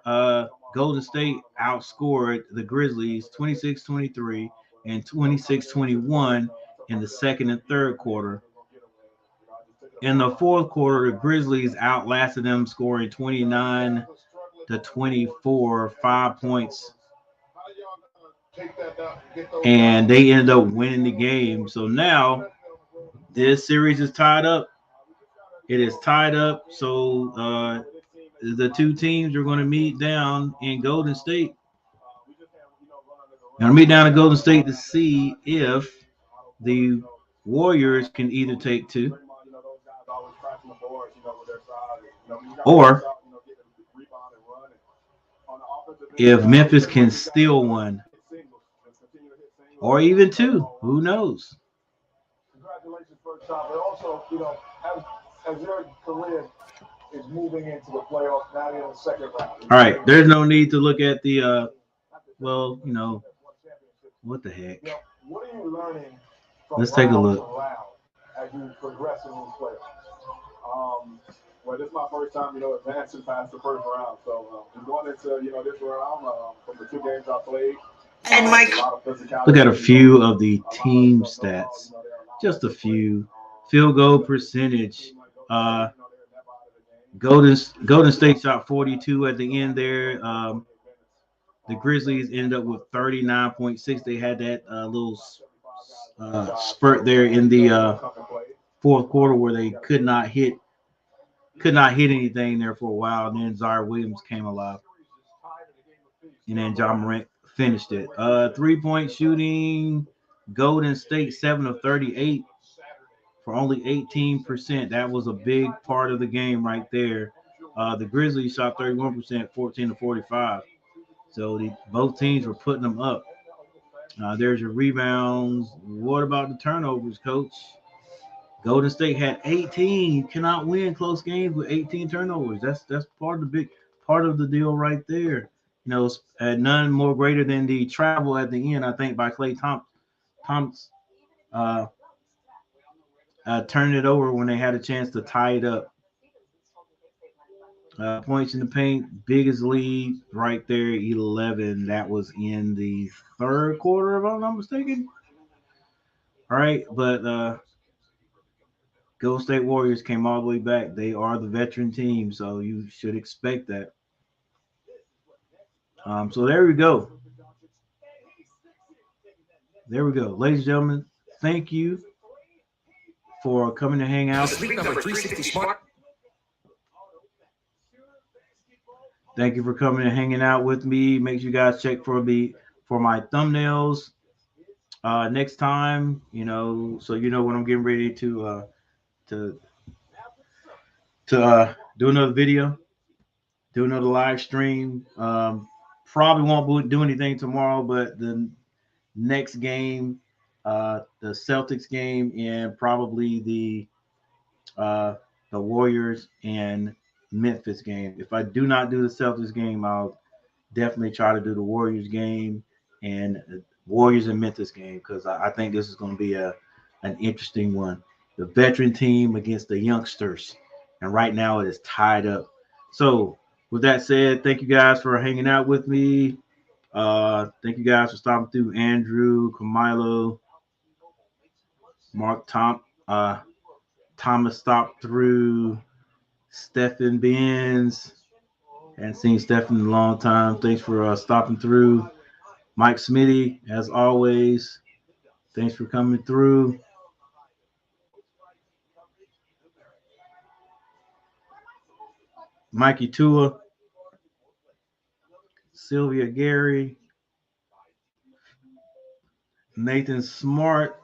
Golden State outscored the Grizzlies 26-23 and 26-21 in the second and third quarter. In the fourth quarter, the Grizzlies outlasted them, scoring 29-24, 5 points, and they ended up winning the game. So now this series is tied up. It is tied up. So the two teams are going to meet down in Golden State. Now meet down in Golden State to see if the Warriors can either take 2 or if Memphis can steal 1 or even 2. Who knows? Congratulations, first time. But also, as your career is moving into the playoffs, now you're in the second round. All right, there's no need to look at the what the heck? What are you learning from Let's take a look. as you progress in these playoffs? Well, this is my first time, advancing past the first round. So going into, this round from the 2 games I played. And Mike, look at a few of the team stats. Just a few. Field goal percentage. Golden State shot 42 at the end there. The Grizzlies ended up with 39.6. They had that little spurt there in the fourth quarter where they could not hit anything there for a while. And then Zaire Williams came alive, and then Ja Morant finished it. 3-point shooting. Golden State 7 of 38 for only 18%. That was a big part of the game right there. The Grizzlies shot 31%, 14 to 45. So both teams were putting them up. There's your rebounds. What about the turnovers, Coach? Golden State had 18. You cannot win close games with 18 turnovers. That's part of the deal right there. None more greater than the travel at the end, I think, by Klay Thompson. Turned it over when they had a chance to tie it up. Points in the paint, biggest lead right there, 11. That was in the third quarter, if I'm not mistaken. All right, but Golden State Warriors came all the way back. They are the veteran team, so you should expect that. So there we go. There we go. Ladies and gentlemen, thank you for coming to hang out. Thank you for coming and hanging out with me. Make sure you guys check for my thumbnails next time, so when I'm getting ready to do another video, do another live stream. Probably won't do anything tomorrow, but the next game, the Celtics game, and probably the Warriors and Memphis game. If I do not do the Celtics game, I'll definitely try to do the Warriors game and Warriors and Memphis game, because I think this is going to be an interesting one. The veteran team against the youngsters. And right now it is tied up. So with that said, thank you guys for hanging out with me. Thank you guys for stopping through. Andrew, Camilo, Mark Thomas stopped through. Stephen Benz. Hadn't seen Stephen in a long time. Thanks for stopping through. Mike Smitty, as always. Thanks for coming through. Mikey Tua, Sylvia Gary, Nathan Smart,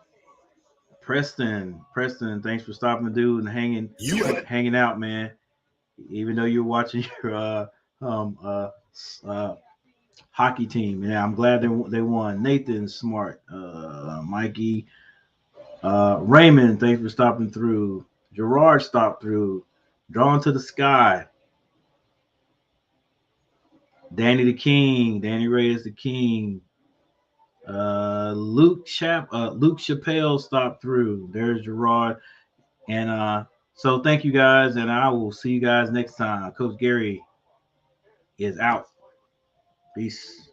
Preston. Thanks for stopping, dude, and hanging out, man. Even though you're watching your um, uh, uh, hockey team, yeah, I'm glad they won. Nathan Smart, Mikey, Raymond. Thanks for stopping through. Gerard stopped through. Drawn to the Sky. Danny the King. Danny Ray is the King. Luke Chappelle stopped through. There's Gerard. And so thank you guys, and I will see you guys next time. Coach Gary is out. Peace.